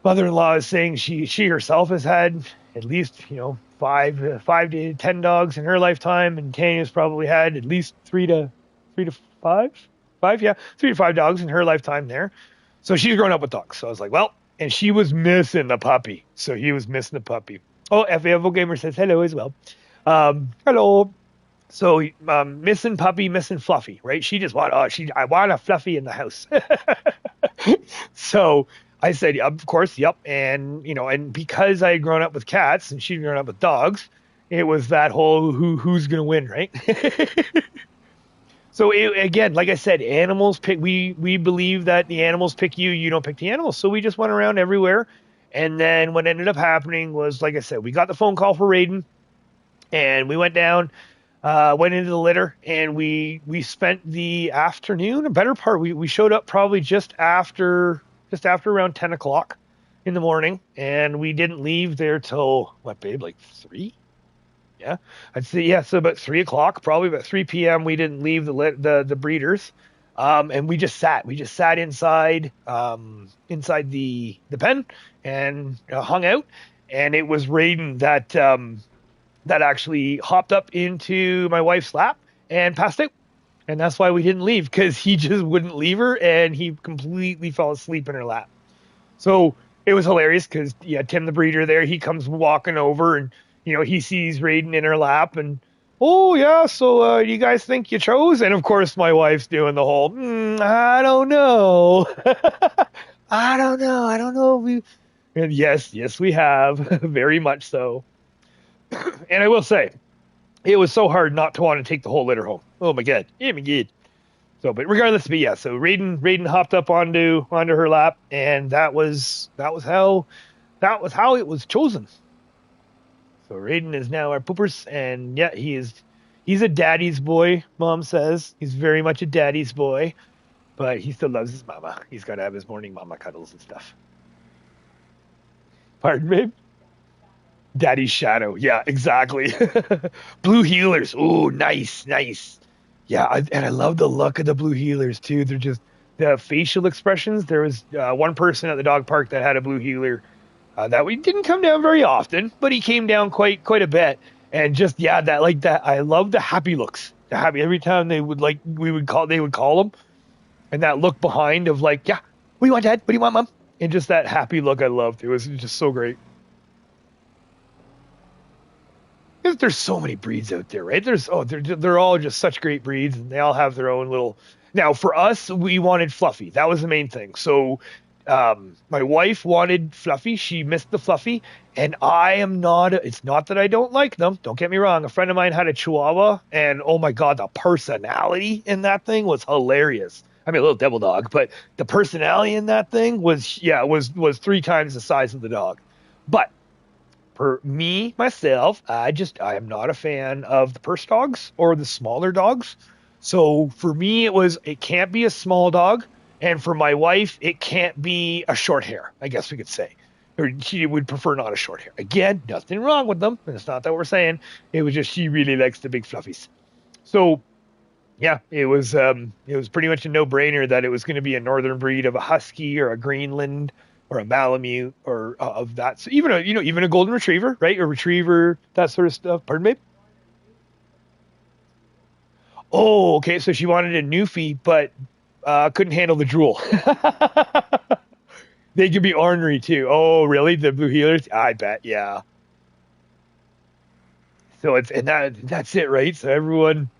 mother-in-law is saying she herself has had at least five to 10 dogs in her lifetime, and Tanya's probably had at least three to five, yeah, 3 to 5 dogs in her lifetime there. So she's grown up with dogs. So I was like, well, and she was missing the puppy, so he was missing the puppy. Oh, FAFO Gamer says hello as well. Hello. So missing puppy, missing Fluffy, right? She just I want a Fluffy in the house. So I said, of course, yep. And and because I had grown up with cats and she'd grown up with dogs, it was that whole who's gonna win, right? So again, like I said, animals pick. We believe that the animals pick you. You don't pick the animals. So we just went around everywhere. And then what ended up happening was, like I said, we got the phone call for Raiden, and we went down. Went into the litter, and we spent the afternoon, a better part. We showed up probably just after around 10 o'clock in the morning, and we didn't leave there till what, babe, like 3? Yeah, I'd say yeah. So about 3 o'clock, probably about 3 p.m. We didn't leave the breeders, and we just sat inside the pen and hung out, and it was Raiden that actually hopped up into my wife's lap and passed out. And that's why we didn't leave, because he just wouldn't leave her, and he completely fell asleep in her lap. So it was hilarious because, yeah, Tim the breeder there, he comes walking over and, he sees Raiden in her lap and, oh, yeah, so you guys think you chose? And, of course, my wife's doing the whole, I don't know. I don't know. And yes, we have, very much so. And I will say, it was so hard not to want to take the whole litter home. Oh my god. So, but regardless, but yeah, so Raiden hopped up onto her lap, and that was how it was chosen. So Raiden is now our poopers, and yeah, he's a daddy's boy, Mom says. He's very much a daddy's boy, but he still loves his mama. He's got to have his morning mama cuddles and stuff. Pardon, babe? Daddy's shadow. Yeah, exactly. Blue healers. Ooh, nice. Yeah, and I love the look of the blue healers too. They're just the facial expressions. There was one person at the dog park that had a blue healer that we didn't come down very often, but he came down quite a bit. And just that. I love the happy looks. The happy every time they would call them, and that look behind of like, yeah, what do you want, Dad? What do you want, Mom? And just that happy look I loved. It was just so great. There's so many breeds out there, right? They're all just such great breeds, and they all have their own little. Now, for us, we wanted Fluffy. That was the main thing. So, my wife wanted Fluffy. She missed the Fluffy, and I am not. It's not that I don't like them. Don't get me wrong. A friend of mine had a Chihuahua, and oh my god, the personality in that thing was hilarious. I mean, a little devil dog, but the personality in that thing was 3 times the size of the dog. But for me, myself, I am not a fan of the purse dogs or the smaller dogs. So for me, it can't be a small dog. And for my wife, it can't be a short hair, I guess we could say. Or she would prefer not a short hair. Again, nothing wrong with them. It's not that we're saying. It was just she really likes the big fluffies. So yeah, it was pretty much a no-brainer that it was going to be a northern breed of a husky or a Greenland or a Malamute or of that. So even a golden retriever, right? A retriever, that sort of stuff. Pardon me? Oh, okay. So she wanted a Newfie, but couldn't handle the drool. They could be ornery too. Oh, really? The blue healers? I bet, yeah. So that's it, right? So everyone,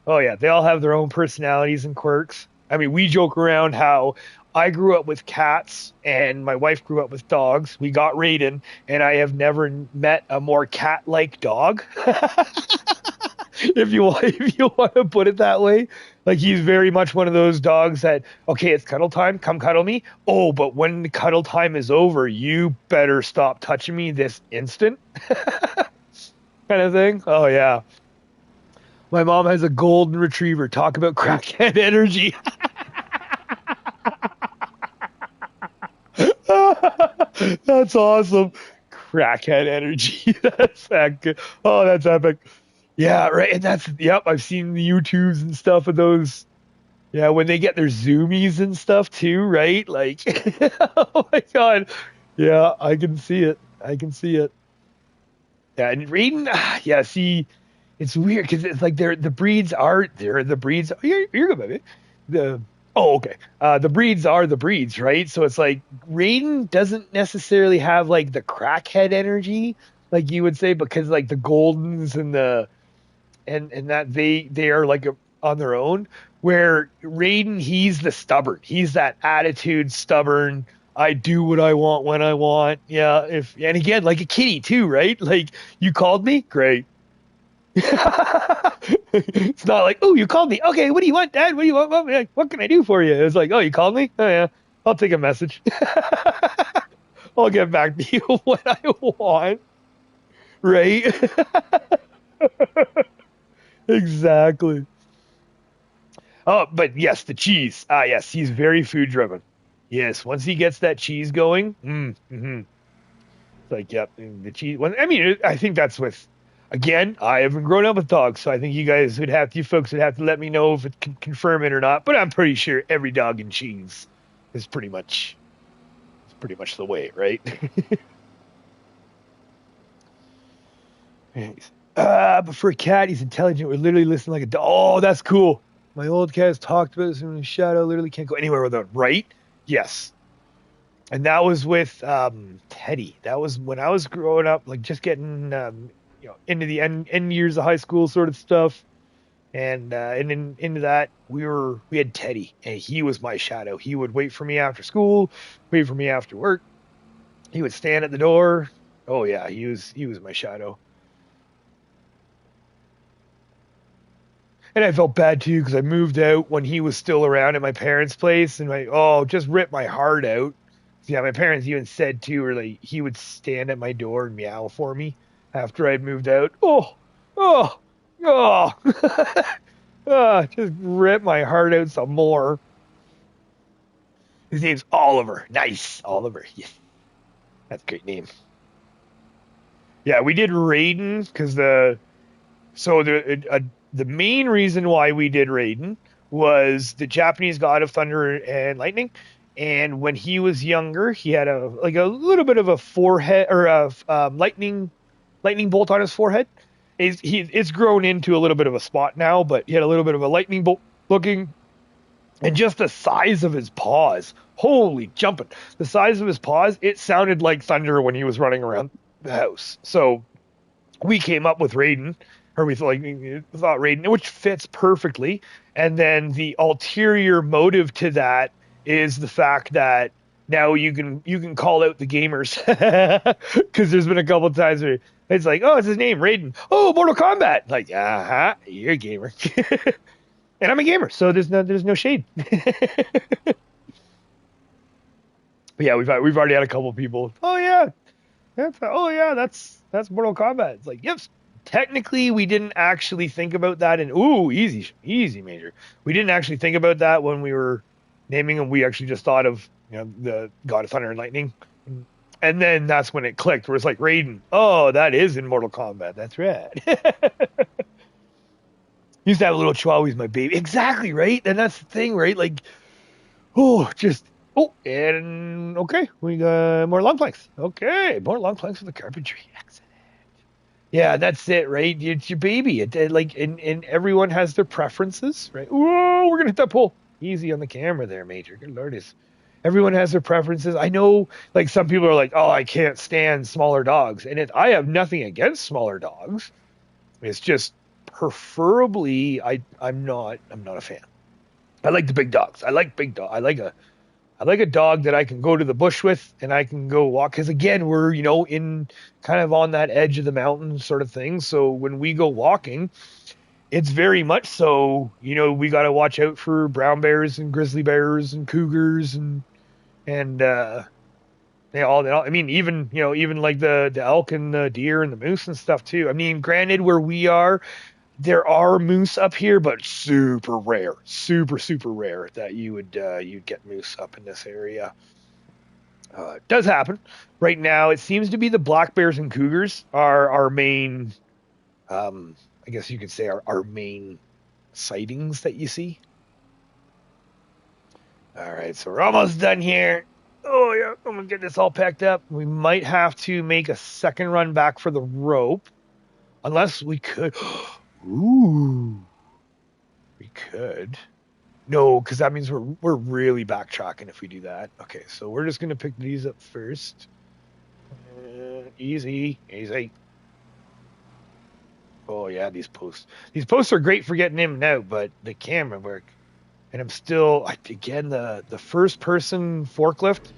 oh yeah, they all have their own personalities and quirks. I mean, we joke around how I grew up with cats and my wife grew up with dogs. We got Raiden, and I have never met a more cat-like dog. if you want to put it that way. Like he's very much one of those dogs that, okay, it's cuddle time, come cuddle me. Oh, but when the cuddle time is over, you better stop touching me this instant, kind of thing. Oh yeah. My mom has a golden retriever. Talk about crackhead energy. That's awesome. Crackhead energy. That's that good. Oh, that's epic. Yeah, right. And that's, yep, I've seen the YouTubes and stuff of those. Yeah, when they get their zoomies and stuff too, right? Like, oh my God. Yeah, I can see it. I can see it. Yeah, and Raiden, yeah, see, it's weird because it's like they're the breeds. You're good, baby. The okay, the breeds are the breeds, right? So it's like Raiden doesn't necessarily have like the crackhead energy, like you would say, because like the Goldens and the and that they are like on their own. Where Raiden, he's the stubborn. He's that attitude, stubborn. I do what I want when I want. Yeah, if and again, like a kitty too, right? Like you called me, great. It's not like, oh, you called me. Okay, what do you want, Dad? What do you want, Mom? What can I do for you? It's like, oh, you called me? Oh yeah, I'll take a message. I'll get back to you when I want. Right? Exactly. Oh, but yes, the cheese. Ah, yes, he's very food driven. Yes, once he gets that cheese going, it's like, yep, the cheese. Well, I mean, I think that's with. Again, I haven't grown up with dogs, so I think you folks would have to let me know if it can confirm it or not. But I'm pretty sure every dog in cheese is pretty much the way, right? But for a cat, he's intelligent. We're literally listening like a dog. Oh, that's cool. My old cat has talked about this in the shadow. Literally can't go anywhere without. Right? Yes. And that was with Teddy. That was when I was growing up, like just getting into the end years of high school sort of stuff, and then into that we had Teddy, and he was my shadow. He would wait for me after school, wait for me after work. He would stand at the door. Oh yeah, he was my shadow. And I felt bad too because I moved out when he was still around at my parents' place, and just ripped my heart out. Yeah, my parents even said too, or like he would stand at my door and meow for me after I'd moved out. Oh, oh, just ripped my heart out some more. His name's Oliver. Nice, Oliver. Yes, that's a great name. Yeah, we did Raiden because the main reason why we did Raiden was the Japanese god of thunder and lightning. And when he was younger, he had a little bit of a forehead or a lightning bolt on his forehead. It's grown into a little bit of a spot now, but he had a little bit of a lightning bolt looking, and just the size of his paws. Holy jumping! The size of his paws, it sounded like thunder when he was running around the house. So we came up with Raiden, or we thought Raiden, which fits perfectly. And then the ulterior motive to that is the fact that now you can call out the gamers because there's been a couple of times where it's like, oh, it's his name, Raiden. Oh, Mortal Kombat. Like, you're a gamer, and I'm a gamer, so there's no shade. But yeah, we've already had a couple of people. Oh yeah, that's Mortal Kombat. It's like, yes. Technically, we didn't actually think about that. And easy, Major. We didn't actually think about that when we were naming them. We actually just thought of the God of Thunder and Lightning, and then that's when it clicked. Where it's like Raiden. Oh, that is in Mortal Kombat. That's right. Used to have a little Chihuahua. He's my baby. Exactly right. And that's the thing, right? Like, and okay, we got more long planks. Okay, more long planks for the carpentry. Excellent. Yeah, that's it, right? It's your baby. And everyone has their preferences, right? Whoa, we're gonna hit that pole. Easy on the camera there, Major. Good Lord, everyone has their preferences. I know, like some people are like, oh, I can't stand smaller dogs, and I have nothing against smaller dogs. It's just preferably, I'm not a fan. I like the big dogs. I like big dog. I like a dog that I can go to the bush with and I can go walk. Because again, we're, in kind of on that edge of the mountain sort of thing. So when we go walking, It's very much so. You know, we got to watch out for brown bears and grizzly bears and cougars and they all. I mean, even even like the elk and the deer and the moose and stuff too. I mean, granted, where we are, there are moose up here, but super rare, super rare that you'd get moose up in this area. It does happen. Right now, it seems to be the black bears and cougars are our main. I guess you could say our main sightings that you see. All right, so we're almost done here. Oh yeah, I'm gonna get this all packed up. We might have to make a second run back for the rope, unless we could. Ooh, we could. No, because that means we're really backtracking if we do that. Okay, so we're just gonna pick these up first. Easy, easy. Oh yeah, these posts. These posts are great for getting in and out, but the camera work. And I'm still again the first person forklift.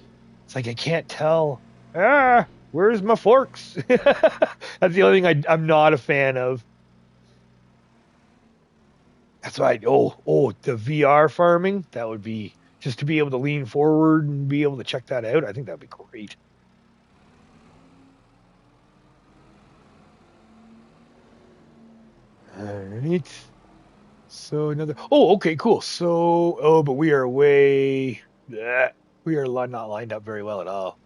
It's like I can't tell. Where's my forks? That's the only thing I'm not a fan of. That's why the VR farming, that would be just to be able to lean forward and be able to check that out. I think that'd be great. All right. So another. Oh, okay, cool. So, but we are way. We are not lined up very well at all.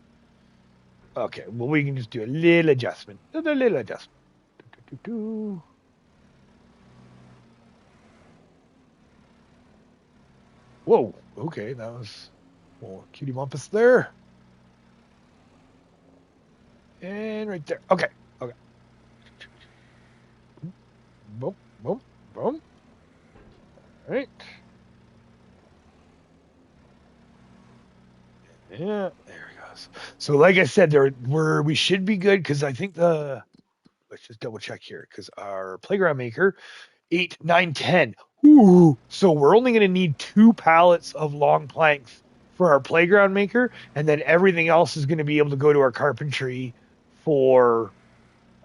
Okay, well, we can just do a little adjustment. A little adjustment. Whoa, okay, that was more cutie mumpus there. And right there. Okay, okay. Boom, boom, boom. All right. Yeah, there it goes. So, like I said, we should be good because I think let's just double check here because our playground maker 8, 9, 10. Ooh, so we're only going to need 2 pallets of long planks for our playground maker, and then everything else is going to be able to go to our carpentry for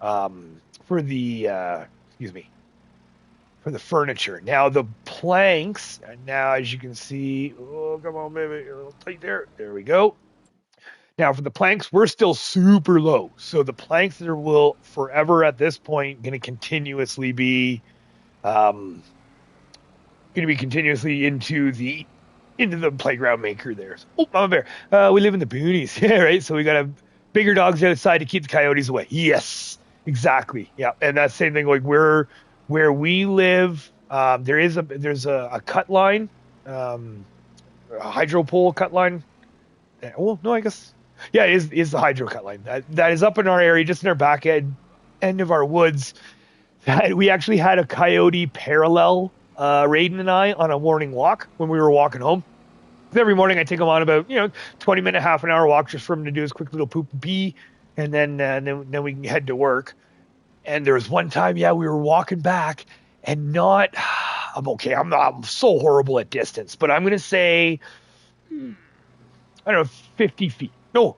the excuse me, for the furniture. Now the planks, and now as you can see, oh come on baby, a little tight there. There we go. Now for the planks, we're still super low, so the planks will forever at this point going to continuously be into the playground maker there. So, oh, Mama Bear, we live in the boonies, yeah, right? So we got to bigger dogs outside to keep the coyotes away. Yes, exactly. Yeah, and that same thing. Like where we live, there's a cut line, a hydro pole cut line. Well, no, I guess yeah, it is the hydro cut line that is up in our area, just in our back end of our woods. We actually had a coyote parallel Raiden and I on a morning walk when we were walking home. Every morning I take him on about 20-minute, half an hour walk just for him to do his quick little poop and pee, and then we can head to work. And there was one time, yeah, we were walking back, and I'm so horrible at distance, but I'm gonna say I don't know 50 feet. No,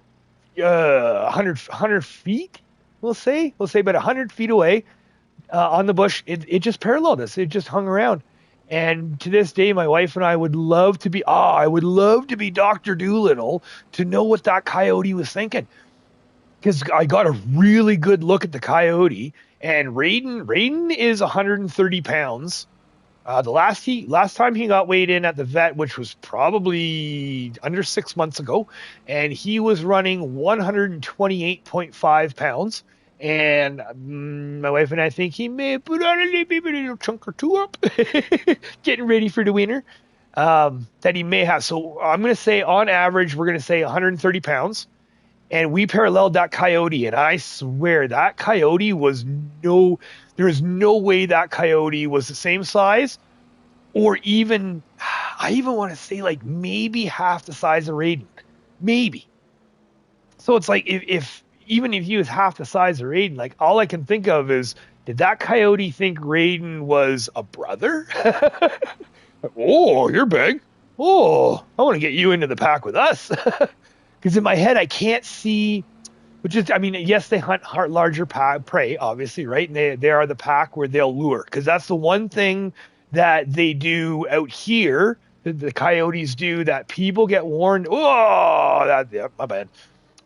100 feet. We'll say about 100 feet away. On the bush, it just paralleled us. It just hung around. And to this day, my wife and I would love to be, I would love to be Dr. Doolittle to know what that coyote was thinking. Because I got a really good look at the coyote. And Raiden is 130 pounds. The last time he got weighed in at the vet, which was probably under 6 months ago, and he was running 128.5 pounds. And my wife and I think he may have put on a little chunk or two up, getting ready for the winter. That he may have. So I'm going to say, on average, we're going to say 130 pounds. And we paralleled that coyote, and I swear that coyote there is no way that coyote was the same size, or even, I even want to say like maybe half the size of Raiden. Maybe. So it's like even if he was half the size of Raiden, like all I can think of is, did that coyote think Raiden was a brother? Oh, you're big. Oh, I want to get you into the pack with us. Because in my head, I can't see which is, I mean, yes, they hunt larger prey, obviously, right? And they are the pack where they'll lure, because that's the one thing that they do out here. The coyotes do that people get warned. Oh, yeah, my bad.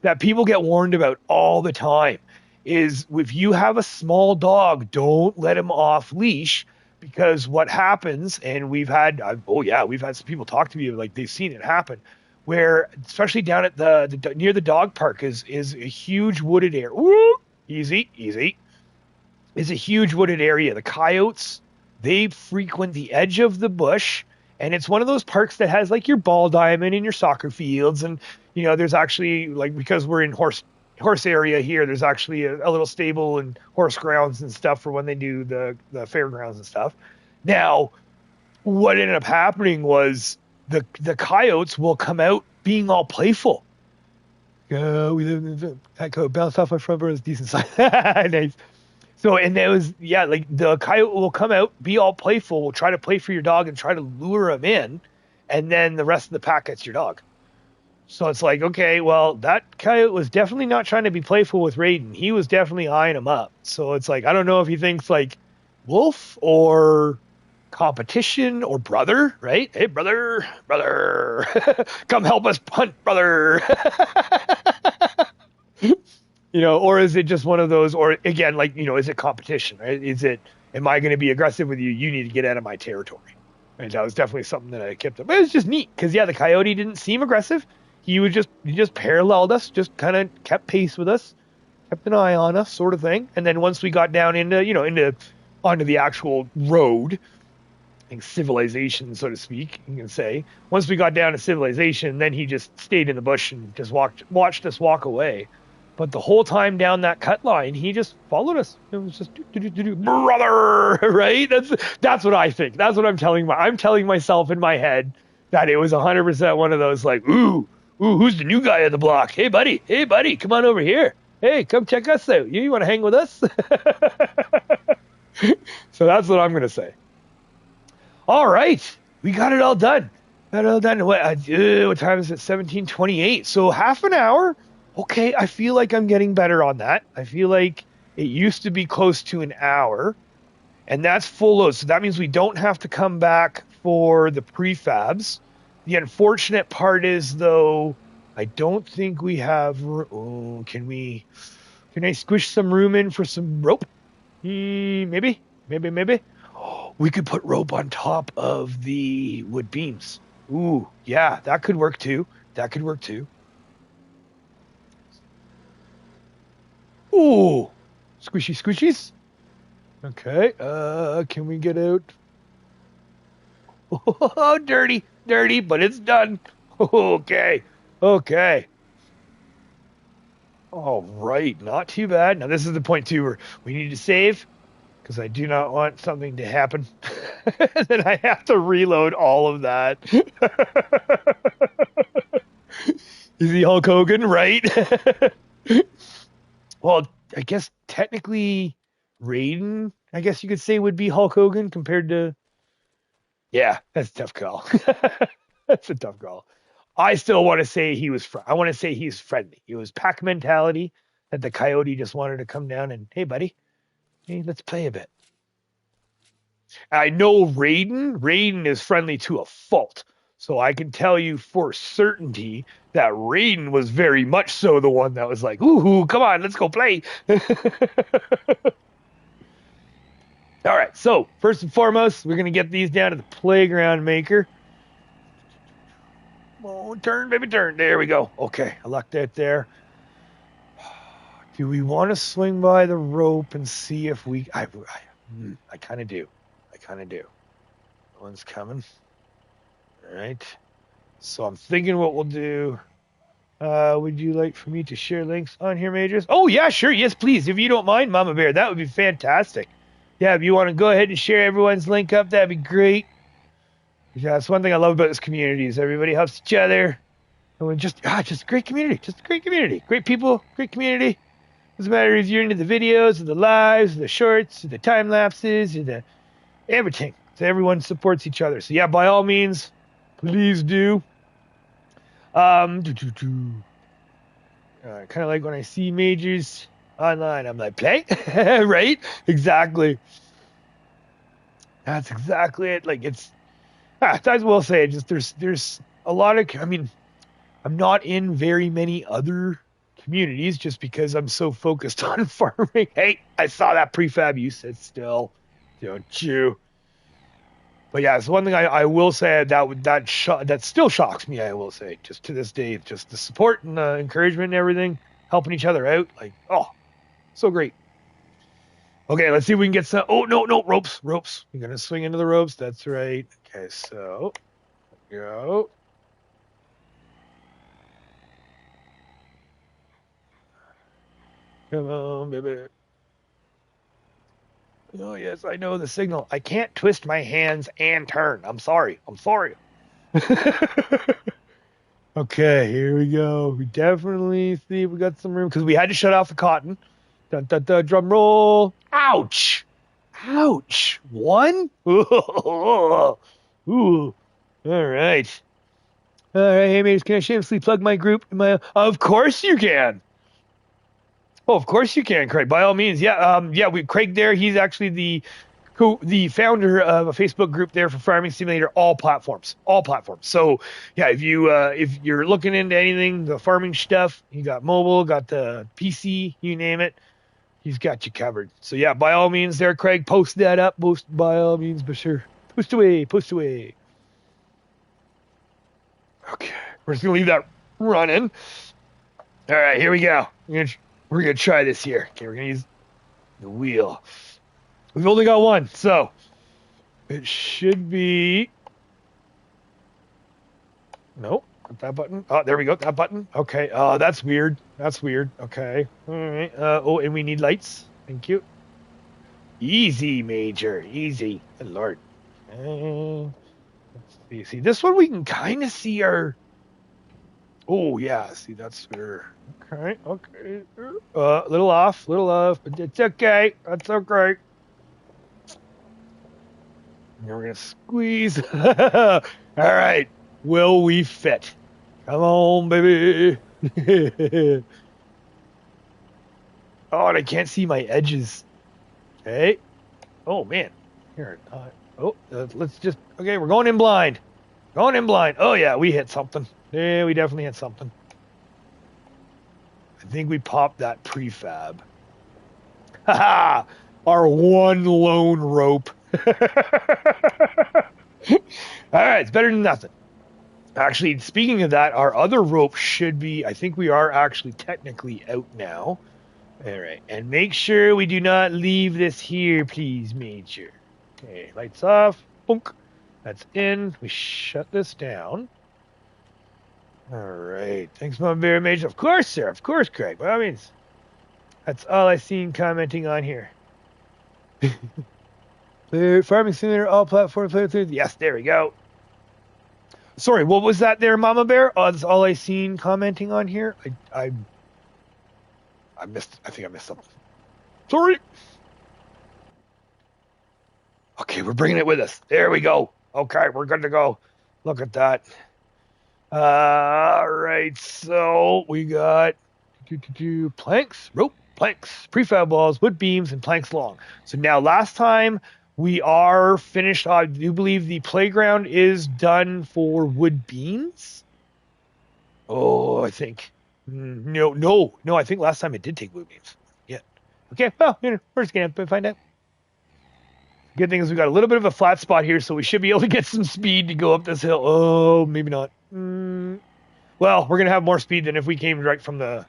That people get warned about all the time is if you have a small dog, don't let him off leash, because what happens, and we've had some people talk to me like they've seen it happen, where especially down at the near the dog park is a huge wooded area. Woo! Easy, easy. Is a huge wooded area. The coyotes, they frequent the edge of the bush, and it's one of those parks that has like your ball diamond and your soccer fields, and there's actually, like, because we're in horse area here, there's actually a little stable and horse grounds and stuff for when they do the fairgrounds and stuff. Now, what ended up happening was the coyotes will come out being all playful. We live in that coyote bounced off my front door. It's decent size. Nice. So, and there was, like the coyote will come out, be all playful, will try to play for your dog and try to lure him in, and then the rest of the pack gets your dog. So it's like, okay, well, that coyote was definitely not trying to be playful with Raiden. He was definitely eyeing him up. So it's like, I don't know if he thinks like wolf or competition or brother, right? Hey, brother, come help us hunt, brother. Or is it just one of those, or again, like, is it competition, right? Is it, am I going to be aggressive with you? You need to get out of my territory. Right? That was definitely something that I kept up. But it was just neat because, the coyote didn't seem aggressive. He just paralleled us, just kind of kept pace with us, kept an eye on us, sort of thing. And then once we got down onto the actual road, like civilization, so to speak, you can say. Once we got down to civilization, then he just stayed in the bush and just watched us walk away. But the whole time down that cut line, he just followed us. It was just brother, right? That's what I think. That's what I'm telling myself in my head, that it was 100% one of those like, ooh, who's the new guy on the block? Hey buddy, come on over here. Hey, come check us out. You want to hang with us? So that's what I'm gonna say. All right, we got it all done. What time is it? 17:28. So half an hour. Okay, I feel like I'm getting better on that. I feel like it used to be close to an hour, and that's full load. So that means we don't have to come back for the prefabs. The unfortunate part is, though, I don't think we have. Oh, can I squish some room in for some rope? Maybe. Oh, we could put rope on top of the wood beams. Ooh, yeah, that could work too. Ooh, squishies. Okay, can we get out? Oh, dirty, but it's done. Okay. All right, not too bad. Now this is the point too where we need to save, because I do not want something to happen. Then I have to reload all of that. Is he Hulk Hogan, right? Well, I guess technically Raiden, I guess you could say, would be Hulk Hogan compared to... Yeah, that's a tough call. That's a tough call. I still want to say I want to say he's friendly. It was pack mentality that the coyote just wanted to come down and, hey, buddy, hey, let's play a bit. I know Raiden is friendly to a fault. So I can tell you for certainty that Raiden was very much so the one that was like, ooh, come on, let's go play. All right, so first and foremost, we're going to get these down to the playground maker. Oh, turn, baby, turn. There we go. Okay, I lucked out there. Do we want to swing by the rope and see if we... I kind of do. One's coming. All right. So I'm thinking what we'll do. Would you like for me to share links on here, Majors? Oh, yeah, sure. Yes, please. If you don't mind, Mama Bear, that would be fantastic. Yeah, if you want to go ahead and share everyone's link up, that'd be great. Yeah, that's one thing I love about this community is everybody helps each other. And we're just a great community. Just a great community. Great people, great community. Doesn't matter if you're into the videos, or the lives, or the shorts, or the time lapses, or the everything. So everyone supports each other. So yeah, by all means, please do. Kind of like when I see majors online, I'm like, play, right? Exactly. That's exactly it. Like I will say, just there's a lot of. I mean, I'm not in very many other communities just because I'm so focused on farming. Hey, I saw that prefab you said still, don't you? But yeah, it's one thing I will say that still shocks me. I will say, just to this day, just the support and the encouragement and everything, helping each other out, like so great. Okay, let's see if we can get some. Oh no, ropes. You're gonna swing into the ropes. That's right. Okay, so go. Come on, baby. Oh yes, I know the signal. I can't twist my hands and turn. I'm sorry. Okay, here we go. We definitely see we got some room because we had to shut off the cotton. Dun, dun, dun, drum roll. Ouch! Ouch! One? Ooh. All right. All right, hey mates, can I shamelessly plug my group? Of course you can. Oh, of course you can, Craig. By all means, yeah. Craig there. He's actually the founder of a Facebook group there for Farming Simulator, all platforms. So yeah, if you're looking into anything, the farming stuff, you got mobile, got the PC, you name it, he's got you covered. So yeah, by all means, there, Craig, post that up. Post by all means, but sure, post away. Okay, we're just gonna leave that running. All right, here we go. We're gonna try this here. Okay, we're gonna use the wheel. We've only got one, so it should be. Nope, that button. Oh, there we go. That button. Okay. Oh, that's weird. Okay. All right. And we need lights. Thank you. Easy, Major. Easy. Good Lord. Let's see. See, this one we can kind of see our. Oh yeah. See, that's where. Okay. Okay. Little off, but it's okay. That's okay. And we're gonna squeeze. All right. Will we fit? Come on, baby. Oh, and I can't see my edges. Okay. Oh man. Here. Let's just. Okay, we're going in blind. Oh yeah, we hit something. Yeah, we definitely hit something. I think we popped that prefab. Haha! Our one lone rope. All right, it's better than nothing. Actually, speaking of that, our other rope should be. I think we are actually technically out now. All right, and make sure we do not leave this here, please, Major. Okay, lights off. Boom. That's in. We shut this down. All right. Thanks, my bear Major. Of course, sir. Of course, Craig. By all means. That's all I seen commenting on here. Farming Simulator, all platforms. Yes, there we go. Sorry, what was that there, Mama Bear? That's all I seen commenting on here. I missed. I think I missed something. Sorry. Okay, we're bringing it with us. There we go. Okay, we're good to go. Look at that. All right, so we got planks, rope, planks, prefab walls, wood beams, and planks long. So now last time we are finished. I do believe the playground is done for wood beams. Oh, I think. No. I think last time it did take wood beams. Yeah. Okay, well, we're just going to find out. Good thing is we got a little bit of a flat spot here, so we should be able to get some speed to go up this hill. Oh, maybe not. Well, we're gonna have more speed than if we came right from the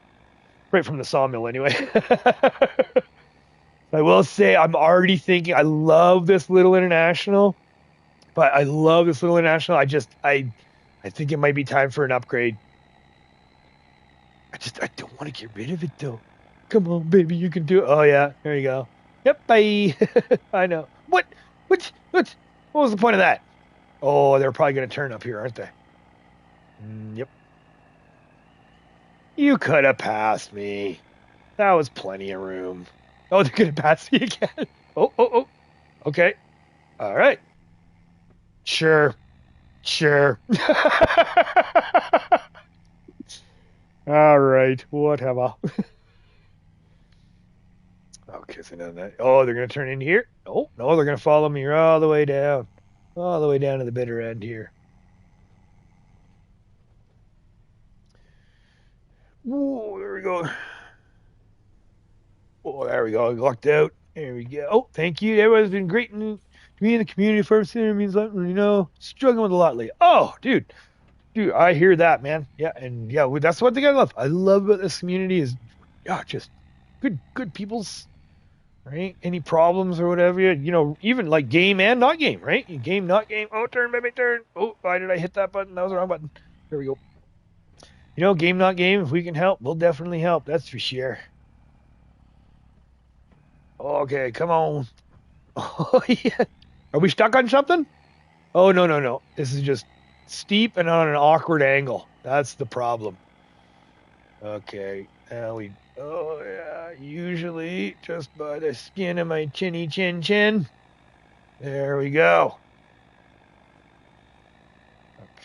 sawmill anyway. I will say I'm already thinking I love this little international, I think it might be time for an upgrade. I don't want to get rid of it though. Come on, baby, you can do it. Oh yeah, there you go. Yep, bye. I know. What was the point of that? Oh, they're probably gonna turn up here, aren't they? Yep. You could have passed me. That was plenty of room. Oh, they're gonna pass me again. Oh. Okay. All right. Sure. All All right, whatever. Okay, so now that. Oh, they're gonna turn in here. Oh no, they're gonna follow me all the way down, to the bitter end here. Whoa, there we go. Oh, there we go. I lucked out. There we go. Oh, thank you. Everyone's been great to me in the community. First thing means struggling with a lot lately. Oh, dude, I hear that, man. Yeah, and yeah, that's one thing I love. I love about this community is, yeah, just good people's, right? Any problems or whatever, even like game and not game, right? Game, not game. Oh, turn, baby, turn. Oh, why did I hit that button? That was the wrong button. There we go. Game, not game. If we can help, we'll definitely help. That's for sure. Okay, come on. Oh, yeah. Are we stuck on something? Oh, no, no, no. This is just steep and on an awkward angle. That's the problem. Okay. Oh, yeah. Usually just by the skin of my chinny chin chin. There we go.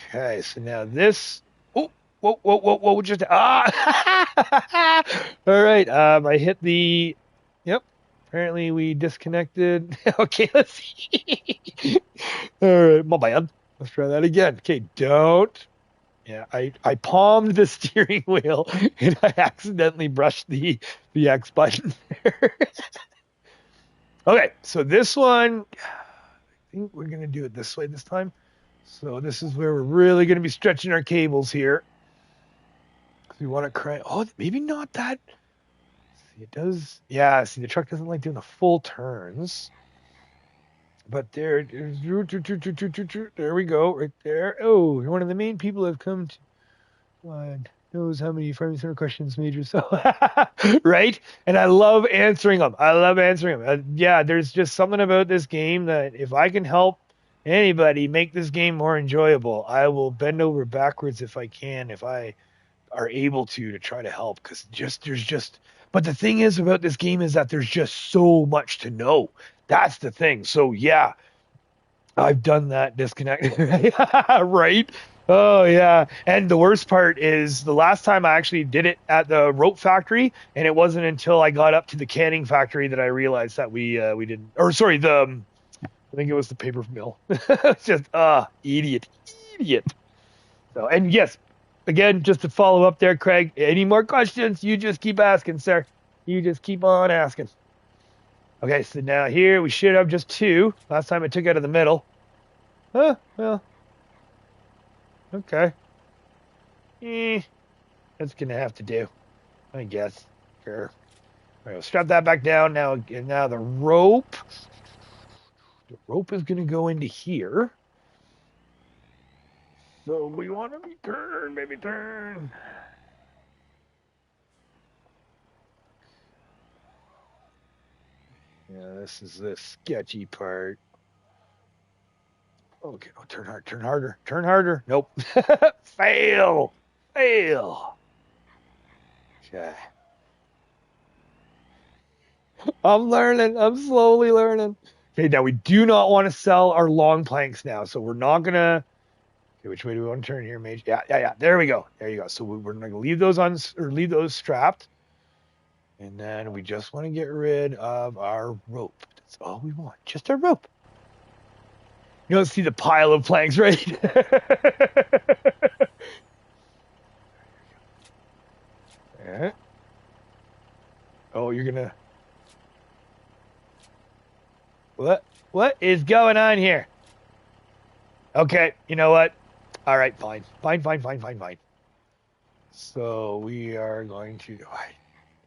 Okay. So now this. Oh, whoa. Just. All right. I hit the. Yep. Apparently we disconnected. Okay. Let's see. All right. My bad. Let's try that again. Okay. Don't. Yeah, I palmed the steering wheel and I accidentally brushed the X button there. Okay, so this one, I think we're gonna do it this way this time. So this is where we're really gonna be stretching our cables here. We want to crank. Oh, maybe not that. See, it does. Yeah, see, the truck doesn't like doing the full turns. But there we go, right there. Oh, you're one of the main people I've come to. God knows how many farming center questions major so right, and I love answering them. Yeah, there's just something about this game that if I can help anybody make this game more enjoyable, I will bend over backwards if I can, if I are able to try to help, because there's just but the thing is about this game is that there's just so much to know. That's the thing. So yeah, I've done that disconnect, right? Oh yeah. And the worst part is the last time I actually did it at the rope factory, and it wasn't until I got up to the canning factory that I realized that we didn't. Or sorry, I think it was the paper mill. It's just idiot. So, and yes, again, just to follow up there, Craig. Any more questions? You just keep asking, sir. You just keep on asking. Okay, so now here we should have just two. Last time I took out of the middle. Well, okay. That's gonna have to do, I guess. Sure. All right, we'll strap that back down now. Now the rope. The rope is gonna go into here. So we want to turn, baby, turn. Yeah, this is the sketchy part. Okay, oh, turn harder. Nope. Fail. Okay. I'm learning. I'm slowly learning. Okay, now we do not want to sell our long planks now, so we're not gonna. Okay, which way do we want to turn here, Mage? Yeah. There we go. There you go. So we're gonna leave those on or leave those strapped, and then we just want to get rid of our rope. That's all we want. Just our rope. You don't see the pile of planks, right? Oh, you're gonna. What is going on here? Okay, you know what? All right, fine. So we are going to.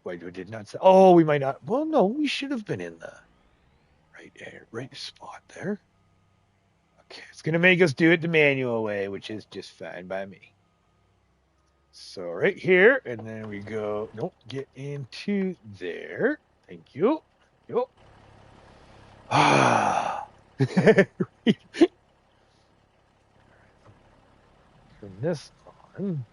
Wait, we did not say. Oh, we might not. Well, no, we should have been in the right spot there. Okay, it's gonna make us do it the manual way, which is just fine by me. So right here, and then we go. Nope, get into there. Thank you. Ah. Turn this on.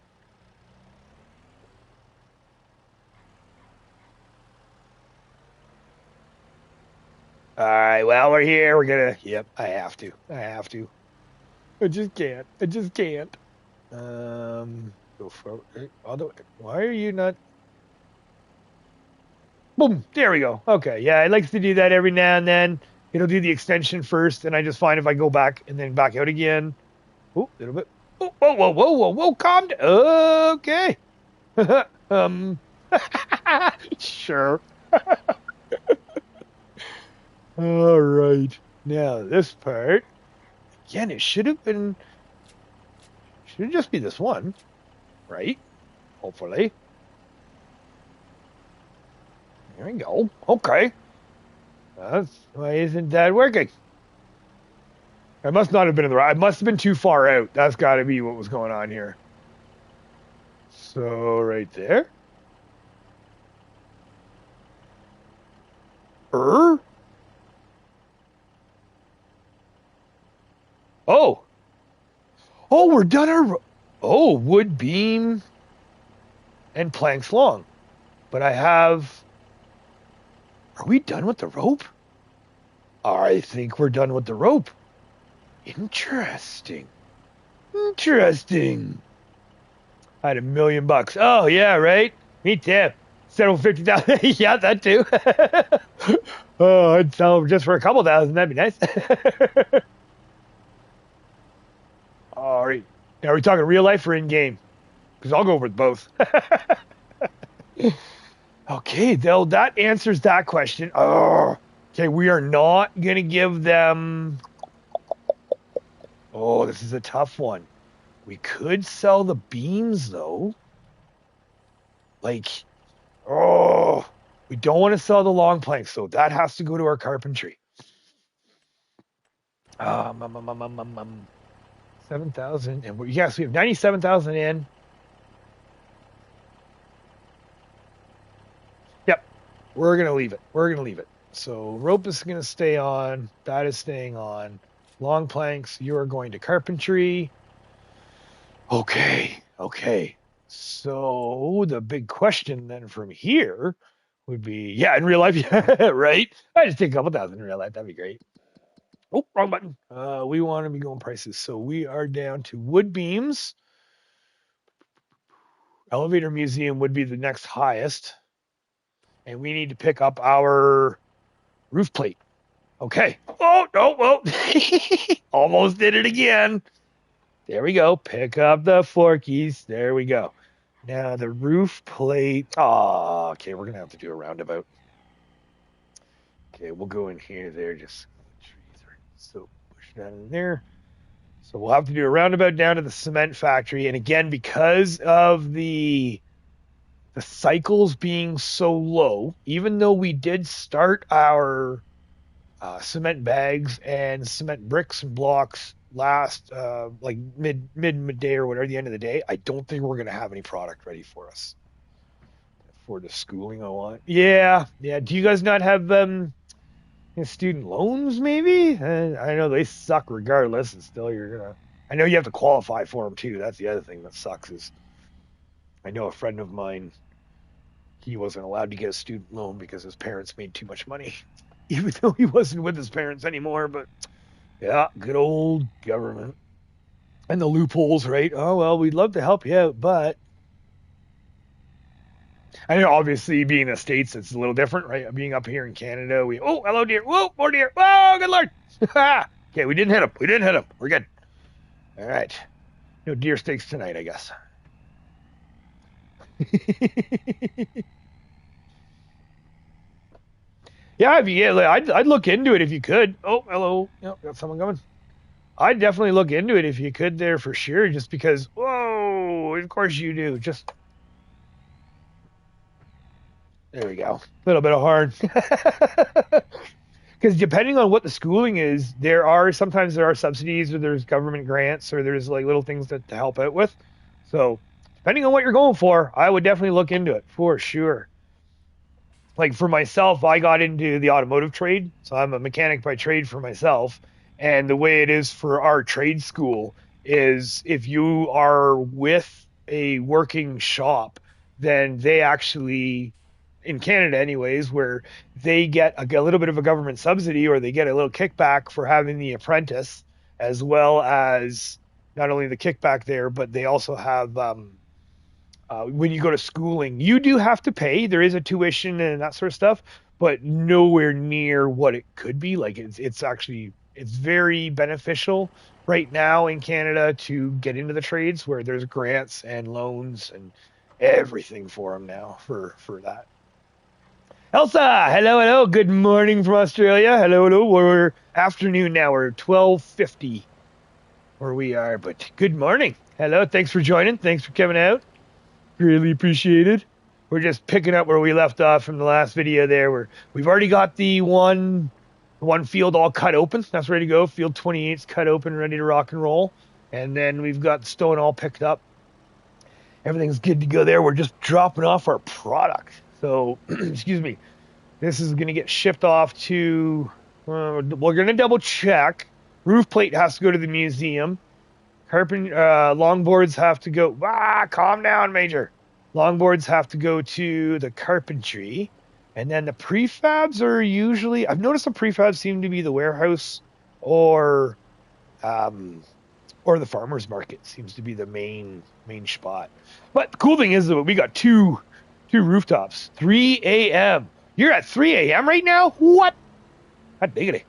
All right, well, we're here. We're gonna. Yep, I have to. I just can't. Um. Go forward. Other way. Why are you not? Boom. There we go. Okay. Yeah, it likes to do that every now and then. It'll do the extension first, and I just find if I go back and then back out again. Oh, a little bit. Oh, whoa, whoa, whoa, whoa, whoa. Calm down. Okay. um. Sure. All right. Now this part again. It should have been. Should just be this one, right? Hopefully. There we go. Okay. Why isn't that working? I must not have been in the right. I must have been too far out. That's got to be what was going on here. So right there. Oh. Oh, we're done our. Oh, wood beam and planks long. But I have. Are we done with the rope? I think we're done with the rope. Interesting. Interesting. I had $1 million. Oh yeah, right. Me too. Settle 50,000. Yeah, that too. Oh, I'd sell them just for a couple thousand. That'd be nice. All right. Now, are we talking real life or in game? Because I'll go with both. Okay, though that answers that question. Oh, okay. We are not gonna give them. Oh, this is a tough one. We could sell the beams though. Like, oh, we don't want to sell the long planks, so that has to go to our carpentry. 7,000, and yes, we have 97,000 in. Yep, we're gonna leave it. We're gonna leave it. So rope is gonna stay on. That is staying on. Long planks, you are going to carpentry. Okay, okay. So the big question then from here would be, yeah, in real life, yeah, right? I just take a couple thousand in real life. That'd be great. Oh, wrong button. We want to be going prices. So we are down to wood beams. Elevator museum would be the next highest. And we need to pick up our roof plate. Okay. Oh, no, well, almost did it again. There we go. Pick up the forkies. There we go. Now the roof plate. Oh, okay. We're going to have to do a roundabout. Okay, we'll go in here there. Just the trees are so pushed down in there. So we'll have to do a roundabout down to the cement factory. And again, because of the cycles being so low, even though we did start our cement bags and cement bricks and blocks last like midday or whatever, the end of the day, I don't think we're going to have any product ready for us for the schooling I want. Yeah. Do you guys not have student loans? Maybe I know they suck regardless, and still you're gonna. I know you have to qualify for them too. That's the other thing that sucks is I know a friend of mine. He wasn't allowed to get a student loan because his parents made too much money, even though he wasn't with his parents anymore. But yeah, good old government and the loopholes, right? Oh well, we'd love to help you out, but I know obviously being in the States, it's a little different, right? Being up here in Canada, hello deer, whoa, more deer, whoa, good lord. Okay, we didn't hit him. We're good. All right, no deer steaks tonight, I guess. Yeah, if you get, I'd look into it if you could. Oh, hello. Yep, got someone coming. I'd definitely look into it if you could there for sure, just because, whoa, of course you do. Just, there we go. A little bit of hard. Because depending on what the schooling is, sometimes there are subsidies or there's government grants or there's like little things to help out with. So depending on what you're going for, I would definitely look into it for sure. Like for myself, I got into the automotive trade. So I'm a mechanic by trade for myself. And the way it is for our trade school is if you are with a working shop, then they actually, in Canada anyways, where they get a little bit of a government subsidy or they get a little kickback for having the apprentice, as well as not only the kickback there, but they also have when you go to schooling, you do have to pay. There is a tuition and that sort of stuff, but nowhere near what it could be. Like it's actually it's very beneficial right now in Canada to get into the trades where there's grants and loans and everything for them now for that. Elsa, hello, hello. Good morning from Australia. Hello, hello. We're afternoon now. We're 12:50 where we are, but good morning. Hello. Thanks for joining. Thanks for coming out. Really appreciate it. We're just picking up where we left off from the last video there. We've already got the one field all cut open. That's ready to go. Field 28's cut open, ready to rock and roll. And then we've got the stone all picked up. Everything's good to go there. We're just dropping off our product. So, excuse me. This is going to get shipped off to, we're going to double check. Roof plate has to go to the museum. Longboards have to go. Calm down, Major. Longboards have to go to the carpentry, and then the prefabs are usually. I've noticed the prefabs seem to be the warehouse, or the farmers market seems to be the main spot. But the cool thing is that we got two rooftops. 3 a.m. You're at 3 a.m. right now? What? God diggity.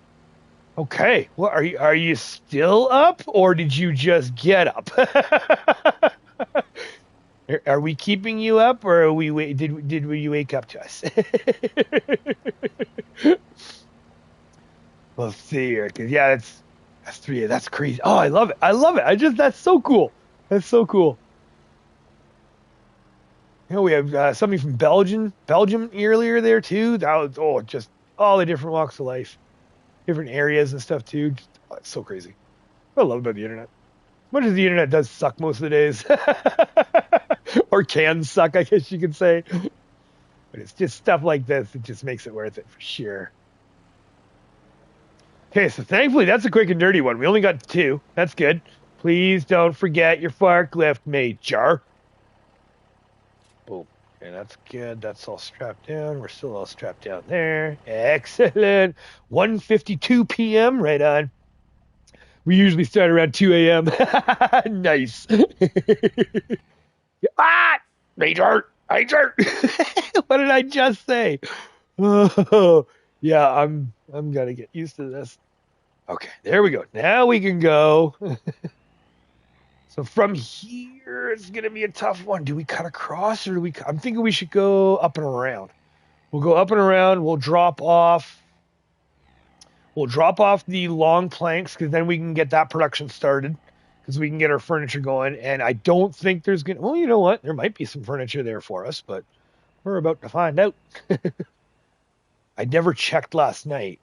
Okay. Well, are you still up, or did you just get up? Are we keeping you up, or are did you wake up to us? We'll see here, because that's 3. That's crazy. Oh, I love it. That's so cool. That's so cool. We have somebody from Belgium earlier there too. That was just all the different walks of life. Different areas and stuff too. It's so crazy. What I love about the internet. As much as the internet does suck most of the days, or can suck, I guess you could say. But it's just stuff like this that just makes it worth it for sure. Okay, so thankfully that's a quick and dirty one. We only got 2. That's good. Please don't forget your forklift, Major. Boom. Okay, that's good. That's all strapped down. We're still all strapped down there. Excellent. 1:52 p.m. Right on. We usually start around 2 a.m. Nice. Major. What did I just say? Oh, yeah, I'm gonna get used to this. Okay, there we go. Now we can go. So from here, it's going to be a tough one. Do we cut across, or do we? I'm thinking we should go up and around. We'll go up and around. We'll drop off the long planks, because then we can get that production started, because we can get our furniture going. And I don't think there's going to... Well, you know what? There might be some furniture there for us, but we're about to find out. I never checked last night.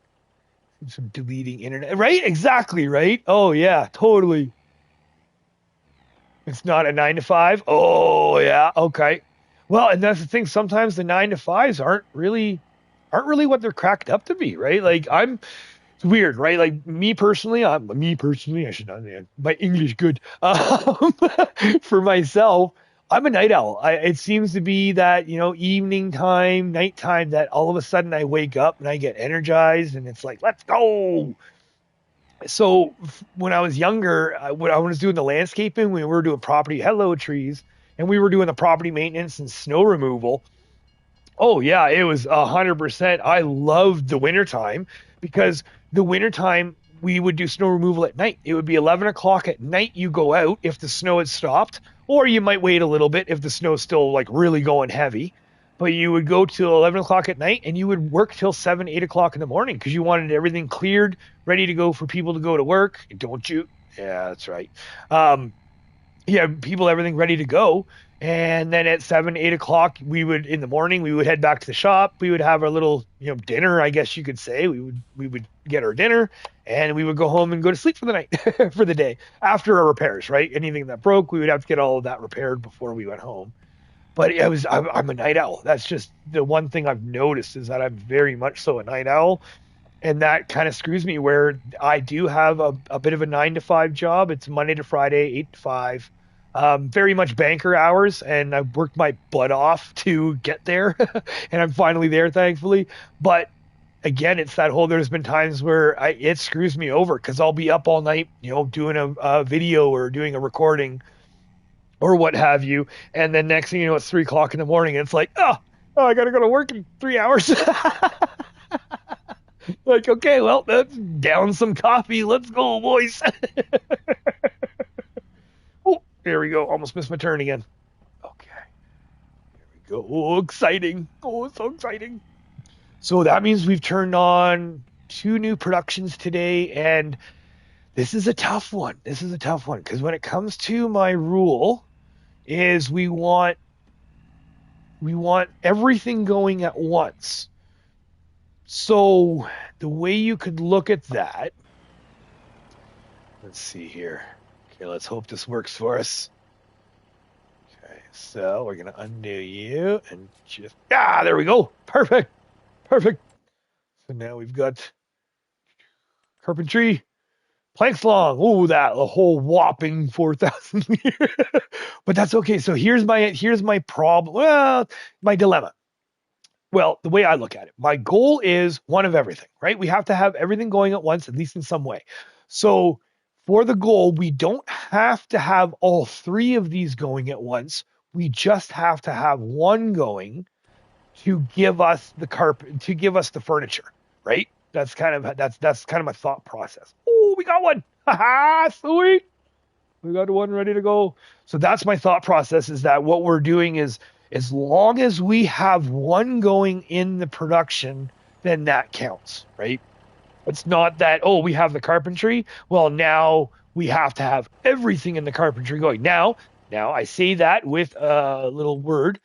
Some deleting internet. Right? Exactly, right? Oh, yeah, totally. It's not a 9 to 5. Oh yeah, okay. Well, and that's the thing. Sometimes the 9 to 5s aren't really what they're cracked up to be, right? Like it's weird, right? Like me personally, I should not. My English good. For myself, I'm a night owl. It seems to be that evening time, nighttime, that all of a sudden I wake up and I get energized, and it's like, let's go. So when I was younger, when I was doing the landscaping, we were doing trees, and we were doing the property maintenance and snow removal. Oh yeah, it was 100%. I loved the wintertime, because the wintertime we would do snow removal at night. It would be 11 o'clock at night. You go out if the snow had stopped, or you might wait a little bit if the snow's still like really going heavy. But you would go till 11 o'clock at night, and you would work till 7, 8 o'clock in the morning, because you wanted everything cleared, ready to go for people to go to work. Don't you? Yeah, that's right. Everything ready to go. And then at 7, 8 o'clock, in the morning, we would head back to the shop. We would have our little, dinner, I guess you could say. We would get our dinner, and we would go home and go to sleep for the night, for the day, after our repairs, right? Anything that broke, we would have to get all of that repaired before we went home. But I'm a night owl. That's just the one thing I've noticed, is that I'm very much so a night owl. And that kind of screws me, where I do have a bit of a 9 to 5 job. It's Monday to Friday, 8 to 5. Very much banker hours, and I've worked my butt off to get there. And I'm finally there, thankfully. But again, it's that whole, there's been times where it screws me over, because I'll be up all night, doing a video or doing a recording, or what have you. And then next thing you know, it's 3 o'clock in the morning. And it's like, oh, I got to go to work in 3 hours. Like, okay, well, let's down some coffee. Let's go, boys. Oh, there we go. Almost missed my turn again. Okay, there we go. Oh, exciting. Oh, so exciting. So that means we've turned on 2 new productions today. And this is a tough one. This is a tough one because when it comes to my rule is we want everything going at once. So the way you could look at that, let's see here. Okay, let's hope this works for us. Okay, so we're gonna undo you and just there we go. Perfect. So now we've got carpentry, planks long. Oh, that a whole whopping 4,000 here. But that's okay. So here's my problem. Well, my dilemma. Well, the way I look at it, my goal is one of everything, right? We have to have everything going at once, at least in some way. So for the goal, we don't have to have all 3 of these going at once. We just have to have one going to give us the furniture, right? That's kind of my thought process. Oh, we got one. Haha, sweet. We got one ready to go. So that's my thought process, is that what we're doing is, as long as we have one going in the production, then that counts, right? It's not that, we have the carpentry. Well, now we have to have everything in the carpentry going. Now I say that with a little word,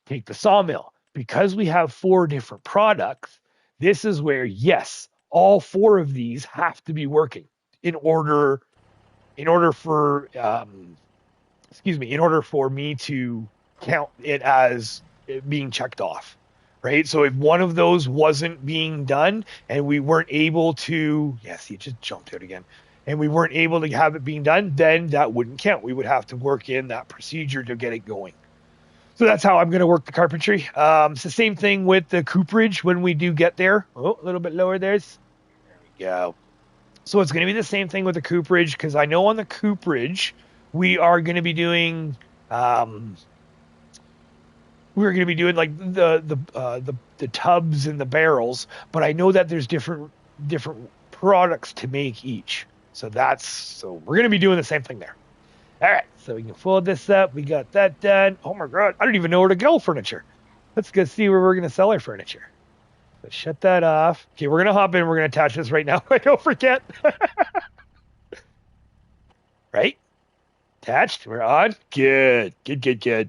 take the sawmill. Because we have 4 different products, this is where, yes, all 4 of these have to be working in order for me to count it as it being checked off, right? So if one of those wasn't being done and we weren't able to, it just jumped out again, and we weren't able to have it being done, then that wouldn't count. We would have to work in that procedure to get it going. So that's how I'm going to work the carpentry. It's the same thing with the cooperage when we do get there. Oh, a little bit lower there. There we go. So it's going to be the same thing with the cooperage, because I know on the cooperage we are going to be doing like the tubs and the barrels, but I know that there's different products to make each. So we're going to be doing the same thing there. All right, so we can fold this up. We got that done. Oh my God, I don't even know where to go furniture. Let's go see where we're going to sell our furniture. Let's shut that off. Okay, we're going to hop in. We're going to attach this right now. I don't forget. Right? Attached. We're on. Good. You're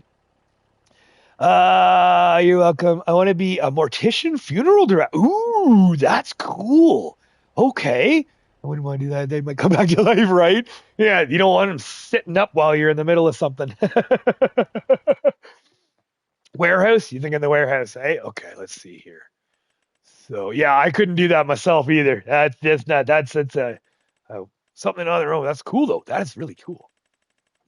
welcome. I want to be a mortician funeral director. Ooh, that's cool. Okay. I wouldn't want to do that. They might come back to life, right? Yeah, you don't want them sitting up while you're in the middle of something. Warehouse? You think in the warehouse, eh? Okay, let's see here. So yeah, I couldn't do that myself either. That's something on their own. That's cool though. That is really cool.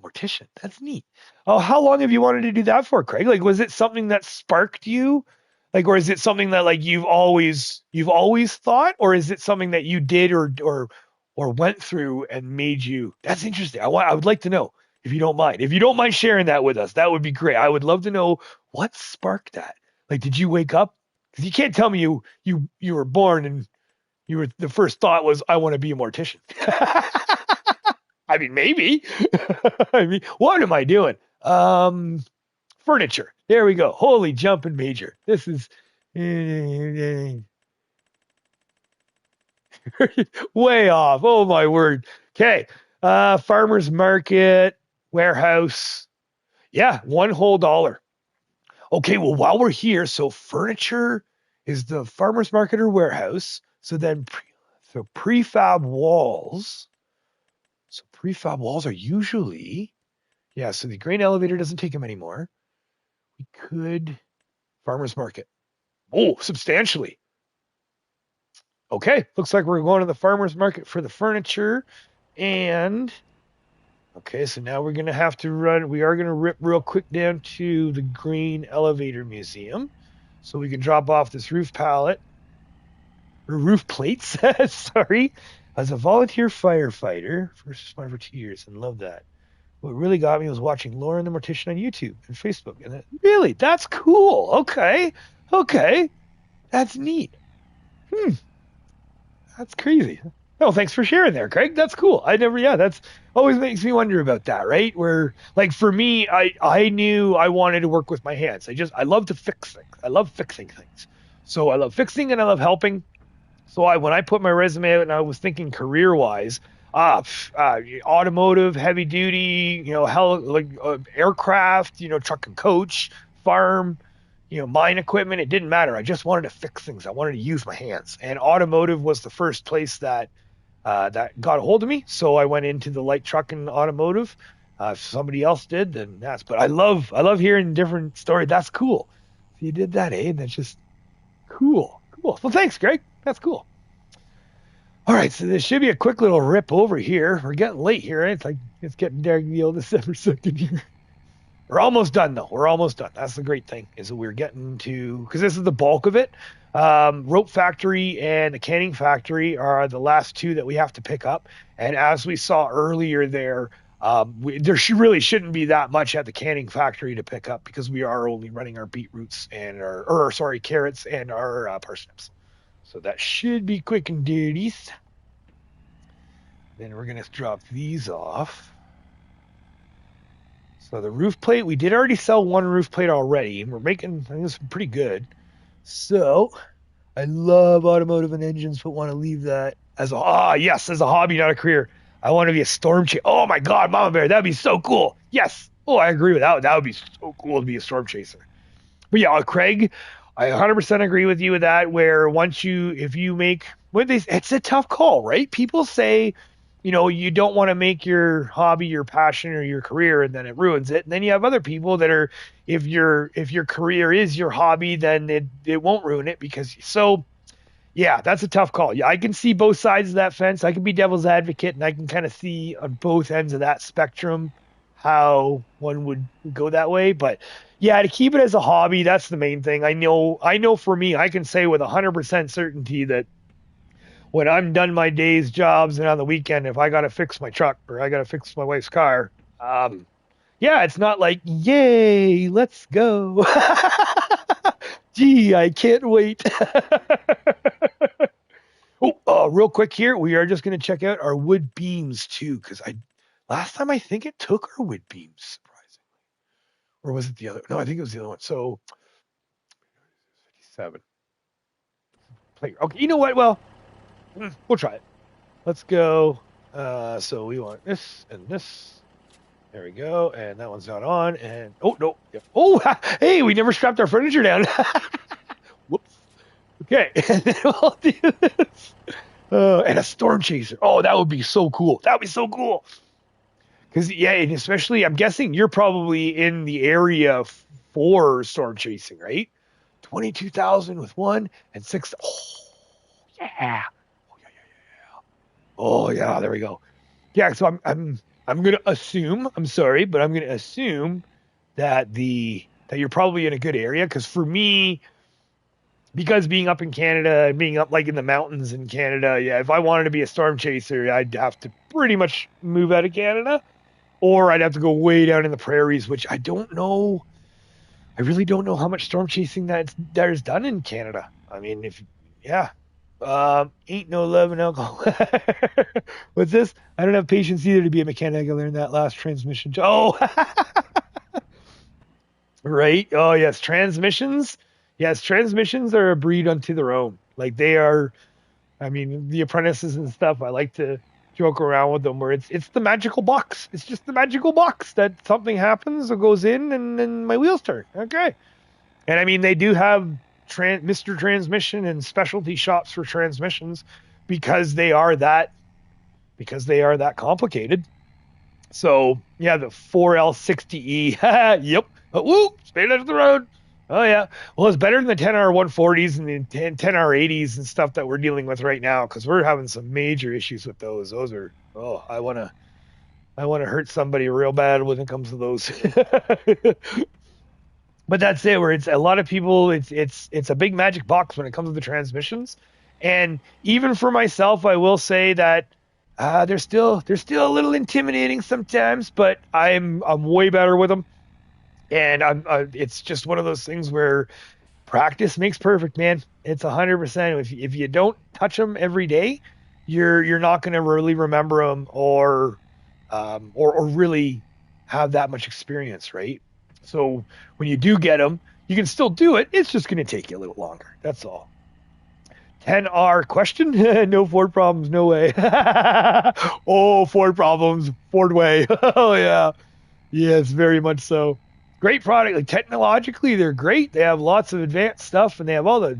Mortician. That's neat. Oh, how long have you wanted to do that for, Craig? Like, was it something that sparked you? Like, or is it something that like you've always thought, or is it something that you did or went through and made you? That's interesting. I would like to know, if you don't mind. If you don't mind sharing that with us, that would be great. I would love to know what sparked that. Like, did you wake up? Because you can't tell me you were born and the first thought was, I want to be a mortician. I mean, maybe. I mean, what am I doing? Furniture. There we go. Holy jumping major. This is way off. Oh my word. Okay. Farmers market, warehouse. Yeah, $1 whole. Okay, well, while we're here, so furniture is the farmers market or warehouse. So then prefab walls. So prefab walls are usually, so the grain elevator doesn't take them anymore. We could farmers market. Oh, substantially. Okay, looks like we're going to the farmers market for the furniture. And okay, so now we're going to have to we are going to rip real quick down to the Grain Elevator Museum so we can drop off this roof pallet, or roof plates, sorry. As a volunteer firefighter, first responder for 2 years, and love that. what really got me was watching Lauren the Mortician on YouTube and Facebook. And really, that's cool. Okay. Okay. That's neat. Hmm. That's crazy. Oh, thanks for sharing there, Craig. That's cool. That's always makes me wonder about that, right? Where, like, for me, I knew I wanted to work with my hands. I love to fix things. I love fixing things. So I love fixing and I love helping. So when I put my resume out and I was thinking career wise, automotive, heavy duty, aircraft, truck and coach, farm, mine equipment, it didn't matter. I just wanted to fix things. I wanted to use my hands. And automotive was the first place that got a hold of me. So I went into the light truck and automotive. If somebody else did, then that's. But I love hearing different stories. That's cool. So you did that, eh? That's just cool. Cool. Well, thanks, Greg. That's cool. All right, so this should be a quick little rip over here. We're getting late here. Right? It's getting there, December 2nd here. We're almost done, though. We're almost done. That's the great thing, is that we're getting to, because this is the bulk of it. Rope factory and the canning factory are the last two that we have to pick up. And as we saw earlier there really shouldn't be that much at the canning factory to pick up, because we are only running our beetroots and carrots and our parsnips. So that should be quick and dirty. Then we're going to drop these off. So the roof plate, we did already sell one roof plate already, and we're making, I think this is pretty good. So I love automotive and engines, but want to leave that as a hobby, not a career. I want to be a storm chaser. Oh my God, Mama Bear, that'd be so cool. Yes. Oh, I agree with that. That would be so cool to be a storm chaser. But yeah, Craig, I 100% agree with you with that. Where it's a tough call, right? People say, you don't want to make your hobby your passion or your career, and then it ruins it. And then you have other people that are, if your career is your hobby, then it won't ruin it, yeah, that's a tough call. Yeah, I can see both sides of that fence. I can be devil's advocate, and I can kind of see on both ends of that spectrum how one would go that way. But yeah, to keep it as a hobby, that's the main thing. I know for me, I can say with 100% certainty that when I'm done my day's jobs and on the weekend, if I got to fix my truck or I got to fix my wife's car, it's not like, yay, let's go. Gee, I can't wait. Real quick here, we are just going to check out our wood beams too, because last time I think it took our wood beams, surprisingly. Or was it the other? No, I think it was the other one. So, 57. Okay, you know what? Well, we'll try it. Let's go. So we want this and this. There we go. And that one's not on. And oh no. Yep. Oh, hey, we never strapped our furniture down. Whoops. Okay. And then we'll do this. And a storm chaser. Oh, that would be so cool. That would be so cool. Because and especially, I'm guessing you're probably in the area for storm chasing, right? 22,000 with one and 6. Oh, yeah. Oh yeah, there we go. Yeah, so I'm gonna assume, I'm sorry, but I'm gonna assume that you're probably in a good area, because for me, because being up in Canada, being up like in the mountains in Canada, yeah, if I wanted to be a storm chaser, I'd have to pretty much move out of Canada, or I'd have to go way down in the prairies, which I don't know. I really don't know how much storm chasing that is done in Canada. I mean, ain't no love in alcohol. What's this? I don't have patience either to be a mechanic. I learned that last transmission. Oh, right. Oh, yes. Transmissions. Yes. Transmissions are a breed unto their own. Like they are, I mean, the apprentices and stuff, I like to joke around with them where it's the magical box. It's just the magical box that something happens or goes in and then my wheels turn. Okay. And I mean, they do have Mr. Transmission and specialty shops for transmissions because they are that complicated. So yeah, the 4L60E. Yep. Woo! Straight out of the road. Oh yeah. Well, it's better than the 10R 140s and the 10R 80s and stuff that we're dealing with right now, because we're having some major issues with those. Those are I wanna hurt somebody real bad when it comes to those. But that's it. Where it's a lot of people. It's a big magic box when it comes to the transmissions, and even for myself, I will say that they're still a little intimidating sometimes, but I'm way better with them, and it's just one of those things where practice makes perfect, man. It's 100%. If you don't touch them every day, you're not going to really remember them or really have that much experience, right? So when you do get them, you can still do it. It's just going to take you a little longer. That's all. 10R question? No Ford problems, no way. Oh, Ford problems, Ford way. Oh yeah. Yes, very much so. Great product. Like technologically, they're great. They have lots of advanced stuff and they have all the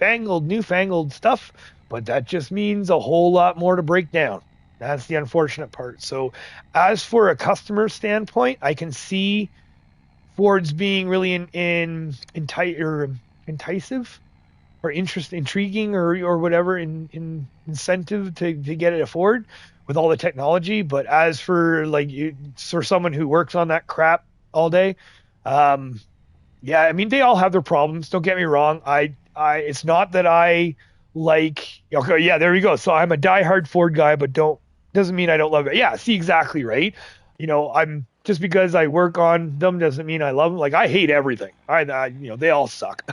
newfangled stuff, but that just means a whole lot more to break down. That's the unfortunate part. So, as for a customer standpoint, I can see Ford's being really enticing or intriguing or whatever incentive to get it afford with all the technology. But as for for someone who works on that crap all day, um, yeah, I mean they all have their problems. Don't get me wrong. It's not that I like. Okay, yeah, there we go. So I'm a diehard Ford guy, but don't doesn't mean I don't love it. Yeah, see exactly right. I'm just because I work on them doesn't mean I love them. Like I hate everything. They all suck.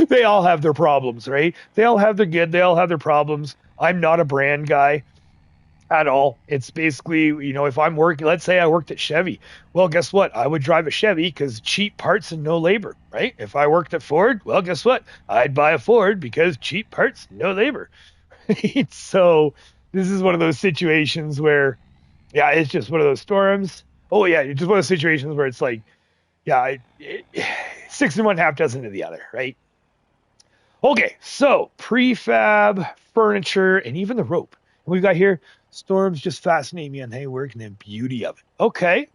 They all have their problems, right? They all have their good. They all have their problems. I'm not a brand guy at all. It's basically, if I'm working, let's say I worked at Chevy. Well, guess what? I would drive a Chevy because cheap parts and no labor, right? If I worked at Ford, well, guess what? I'd buy a Ford because cheap parts, no labor. Right? So this is one of those situations where, yeah, it's just one of those storms. Oh yeah, it's just one of those situations where it's like, yeah, six in one, half dozen of the other, right? Okay, so prefab, furniture, and even the rope. And we've got here, storms just fascinate me on how you work and the beauty of it. Okay,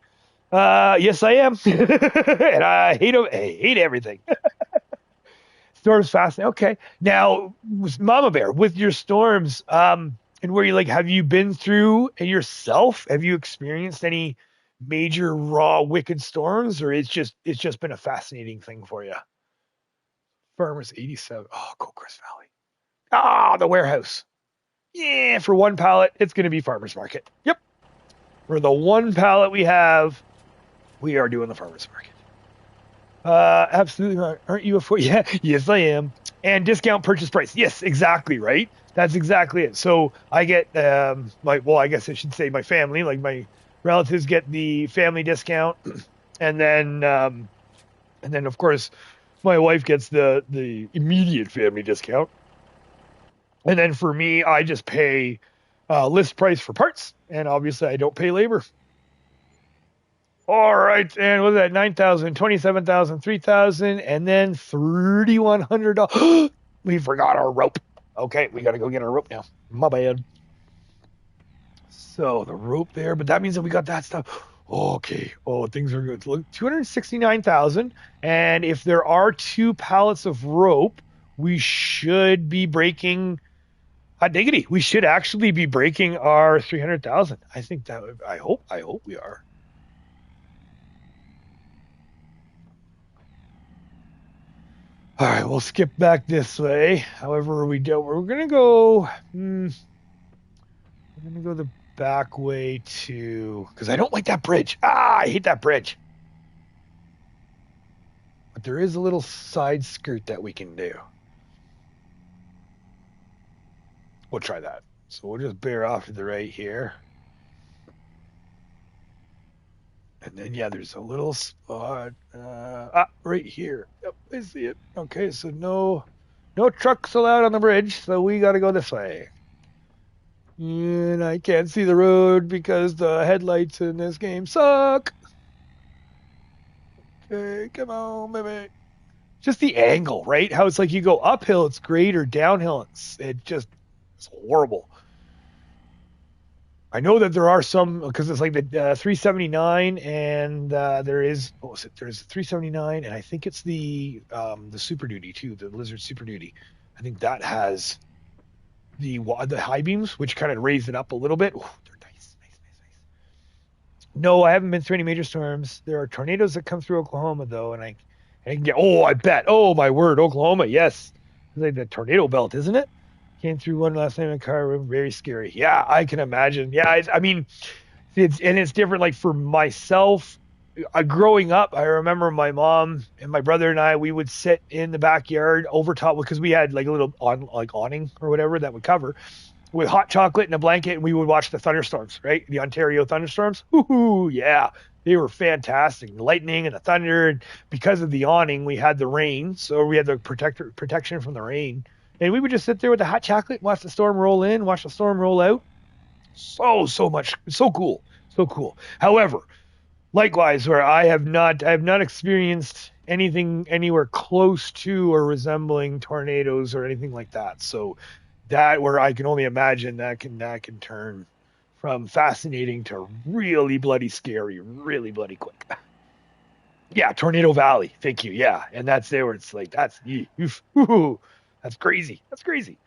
yes I am, and I hate everything. Storms fascinate. Okay, now Mama Bear, with your storms, and where you have you been through yourself? Have you experienced any major raw wicked storms, or it's just been a fascinating thing for you? Farmers 87. Oh, Gilchrist Valley. Ah, the warehouse. Yeah, for one pallet, it's going to be farmers market. Yep. For the one pallet we have, we are doing the farmers market. Absolutely not. Aren't you a foot? Yeah, yes, I am. And discount purchase price. Yes, exactly, right? That's exactly it. So I get, I guess I should say my family, like my relatives get the family discount. And then, of course, my wife gets the immediate family discount. And then for me, I just pay list price for parts. And obviously, I don't pay labor. All right, and what's that? 9,000, 27,000, 3,000, and then $3,100. We forgot our rope. Okay, we got to go get our rope now. My bad. So the rope there, but that means that we got that stuff. Okay. Oh, things are good. Look, 269,000, and if there are 2 pallets of rope, we should be breaking. Diggity, we should actually be breaking our 300,000. I think that. I hope we are. All right, we'll skip back this way. However, we don't. We're gonna go. We're gonna go the back way because I don't like that bridge. I hate that bridge. But there is a little side skirt that we can do. We'll try that. So we'll just bear off to the right here. And then, yeah, there's a little spot right here. Yep, I see it. Okay, so no trucks allowed on the bridge, so we got to go this way. And I can't see the road because the headlights in this game suck. Okay, come on, baby. Just the angle, right? How it's like you go uphill, it's great, or downhill, it's horrible. I know that there are some because it's like the 379 and there's 379 and I think it's the Super Duty too, the Lizard Super Duty. I think that has the high beams which kind of raise it up a little bit. Ooh, they're nice. No, I haven't been through any major storms. There are tornadoes that come through Oklahoma though, and I can get. Oh, I bet. Oh my word, Oklahoma, yes, it's like the tornado belt, isn't it? Came through one last time in a car. Very scary. Yeah, I can imagine. Yeah, I mean, it's different. Like for myself, growing up, I remember my mom and my brother and I. We would sit in the backyard over top because we had like a little awning or whatever that would cover with hot chocolate and a blanket, and we would watch the thunderstorms. Right, the Ontario thunderstorms. Ooh, yeah, they were fantastic. The lightning and the thunder, and because of the awning, we had the rain, so we had the protection from the rain. And we would just sit there with the hot chocolate, watch the storm roll in, watch the storm roll out. So much, so cool, so cool. However, likewise, where I have not experienced anything anywhere close to or resembling tornadoes or anything like that. So that where I can only imagine that can turn from fascinating to really bloody scary, really bloody quick. Yeah, Tornado Valley. Thank you. Yeah, and that's there where it's like that's crazy. That's crazy.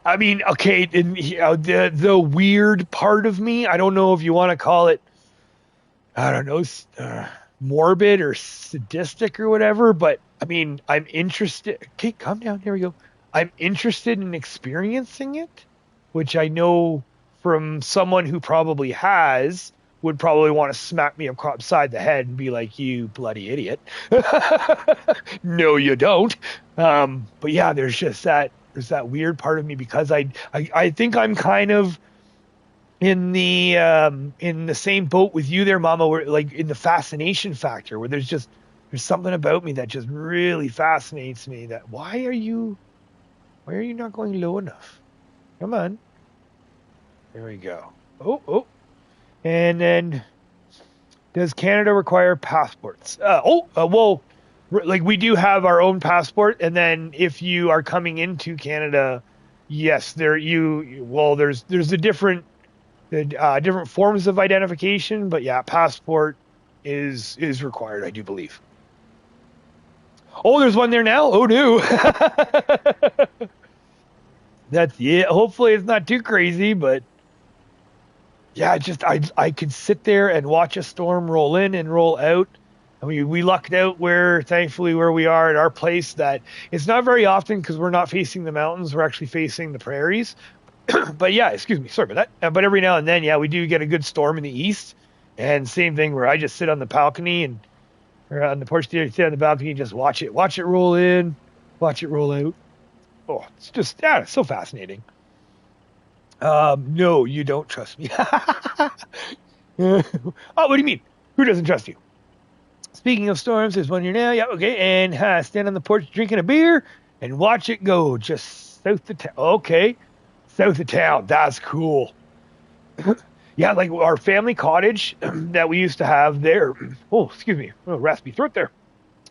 I mean, okay, and, the weird part of me, I don't know if you want to call it, I don't know, morbid or sadistic or whatever, but I mean, I'm interested. Okay, calm down. Here we go. I'm interested in experiencing it, which I know from someone who probably has would probably want to smack me upside the head and be like, "You bloody idiot." No, you don't. But yeah, there's that weird part of me because I think I'm kind of in the same boat with you there, Mama, where like in the fascination factor, where there's something about me that just really fascinates me. That why are you not going low enough? Come on. There we go. And then does Canada require passports? Well, like we do have our own passport, and then if you are coming into Canada, yes, there's a different forms of identification, but yeah, passport is required, I do believe. Oh, there's one there now. Oh no. That's yeah. Hopefully it's not too crazy, but yeah, I could sit there and watch a storm roll in and roll out. I mean, we lucked out thankfully where we are at our place that it's not very often because we're not facing the mountains. We're actually facing the prairies. But yeah, excuse me, sorry about that. But every now and then, yeah, we do get a good storm in the east. And same thing where I just sit on the balcony and or on the porch there, sit on the balcony and just watch it roll in, watch it roll out. Oh, it's just yeah, it's so fascinating. No, you don't trust me. Oh, what do you mean? Who doesn't trust you? Speaking of storms, there's one here now. Yeah, okay. And stand on the porch drinking a beer and watch it go just south of town. Okay, south of town. That's cool. Yeah, like our family cottage that we used to have there. Oh, excuse me, oh, raspy throat there.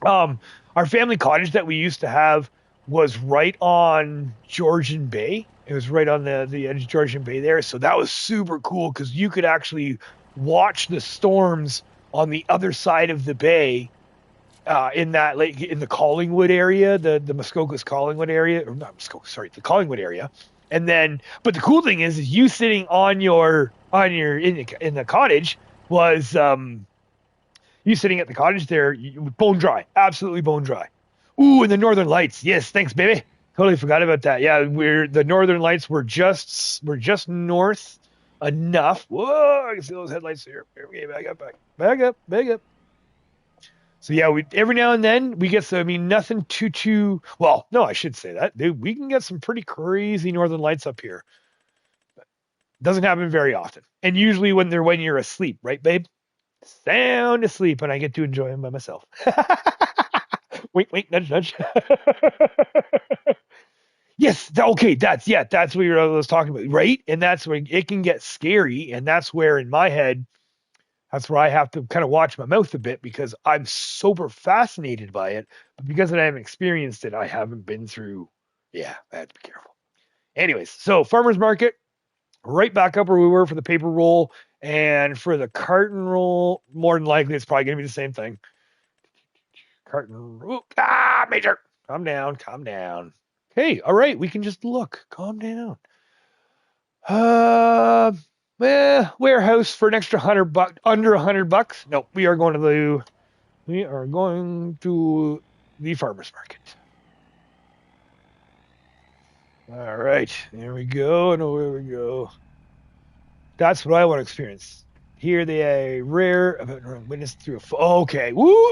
Our family cottage that we used to have was right on Georgian Bay. It was right on the edge of Georgian Bay there, so that was super cool because you could actually watch the storms on the other side of the bay. In that like in the Collingwood area, the Muskokas Collingwood area, or not Muskoka, sorry, the Collingwood area. And then, but the cool thing is you sitting on your in the cottage was you sitting at the cottage there, bone dry, absolutely bone dry. Ooh, and the Northern Lights, yes, thanks, baby. Totally forgot about that. Yeah, the Northern Lights were just north enough. Whoa, I can see those headlights here. Okay, back up. So yeah, we every now and then we get some. I mean, nothing too. Well, no, I should say that. Dude, we can get some pretty crazy northern lights up here. Doesn't happen very often, and usually when you're asleep, right, babe? Sound asleep, and I get to enjoy them by myself. Wink, wink, nudge, nudge. Yes, okay, that's what I was talking about, right? And that's where it can get scary, and that's where in my head that's where I have to kind of watch my mouth a bit because I'm super fascinated by it. But because I haven't experienced it, I haven't been through. Yeah, I have to be careful. Anyways, so farmers market, right back up where we were for the paper roll. And for the carton roll, more than likely, it's probably going to be the same thing. Carton, major. Calm down, calm down. Okay, all right, we can just look. Calm down. Warehouse for an extra $100, under $100. No, we are going to the farmers market. All right, there we go, and away we go. That's what I want to experience. Hear the rare event witness through a okay. Woo!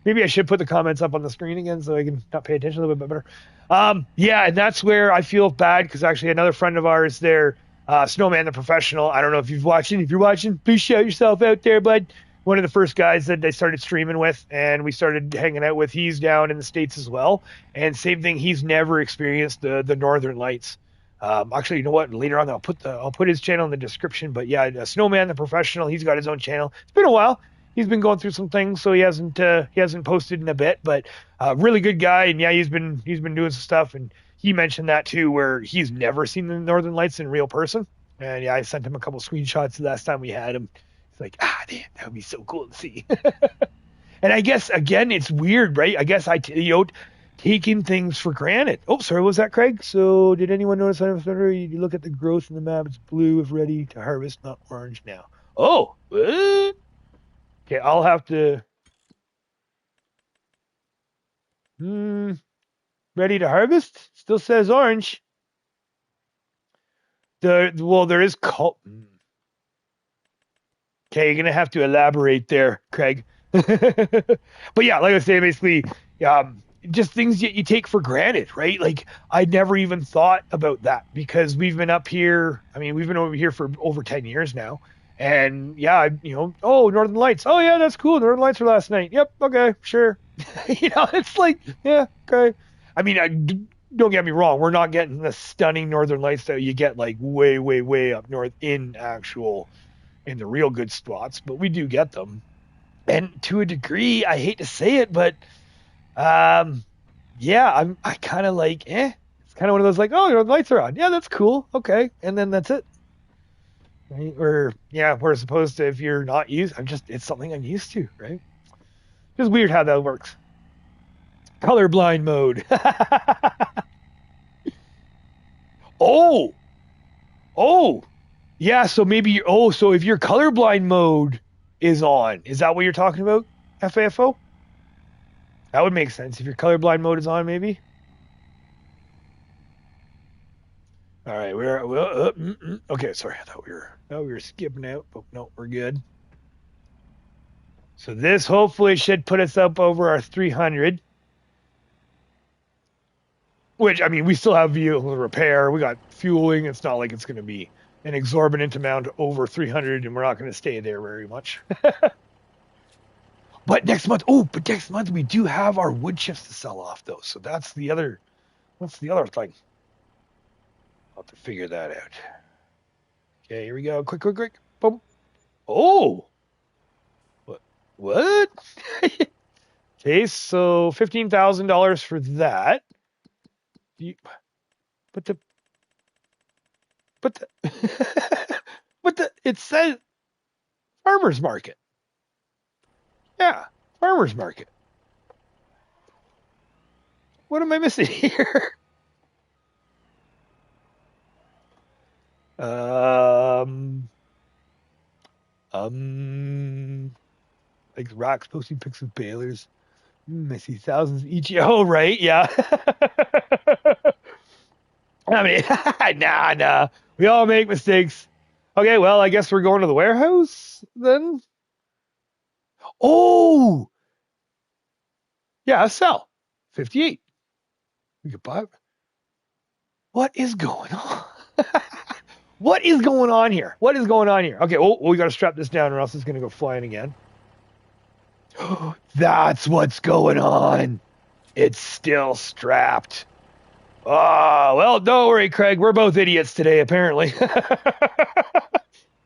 Maybe I should put the comments up on the screen again so I can not pay attention a little bit better. Yeah, and that's where I feel bad because actually another friend of ours there, Snowman the Professional. I don't know if you've watching. If you're watching, please shout yourself out there, bud. One of the first guys that I started streaming with, and we started hanging out with. He's down in the States as well, and same thing. He's never experienced the Northern Lights. Actually, you know what? Later on, I'll put his channel in the description. But yeah, Snowman the Professional, he's got his own channel. It's been a while. He's been going through some things, so he hasn't posted in a bit. But really good guy, and yeah, he's been doing some stuff. And he mentioned that too, where he's never seen the Northern Lights in real person. And yeah, I sent him a couple screenshots the last time we had him. It's like, damn, that would be so cool to see. And I guess again, it's weird, right? I guess taking things for granted. Oh, sorry, what was that, Craig? So, did anyone notice you look at the growth in the map? It's blue if ready to harvest, not orange now. Oh, what? Okay, I'll have to. Ready to harvest? Still says orange. There is Okay, you're gonna have to elaborate there, Craig. But yeah, like I say, basically, just things that you take for granted, right? Like I never even thought about that because we've been up here. I mean, we've been over here for over 10 years now, and yeah, oh, Northern Lights. Oh yeah, that's cool. Northern Lights were last night. Yep, okay, sure. It's like, yeah, okay. I mean, don't get me wrong. We're not getting the stunning Northern Lights that you get like way, way, way up north in the real good spots, but we do get them. And to a degree, I hate to say it, but yeah, I kind of like, it's kind of one of those like, oh, the lights are on. Yeah, that's cool. Okay. And then that's it. Right? Or yeah, whereas opposed to if you're not used, it's something I'm used to, right? Just weird how that works. Colorblind mode. Oh, yeah. So maybe, so if your colorblind mode is on, is that what you're talking about, FAFO? That would make sense if your colorblind mode is on, maybe. All right, okay. Sorry, I thought we were skipping out, but no, we're good. So this hopefully should put us up over our 300. Which, I mean, we still have vehicle repair. We got fueling. It's not like it's going to be an exorbitant amount over 300, and we're not going to stay there very much. But next month we do have our wood chips to sell off, though. So that's the other. What's the other thing? I'll have to figure that out. Okay, here we go. Quick. Boom. Oh. What? Okay, so $15,000 for that. But it says farmer's market. Yeah, farmer's market. What am I missing here? Like rocks posting pics of balers. I see thousands each. Oh, right, yeah. I mean, nah. We all make mistakes. Okay, well, I guess we're going to the warehouse then. Oh, yeah, sell 58. We could buy. What is going on? What is going on here? Okay, we got to strap this down or else it's going to go flying again. That's what's going on. It's still strapped. Oh, well, don't worry, Craig. We're both idiots today, apparently.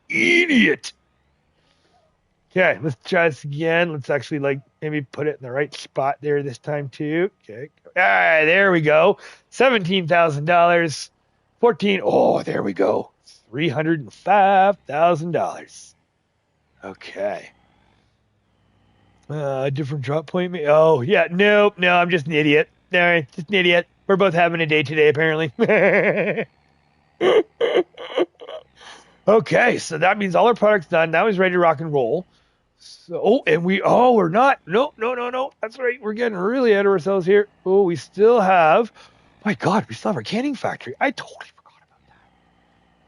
Idiot. Okay, let's try this again. Let's actually maybe put it in the right spot there this time too. Okay. All right, there we go. $17,000. 14. Oh, there we go. $305,000. Okay. Different drop point. Oh, yeah. Nope. No, I'm just an idiot. All right, just an idiot. We're both having a day today, apparently. Okay, so that means all our product's done. Now he's ready to rock and roll. So, we're not. No. That's right. We're getting really out of ourselves here. Oh, we still have My God, we still have our canning factory. I totally forgot about that.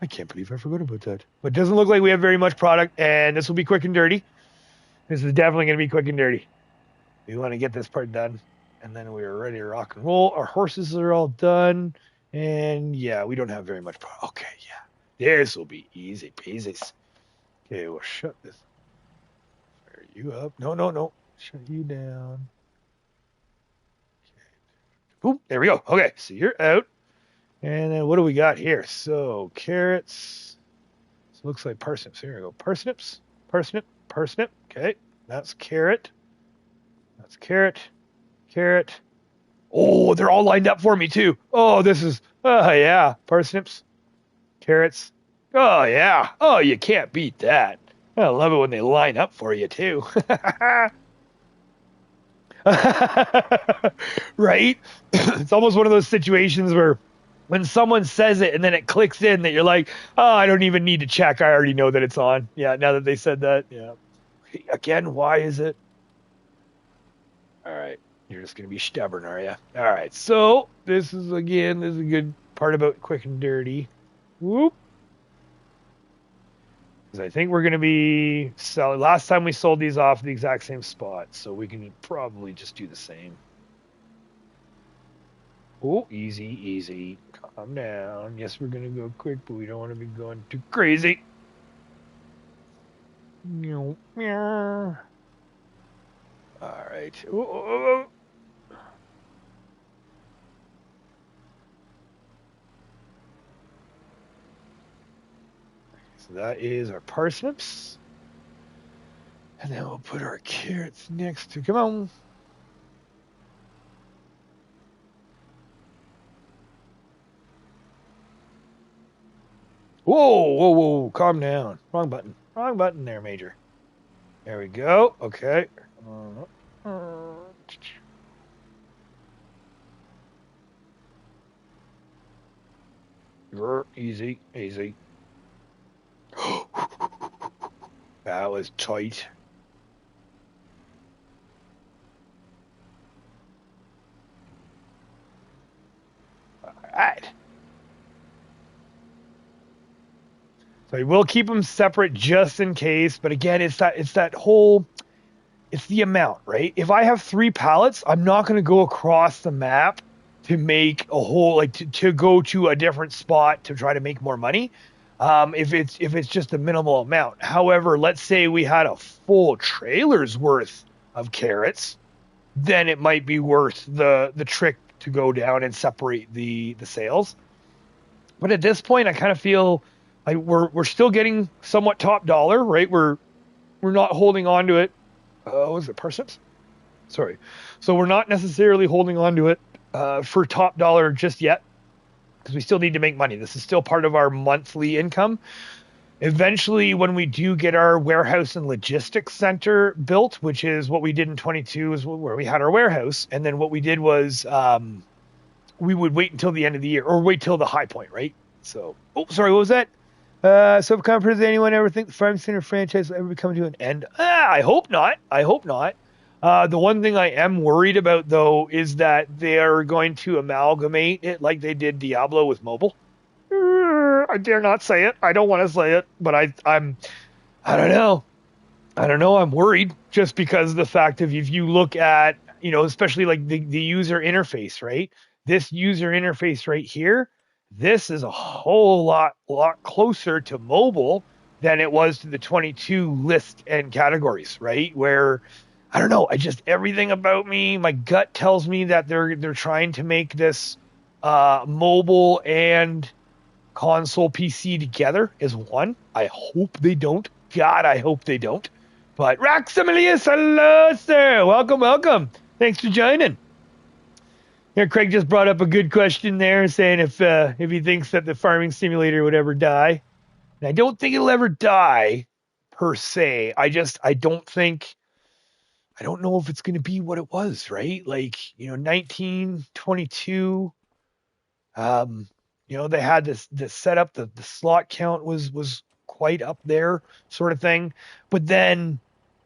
I can't believe I forgot about that. But it doesn't look like we have very much product, and this will be quick and dirty. This is definitely going to be quick and dirty. We want to get this part done, and then we are ready to rock and roll. Our horses are all done, and yeah, we don't have very much product. Okay, yeah, this will be easy peasy. Okay, we'll shut this. Fire you up. No, no, no. Shut you down. Okay. Oop, there we go. Okay, so you're out. And then what do we got here? So carrots. So it looks like parsnips. Here we go. Parsnips. Parsnip. Parsnip. Okay. That's carrot. That's carrot. Carrot. Oh, they're all lined up for me too. Oh, this is. Oh yeah. Parsnips. Carrots. Oh yeah. Oh, you can't beat that. I love it when they line up for you too. Right? It's almost one of those situations where when someone says it and then it clicks in that you're like, oh, I don't even need to check. I already know that it's on. Yeah, now that they said that. Yeah. Again, why is it? All right. You're just going to be stubborn, are you? All right. So this is a good part about quick and dirty. Whoop. Because I think we're going to be selling. Last time we sold these off the exact same spot. So we can probably just do the same. Oh, easy, easy. Calm down. Yes, we're going to go quick, but we don't want to be going too crazy. All right. Oh. So that is our parsnips. And then we'll put our carrots next to, come on. Whoa, whoa, whoa, calm down. Wrong button. Wrong button there, Major. There we go. Okay. Easy, easy. That was tight. All right. So I will keep them separate just in case. But again, it's that whole, it's the amount, right? If I have 3 pallets, I'm not going to go across the map to make a whole, like to go to a different spot to try to make more money. If it's just a minimal amount. However, let's say we had a full trailer's worth of carrots, then it might be worth the trick to go down and separate the sales. But at this point, I kind of feel like we're still getting somewhat top dollar, right? We're not holding on to it. Was it parsnips? Sorry. So we're not necessarily holding on to it for top dollar just yet, because we still need to make money. This is still part of our monthly income. Eventually, when we do get our warehouse and logistics center built, which is what we did in 22, is where we had our warehouse. And then what we did was we would wait until the end of the year, or wait till the high point, right? So, oh, sorry, what was that? So, does anyone ever think the Farm Center franchise will ever be coming to an end? I hope not. I hope not. The one thing I am worried about, though, is that they are going to amalgamate it like they did Diablo with mobile. I dare not say it. I don't want to say it, but I don't know. I don't know. I'm worried just because of the fact of, if you look at, especially like the user interface, right? This user interface right here, this is a whole lot closer to mobile than it was to the 22 list and categories, right? Where, I don't know, everything about me, my gut tells me that they're trying to make this mobile and console PC together as one. I hope they don't. God, I hope they don't. But Raxamilius, hello, sir. Welcome. Thanks for joining. Here, Craig just brought up a good question there, saying if he thinks that the farming simulator would ever die. And I don't think it'll ever die, per se. I don't know if it's going to be what it was, right? Like, 1922, they had this setup, the slot count was quite up there, sort of thing. But then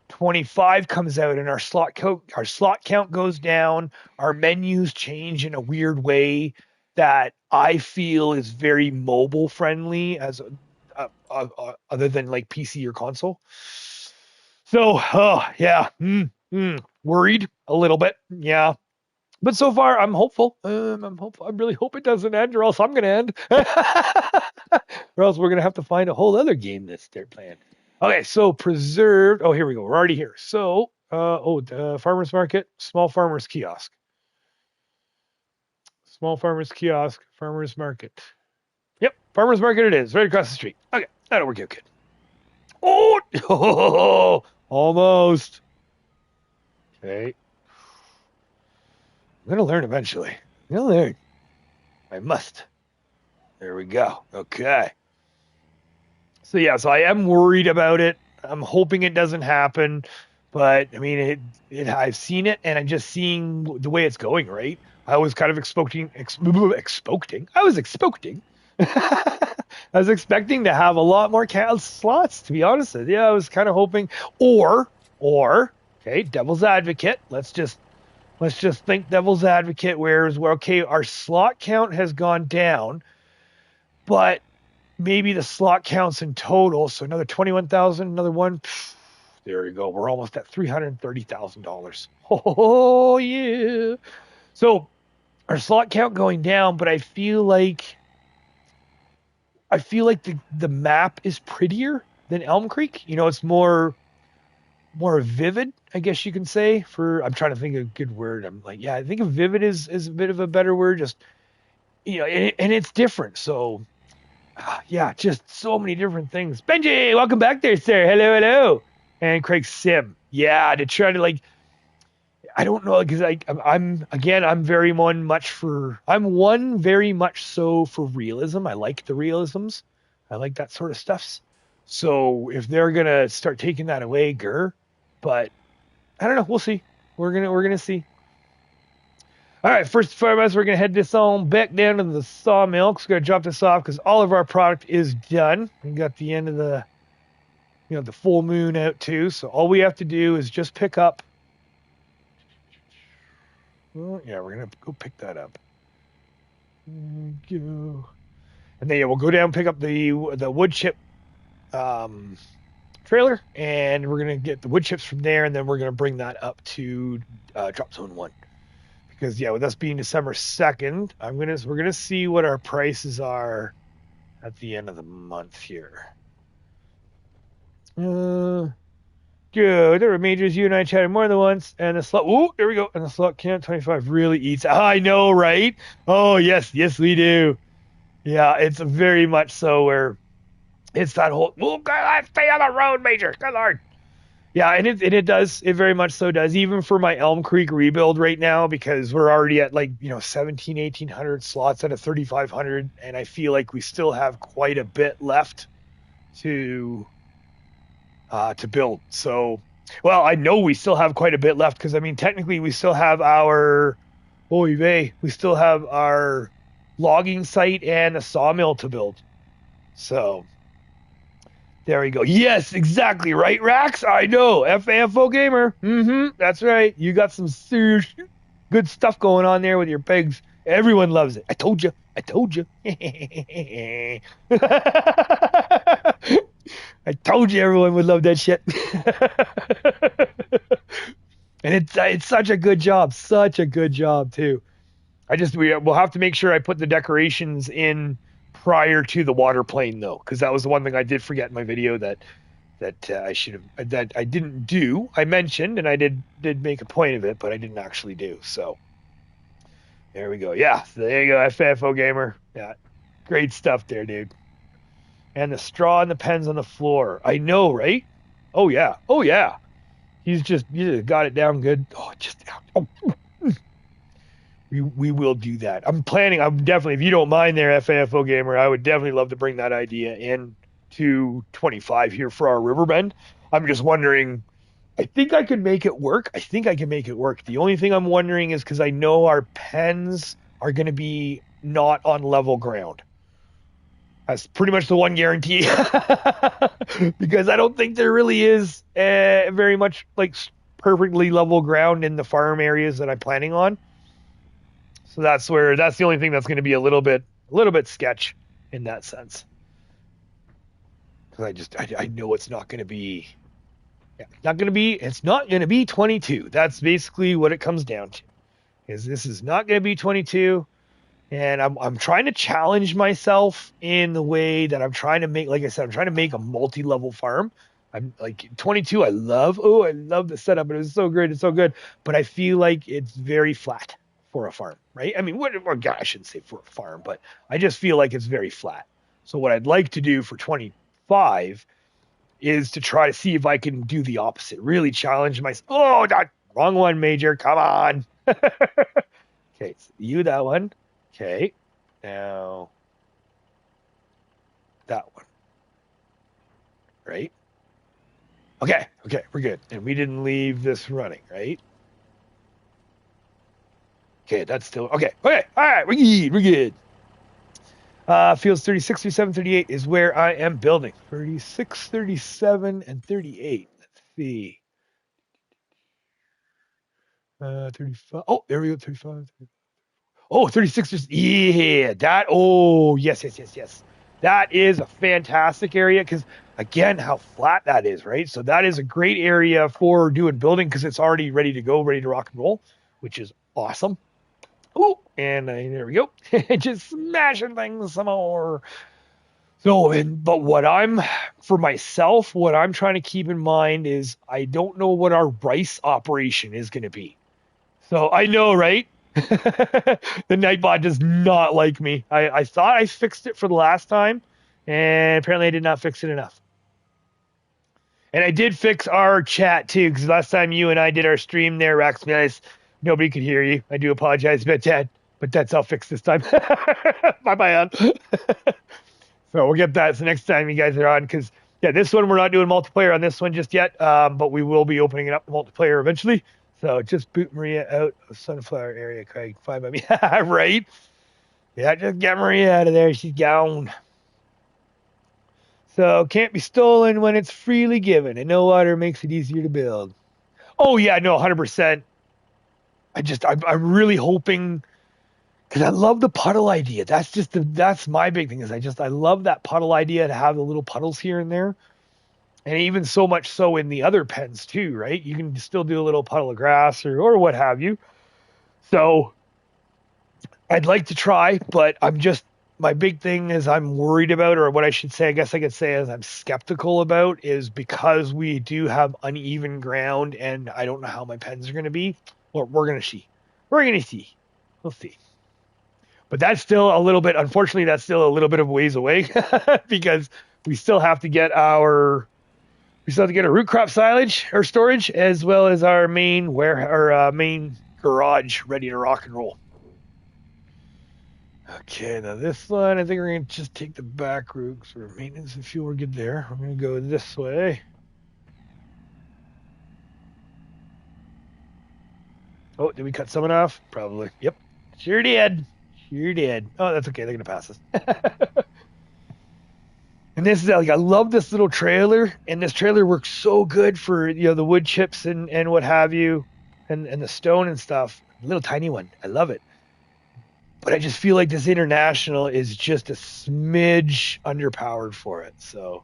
25 comes out and our slot count goes down, our menus change in a weird way. that I feel is very mobile friendly as other than like PC or console. So, yeah, worried a little bit, yeah. But so far, I'm hopeful. I'm hopeful. I really hope it doesn't end, or else I'm gonna end, or else we're gonna have to find a whole other game that's they're playing. Okay, so preserved. Oh, here we go. We're already here. So, farmers market, small farmers kiosk, small farmers kiosk, farmers market. Yep, farmers market it is, right across the street. Okay, that'll work out good. Oh, almost. Okay, I'm gonna learn eventually. I'm gonna learn. I must. There we go. Okay. So yeah, so I am worried about it. I'm hoping it doesn't happen, but I mean, I've seen it, and I'm just seeing the way it's going. Right? I was kind of expecting. I was expecting. I was expecting to have a lot more slots. To be honest with you, I was kind of hoping, or, okay, devil's advocate. Let's just think devil's advocate. Whereas, well, okay, our slot count has gone down, but maybe the slot counts in total. So another 21,000, another one. There you go. We're almost at $330,000. Oh yeah. So our slot count going down, but I feel like the map is prettier than Elm Creek. You know, it's more vivid, I guess you can say. I'm trying to think of a good word. I'm like, yeah, I think vivid is a bit of a better word. Just, you know, and it's different. So yeah, just so many different things. Benji, welcome back there, sir. Hello. And Craig Sim. Yeah, to try to like, I don't know, because I'm very much for realism. I like the realisms. I like that sort of stuff. So if they're gonna start taking that away, but I don't know. We'll see. We're gonna see. All right, first and foremost, we're going to head this on back down to the sawmill. We're going to drop this off because all of our product is done. We got the end of the full moon out too. So all we have to do is just pick up. Well, yeah, we're going to go pick that up. There we go. And then we'll go down and pick up the wood chip trailer, and we're going to get the wood chips from there, and then we're going to bring that up to drop zone 1. Because yeah, with us being December 2nd, we're gonna see what our prices are at the end of the month here. Good. There were majors. You and I chatted more than once, and the slot. Oh, there we go. And the slot count 25 really eats. I know, right? Oh yes, we do. Yeah, it's very much so where it's that whole. Oh God, stay on the road, major. Good Lord. Yeah, and it does. It very much so does. Even for my Elm Creek rebuild right now, because we're already at 1,800 slots out of 3,500, and I feel like we still have quite a bit left to build. So, well, I know we still have quite a bit left because I mean, technically, we still have our logging site and a sawmill to build. So. There we go. Yes, exactly. Right, Rax? I know. FAFO Gamer. That's right. You got some serious good stuff going on there with your pigs. Everyone loves it. I told you. I told you everyone would love that shit. And it's such a good job. Such a good job, too. We'll have to make sure I put the decorations in prior to the water plane, though, because that was the one thing I did forget in my video that I should have, that I didn't do. I mentioned, and I did make a point of it, but I didn't actually do. So there we go. Yeah, so there you go, FFO Gamer. Yeah, great stuff there, dude. And the straw and the pens on the floor. I know, right? Oh yeah. He's just got it down good. We will do that. I'm definitely, if you don't mind there, FAFO Gamer, I would definitely love to bring that idea in to 25 here for our Riverbend. I'm just wondering, I think I could make it work. The only thing I'm wondering is because I know our pens are going to be not on level ground. That's pretty much the one guarantee. Because I don't think there really is very much like perfectly level ground in the farm areas that I'm planning on. So that's the only thing that's going to be a little bit sketch in that sense. Because I know it's not going to be, it's not going to be 22. That's basically what it comes down to. Is this is not going to be 22. And I'm trying to challenge myself in the way that I'm trying to make, like I said, I'm trying to make a multi-level farm. I'm like 22. I love the setup. It is so great. It's so good. But I feel like it's very flat for a farm, right? I mean, I shouldn't say for a farm, but I just feel like it's very flat. So what I'd like to do for 25 is to try to see if I can do the opposite. Really challenge myself. Oh, not wrong one, Major. Come on. Okay, so you that one. Okay, now that one, right? Okay, we're good. And we didn't leave this running, right? Okay, that's still, okay, all right, we're good. Fields 36, 37, 38 is where I am building. 36, 37, and 38. Let's see. 35. Oh, there we go, 35. Oh, 36 just, yeah, that, oh, yes. That is a fantastic area because, again, how flat that is, right? So that is a great area for doing building because it's already ready to go, ready to rock and roll, which is awesome. Oh, and there we go. Just smashing things some more. So, but for myself, what I'm trying to keep in mind is I don't know what our rice operation is going to be. So I know, right? The Nightbot does not like me. I thought I fixed it for the last time, and apparently I did not fix it enough. And I did fix our chat too, because last time you and I did our stream there, Rax, guys, nobody could hear you. I do apologize about that, but that's all fixed this time. My bad. So we'll get that. So next time you guys are on, because yeah, this one we're not doing multiplayer on this one just yet, but we will be opening it up to multiplayer eventually. So just boot Maria out of Sunflower area, Craig. Fine by me. Right? Yeah, just get Maria out of there. She's gone. So can't be stolen when it's freely given, and no water makes it easier to build. Oh yeah, no, 100%. I'm really hoping, because I love the puddle idea. That's my big thing. I love that puddle idea to have the little puddles here and there. And even so much so in the other pens too, right? You can still do a little puddle of grass or what have you. So I'd like to try, but my big thing is I'm worried about, or what I should say, I guess I could say is I'm skeptical about, is because we do have uneven ground and I don't know how my pens are going to be. Well, we're going to see. We'll see. But that's still a little bit, unfortunately, that's still a little bit of ways away because we still have to get our root crop silage or storage, as well as our main main garage ready to rock and roll. Okay, now this one, I think we're going to just take the back route because for maintenance and fuel, we're good there. We're going to go this way. Oh, did we cut someone off? Probably. Yep. Sure did. Oh, that's okay. They're going to pass us. And this is like, I love this little trailer, and this trailer works so good for, the wood chips and what have you, and the stone and stuff. Little tiny one. I love it. But I just feel like this international is just a smidge underpowered for it. So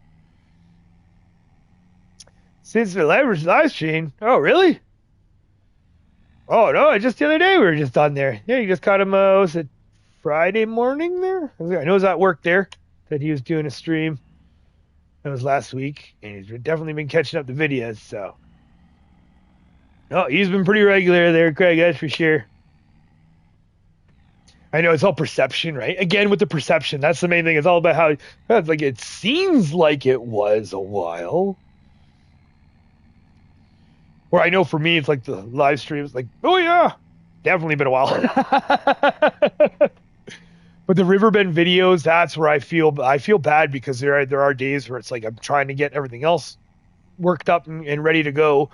since the live stream, oh really? Oh no, just the other day we were just on there. Yeah, you just caught him. Was it Friday morning there? I know he was at work there. That he was doing a stream. That was last week, and he's definitely been catching up the videos. So, no, he's been pretty regular there, Craig. That's for sure. I know it's all perception, right? Again, with the perception, that's the main thing. It's all about how it's like it seems like it was a while. Or I know for me, it's like the live streams, like, oh yeah, definitely been a while. But the Riverbend videos, that's where I feel bad because there are days where it's like I'm trying to get everything else worked up and ready to go,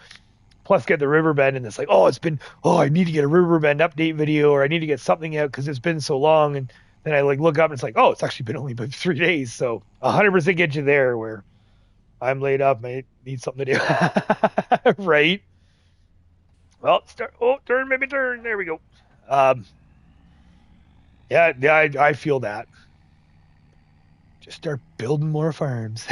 plus get the Riverbend, and it's like, I need to get a Riverbend update video, or I need to get something out because it's been so long, and then I like look up and it's like, oh, it's actually been only been 3 days, so 100% get you there where I'm laid up, I need something to do. Right? Well, turn, there we go. Yeah, I feel that. Just start building more farms.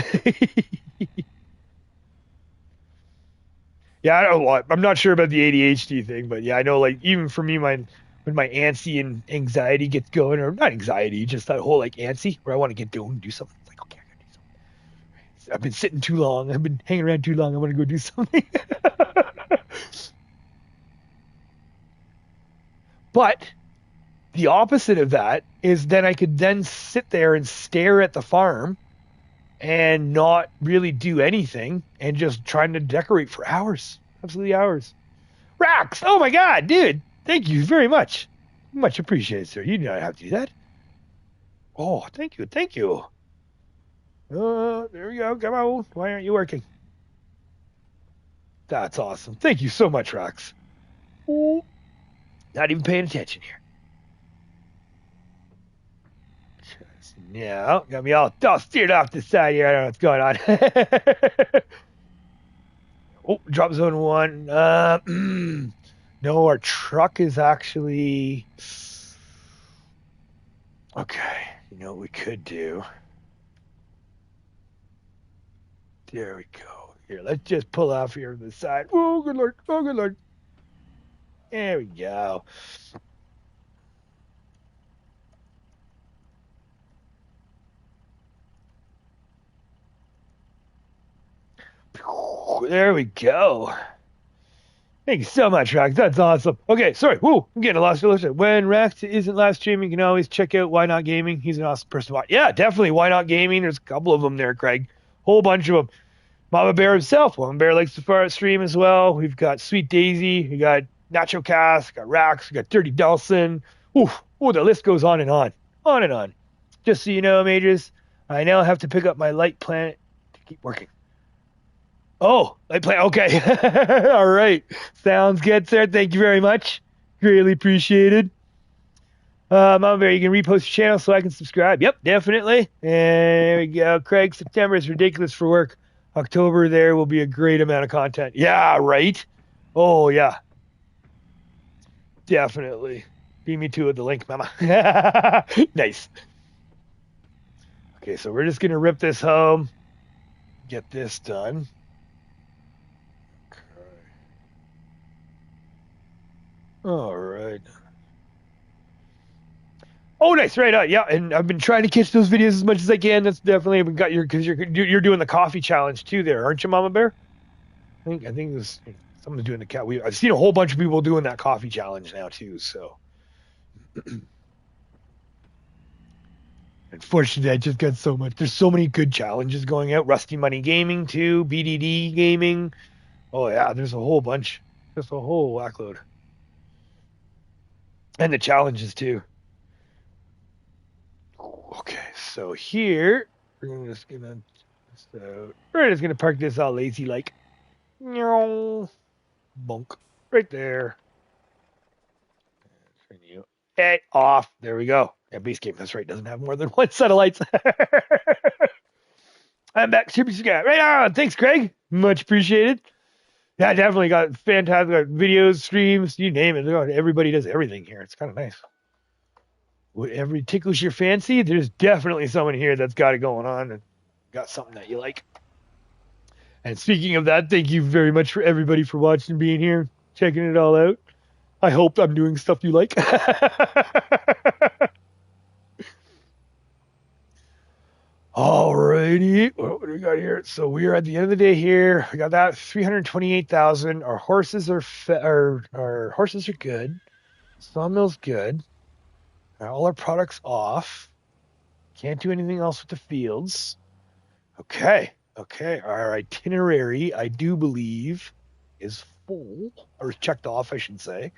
Yeah, I don't know. I'm not sure about the ADHD thing, but yeah, I know. Like even for me, when my antsy and anxiety gets going, or not anxiety, just that whole like antsy where I want to get doing, do something. It's like okay, I gotta do something. I've been sitting too long. I've been hanging around too long. I want to go do something. But the opposite of that is then I could then sit there and stare at the farm and not really do anything and just trying to decorate for hours, absolutely hours. Rocks! Oh my God, dude! Thank you very much. Much appreciated, sir. You do not have to do that. Oh, thank you, thank you. There we go. Come on. Why aren't you working? That's awesome. Thank you so much, Rocks. Oh, not even paying attention here. Yeah, got me all steered off the side here. I don't know what's going on. Oh, drop zone one. No, our truck is actually okay. You know what we could do? There we go. Here, let's just pull off here to the side. Oh, good lord. Oh, good lord. There we go. There we go. Thank you so much, Rex. That's awesome. Okay, sorry. Woo, I'm getting lost. When Rex isn't live streaming, you can always check out Why Not Gaming. He's an awesome person to watch. Yeah, definitely. Why Not Gaming? There's a couple of them there, Craig. Whole bunch of them. Mama Bear himself. Mama Bear likes to fire stream as well. We've got Sweet Daisy. We got Nacho Cast. We got Rax. We got Dirty Delson. Oof. Oh, the list goes on and on. On and on. Just so you know, Mages, I now have to pick up my light planet to keep working. Oh, light planet. Okay. All right. Sounds good, sir. Thank you very much. Greatly appreciated. Mama Bear, you can repost your channel so I can subscribe. Yep, definitely. And there we go. Craig, September is ridiculous for work. October, there will be a great amount of content. Yeah, right? Oh, yeah. Definitely. Beat me to it, the link, mama. Nice. Okay, so we're just going to rip this home. Get this done. Okay. All right. Oh, nice, right on. Yeah, and I've been trying to catch those videos as much as I can. That's definitely got your because you're doing the coffee challenge too, there, aren't you, Mama Bear? I think this someone's doing the cat. I've seen a whole bunch of people doing that coffee challenge now too. So, unfortunately, I just got so much. There's so many good challenges going out. Rusty Money Gaming too, BDD Gaming. Oh yeah, there's a whole bunch. Just a whole whackload, and the challenges too. Okay, so here we're just gonna we're just gonna park this all lazy like. Bunk right there. Hey, off. There we go. Yeah, base game. That's right. Doesn't have more than one set of lights. I'm back. Super Sky. Right on. Thanks, Craig. Much appreciated. Yeah, definitely got fantastic videos, streams, you name it. Everybody does everything here. It's kind of nice. Whatever tickles your fancy, there's definitely someone here that's got it going on and got something that you like. And speaking of that, thank you very much for everybody for watching, being here, checking it all out. I hope I'm doing stuff you like. Alrighty, what do we got here? So we are at the end of the day here. We got that 328,000. Our horses are our horses are good. Sawmill's good. All our products off. Can't do anything else with the fields. Okay. Our itinerary, I do believe, is full or checked off, I should say.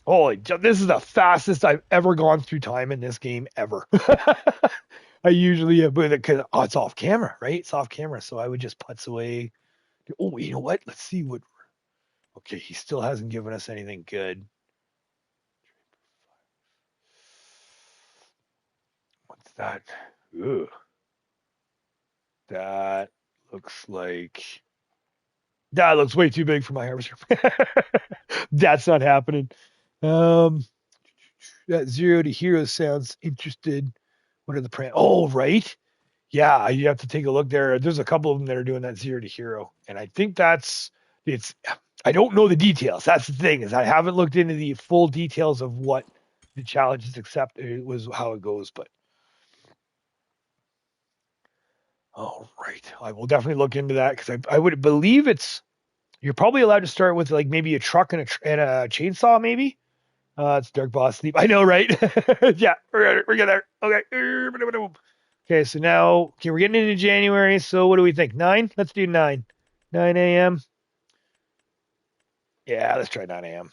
Holy, this is the fastest I've ever gone through time in this game ever. I usually have, but it's off camera, right? It's off camera, so I would just putz away. Oh, you know what? Let's see what. Okay, he still hasn't given us anything good. What's that? Ooh, that looks like that looks way too big for my harvester. That's not happening. That zero to hero sounds interested. What are the parameters? Oh, right. Yeah, you have to take a look there. There's a couple of them that are doing that zero to hero, and I think it's. I don't know the details. That's the thing, is I haven't looked into the full details of what the challenges except it was how it goes. But oh, right, I will definitely look into that because I would believe you're probably allowed to start with like maybe a truck and a chainsaw maybe. It's Dark Boss Sleep. I know, right? Yeah, we're getting there. Okay. Okay, so now, okay, we're getting into January. So what do we think? 9? Let's do 9. 9 a.m. Yeah, let's try 9 a.m.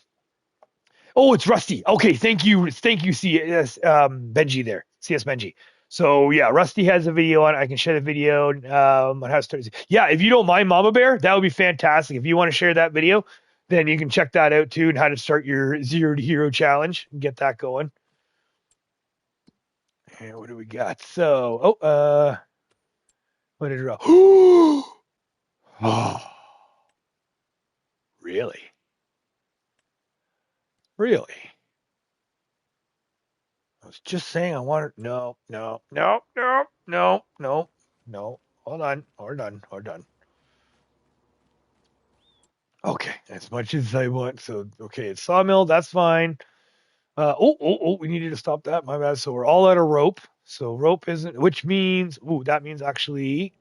Oh, it's Rusty. Okay, thank you, CS Benji there, CS Benji. So yeah, Rusty has a video on. I can share the video on how to start. Yeah, if you don't mind, Mama Bear, that would be fantastic. If you want to share that video, then you can check that out too, and how to start your zero to hero challenge and get that going. And what do we got? So, what did it roll? Oh, really? Really? I was just saying I wanted. No, no, no, no, no, no, no. Hold on. We're done. We're done. Okay, as much as I want. So, okay, it's sawmill. That's fine. We needed to stop that. My bad. So we're all out of rope. So rope isn't, which means, that means actually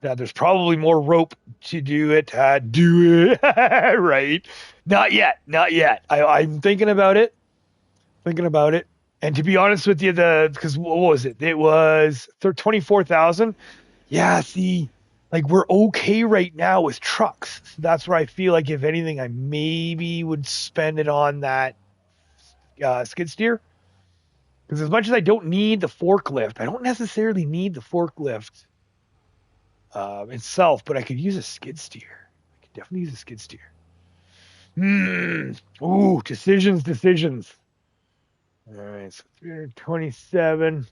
that there's probably more rope to do it. Do it right. Not yet. Not yet. I'm thinking about it. Thinking about it. And to be honest with you, because what was it? It was 24,000. Yeah, see, like we're okay right now with trucks. So that's where I feel like if anything, I maybe would spend it on that skid steer. Because as much as I don't need the forklift, I don't necessarily need the forklift itself, but I could use a skid steer. I could definitely use a skid steer. Ooh, decisions. All right, so 327.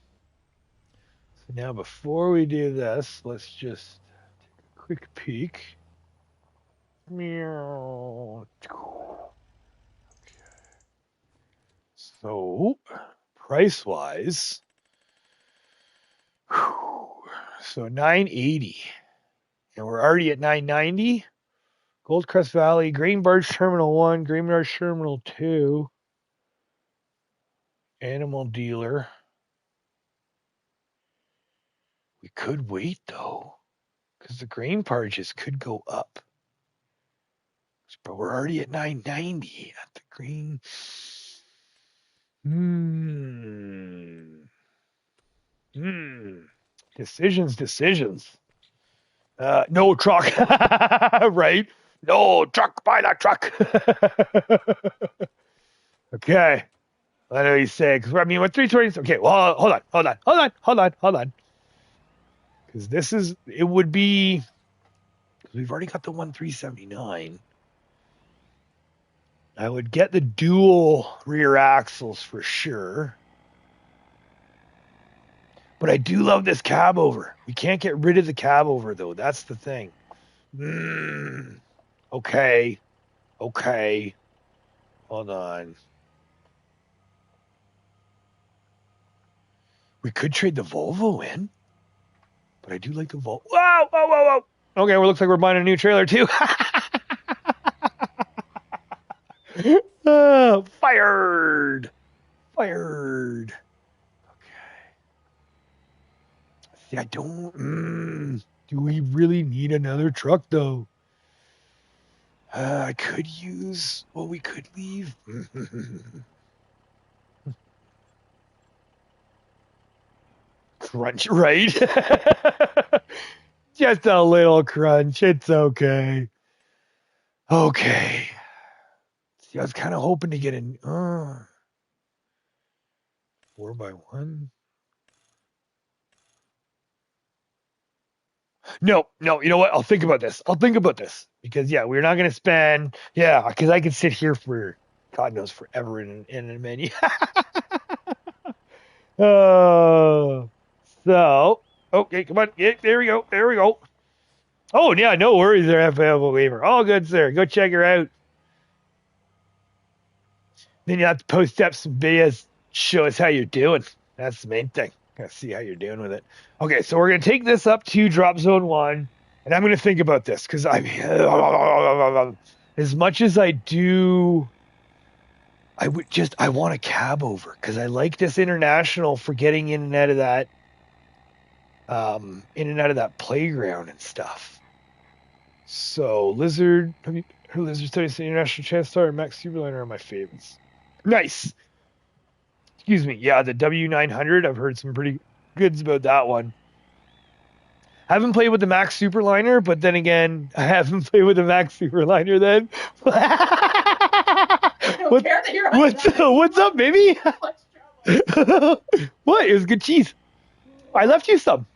So now before we do this, let's just take a quick peek. Meow. So, price wise, so 980, and we're already at 990. Goldcrest Valley, Grain Barge Terminal 1, Grain Barge Terminal 2, Animal Dealer. We could wait though, because the grain barges could go up. But we're already at 990 at the green. Decisions. No truck. Right? No truck. Buy that truck. Okay. I know you say, because I mean, with 320. Okay, well, hold on. Because it would be, because we've already got the 1379. I would get the dual rear axles for sure. But I do love this cab over. We can't get rid of the cab over, though. That's the thing. Okay. Hold on. We could trade the Volvo in. But I do like the Volvo. Whoa. Okay, well, looks like we're buying a new trailer, too. Fired. See, I don't. Do we really need another truck, though? I could use. Well, we could leave. Crunch, right? Just a little crunch. It's okay. Okay. See, I was kind of hoping to get an 4x1. No. You know what? I'll think about this. Because, yeah, we're not going to spend. Yeah, because I could sit here for God knows forever in a menu. So, okay, come on. Yeah, there we go. Oh, yeah, no worries there, available waiver. All good, sir. Go check her out. Then you have to post up some videos. show us how you're doing. That's the main thing. Gotta see how you're doing with it. Okay, so we're gonna take this up to drop zone 1, and I'm gonna think about this because as much as I do, I want a cab over because I like this international for getting in and out of that playground and stuff. So Lizard, Lizard Studies International Chance Star and Max Superliner are my favorites. Nice. Excuse me. Yeah, the W900. I've heard some pretty goods about that one. I haven't played with the Max Superliner, but then again, I haven't played with the Max Superliner then. What's up, baby? What? It was good cheese. I left you some.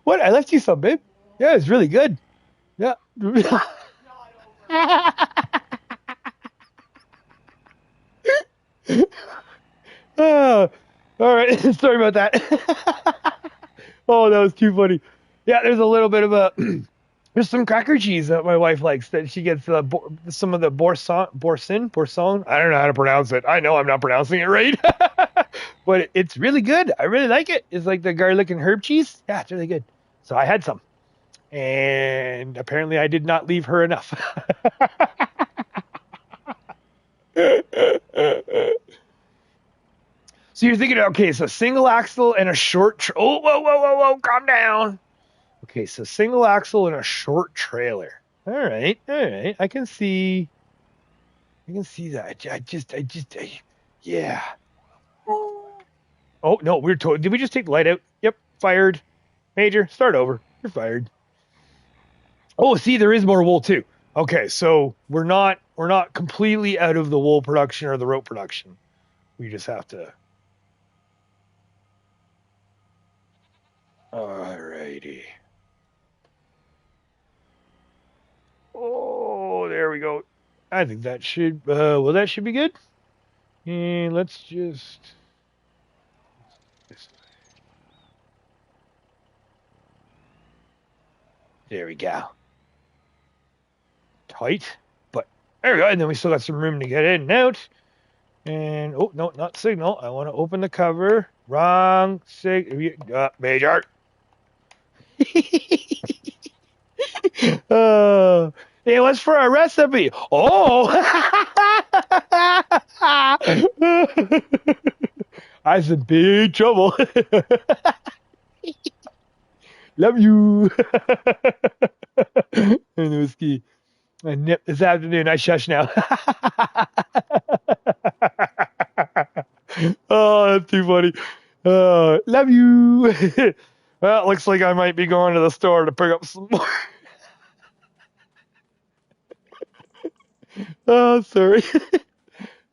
What? I left you some, babe. Yeah, it's really good. Yeah. All right. Sorry about that. Oh, that was too funny. Yeah, there's a little bit of a there's some cracker cheese that my wife likes that she gets some of the boursin. I don't know how to pronounce it. I know I'm not pronouncing it right. But it's really good. I really like it. It's like the garlic and herb cheese. Yeah, it's really good. So I had some. And apparently I did not leave her enough. So you're thinking, okay, so single axle and a short... whoa, calm down. Okay, so single axle and a short trailer. All right. I can see that. Yeah. Oh, no, we're told. Did we just take the light out? Yep, fired. Major, start over. You're fired. Oh, see, there is more wool too. Okay, so we're not completely out of the wool production or the rope production. We just have to. Alrighty. Oh, there we go. I think that should. Well, that should be good. And let's just. There we go. Tight, but there we go. And then we still got some room to get in and out. And oh no, not signal. I want to open the cover. Wrong major. It was for a recipe. Oh, I was in big trouble. Love you. And whiskey. I nip this afternoon. I shush now. Oh, that's too funny. Love you. Well, it looks like I might be going to the store to pick up some more. Oh, sorry.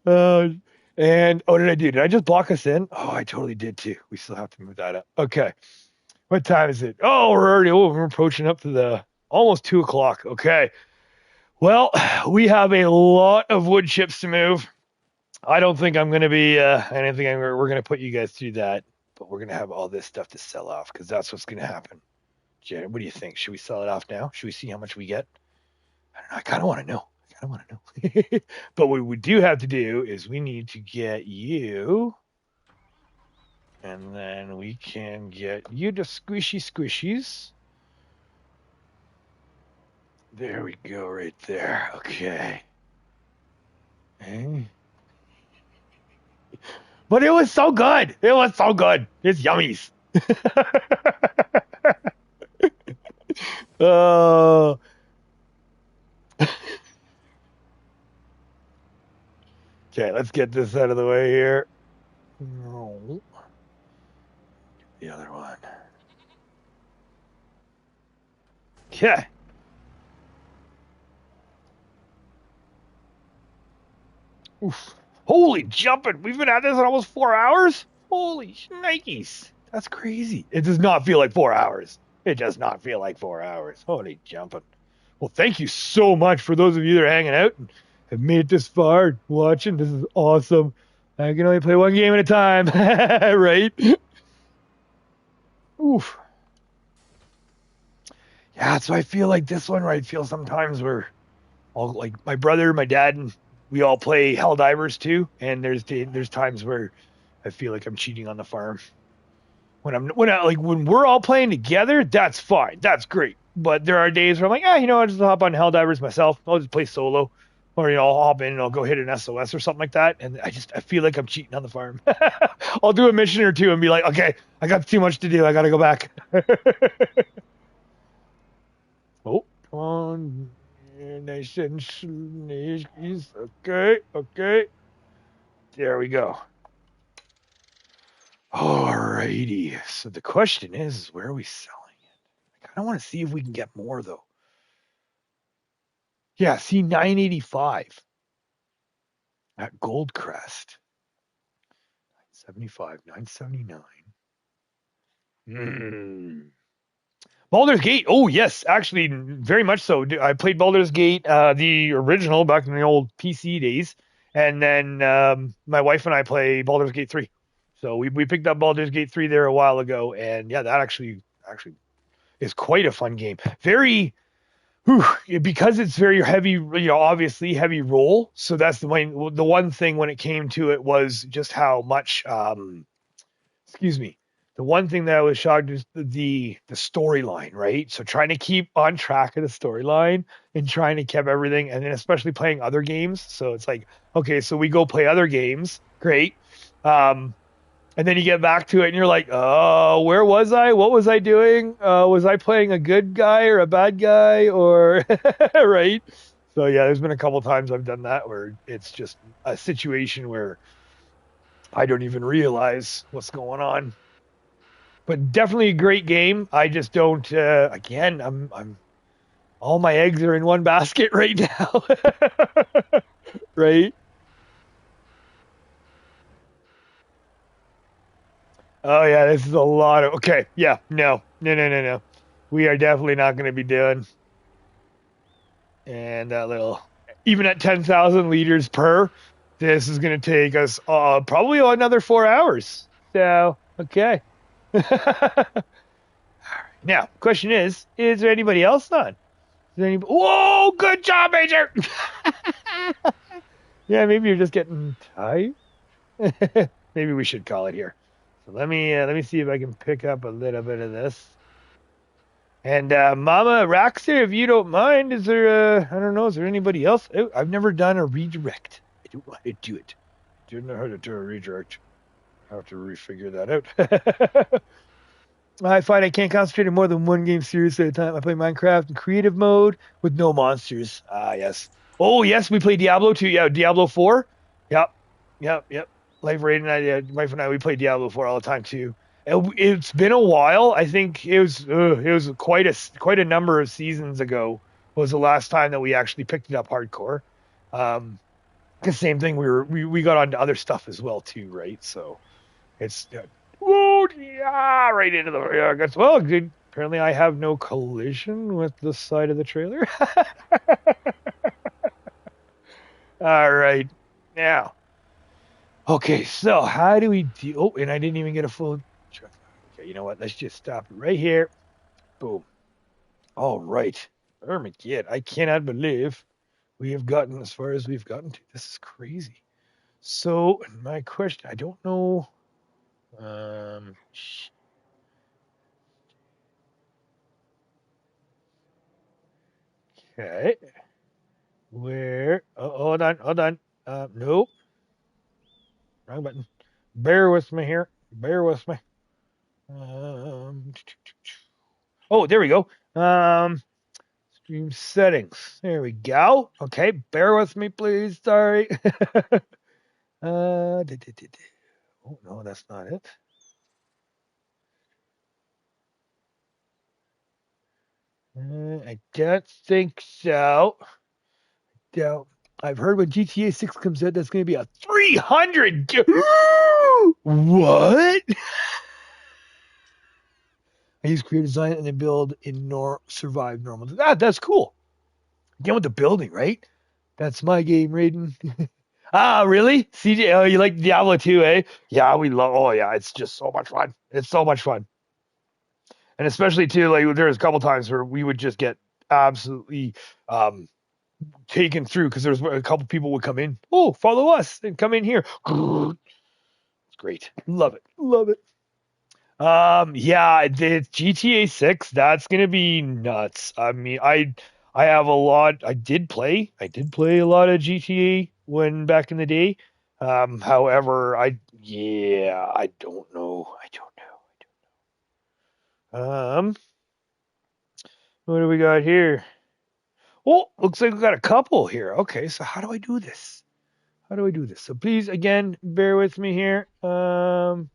And what did I do? Did I just block us in? Oh, I totally did too. We still have to move that up. Okay. What time is it? Oh, we're approaching up to the almost 2 o'clock. Okay. Well, we have a lot of wood chips to move. I don't think I'm going to be, we're going to put you guys through that, but we're going to have all this stuff to sell off because that's what's going to happen. Jared, what do you think? Should we sell it off now? Should we see how much we get? I don't know. I kind of want to know. But what we do have to do is we need to get you, and then we can get you to squishies. There we go, right there. Okay. But it was so good. It's yummies. Okay, let's get this out of the way here. The other one. Okay. Oof. Holy jumping. We've been at this in almost 4 hours? Holy shnikes. That's crazy. It does not feel like 4 hours. It does not feel like 4 hours. Holy jumping. Well, thank you so much for those of you that are hanging out and have made it this far watching. This is awesome. I can only play one game at a time. Right? Oof. Yeah, so I feel like this one, right? I feel sometimes we're all like my brother, my dad, and we all play Helldivers too. And there's times where I feel like I'm cheating on the farm. When we're all playing together, that's fine. That's great. But there are days where I'm like, I'll just hop on Helldivers myself. I'll just play solo. Or I'll hop in and I'll go hit an SOS or something like that. And I feel like I'm cheating on the farm. I'll do a mission or two and be like, okay, I got too much to do. I gotta go back. Oh, come on. Yeah, nice and nice. Okay, okay. There we go. Alrighty. So the question is, where are we selling it? I kind of want to see if we can get more though. Yeah, see 985 at Goldcrest. 975, 979. Hmm. Baldur's Gate. Oh yes, actually, very much so. I played Baldur's Gate, the original, back in the old PC days, and then my wife and I play Baldur's Gate 3. So we picked up Baldur's Gate 3 there a while ago, and yeah, that actually is quite a fun game. Very, whew, because it's very heavy, obviously heavy roll. So that's the one thing when it came to it was just how much excuse me. The one thing that I was shocked is the storyline, right? So trying to keep on track of the storyline and trying to keep everything, and then especially playing other games. So it's like, okay, so we go play other games, great. Um, and then you get back to it, and you're like, oh, where was I? What was I doing? Was I playing a good guy or a bad guy, or right? So yeah, there's been a couple times I've done that where it's just a situation where I don't even realize what's going on, but definitely a great game. I just don't. Again, I'm all my eggs are in one basket right now, right? Oh yeah, this is a lot of. Okay, yeah, no, no, no, no, no. We are definitely not going to be doing. And that little, even at 10,000 liters per, this is going to take us probably another 4 hours. So okay. Now, question is there anybody else on? Is there anybody? Whoa, good job, Major. Yeah, maybe you're just getting tired. Maybe we should call it here. So let me see if I can pick up a little bit of this. And Mama Raxter, if you don't mind, is there I don't know, is there anybody else? Oh, I've never done a redirect. I don't know how to do it. I don't know how to do a redirect. I have to refigure that out. I find I can't concentrate on more than one game series at a time. I play Minecraft in creative mode with no monsters. Ah, yes. Oh, yes, we play Diablo 2. Yeah, Diablo 4. Yep, yep. Life Raid and my wife and I, we play Diablo 4 all the time too. It's been a while. I think it was quite a number of seasons ago was the last time that we actually picked it up hardcore. Um, the same thing. We got onto other stuff as well too, right? So it's whoa, yeah, right into the yeah. Guess well, good. Apparently, I have no collision with the side of the trailer. All right, now, okay. So how do we do? Oh, and I didn't even get a full. Okay, you know what? Let's just stop it right here. Boom. All right, Armageddon. I cannot believe we have gotten as far as we've gotten to. This is crazy. So my question, I don't know. Um, okay. Where? Oh, hold on. Nope, wrong button. Bear with me here. Bear with me. Um, oh, there we go. Stream settings. There we go. Okay, bear with me, please. Sorry. Oh no, that's not it. I don't think so. Doubt. I've heard when GTA 6 comes out, that's going to be a 300. What? I use creative design and then build in survive normal. That's cool. Again with the building, right? That's my game, Raiden. Ah, really? CJ, oh, you like Diablo 2, eh? Yeah, we love. Oh, yeah, it's just so much fun. It's so much fun. And especially too, like there was a couple times where we would just get absolutely taken through because there's a couple people would come in. Oh, follow us and come in here. It's great. Love it. Love it. Yeah, the GTA 6, that's gonna be nuts. I mean, I have a lot. I did play a lot of GTA when back in the day. However, yeah, I don't know. I don't know. What do we got here? Oh, looks like we got a couple here. Okay, so how do I do this? How do I do this? So please, again, bear with me here. So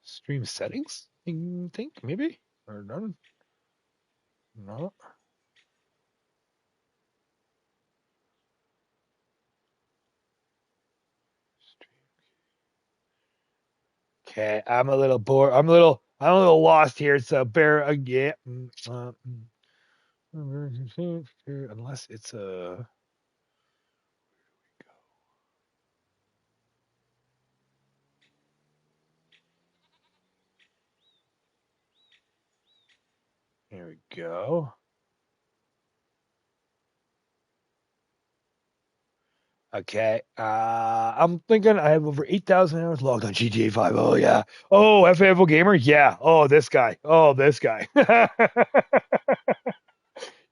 stream settings, I think maybe or none. No. Okay, I'm a little bored. I'm a little lost here. So bear again. Unless it's a. Here we go. Okay. I'm thinking I have over 8,000 hours logged on GTA 5. Oh yeah. Oh, FFO gamer. Yeah. Oh, this guy. Oh, this guy.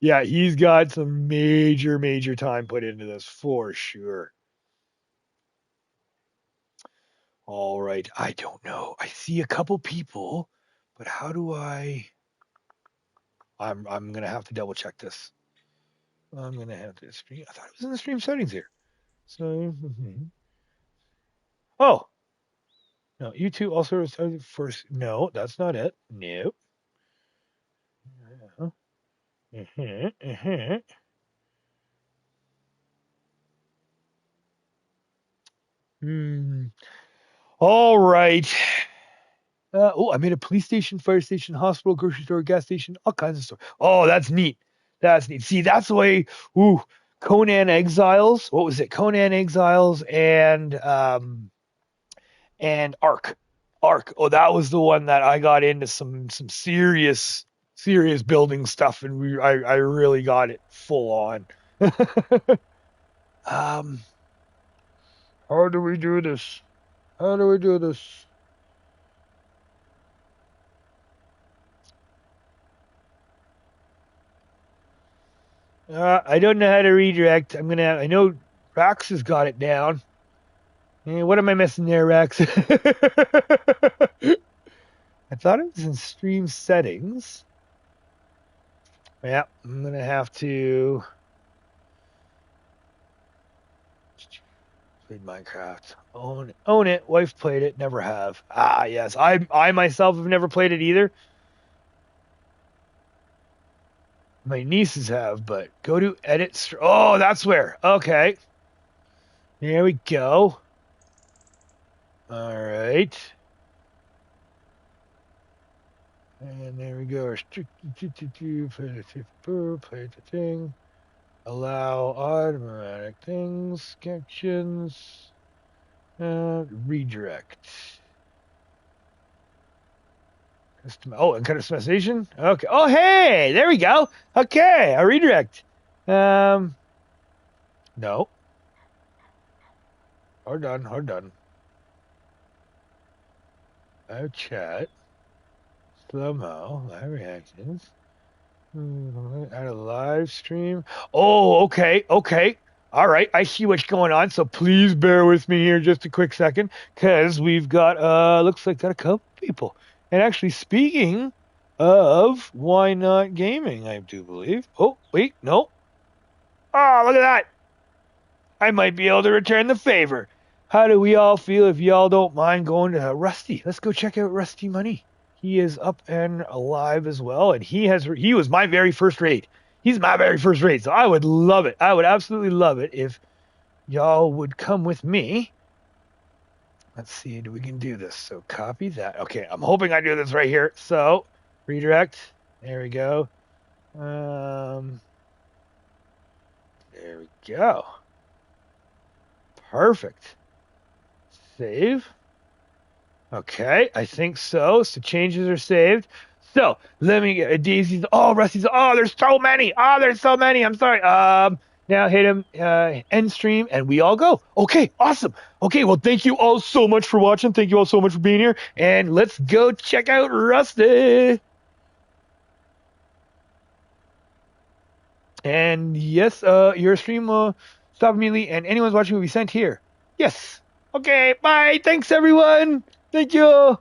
Yeah, he's got some major, major time put into this for sure. All right. I don't know. I see a couple people, but how do I? I'm gonna have to double check this. I'm gonna have to stream. I thought it was in the stream settings here. So, oh no, YouTube also first. No, that's not it. Nope. Uh-huh, uh-huh. Hmm. All right. Oh, I made a police station, fire station, hospital, grocery store, gas station, all kinds of stuff. Oh, that's neat. That's neat. See, that's the way. Ooh, Conan Exiles. What was it? Conan Exiles and Ark. Ark. Oh, that was the one that I got into some serious building stuff, and I really got it full on. um, how do we do this? How do we do this? I don't know how to redirect. I know Rax has got it down. What am I missing there, Rex? I thought it was in stream settings. Yeah, I'm gonna have to play Minecraft. Own it. Wife played it. Never have. Ah, yes. I myself have never played it either. My nieces have, but go to edit. Oh, that's where. Okay. There we go. All right. And there we go. Restricted to play the thing. Allow automatic things, actions, redirect. And customization. Okay. Oh, hey, there we go. Okay, a redirect. No. Hold on. Live chat. Slow mo. Live reactions. Add a live stream. Oh, okay. All right, I see what's going on. So please bear with me here just a quick second, because we've got looks like got a couple people. And actually, speaking of why not gaming, I do believe. Oh, wait, no. Oh, look at that. I might be able to return the favor. How do we all feel if y'all don't mind going to Rusty? Let's go check out Rusty Money. He is up and alive as well, and he was my very first raid. He's my very first raid, so I would love it. I would absolutely love it if y'all would come with me. Let's see, we can do this. So copy that. Okay, I'm hoping I do this right here. So redirect. There we go. There we go. Perfect. Save. Okay, I think so. So changes are saved. So let me get Daisy's. Oh, Rusty's. Oh, there's so many. Oh, there's so many. I'm sorry. Now hit him. End stream, and we all go. Okay, awesome. Okay, well, thank you all so much for watching. Thank you all so much for being here, and let's go check out Rusty. And yes, your stream stop immediately, and anyone's watching will be sent here. Yes. Okay. Bye. Thanks, everyone. Thank you.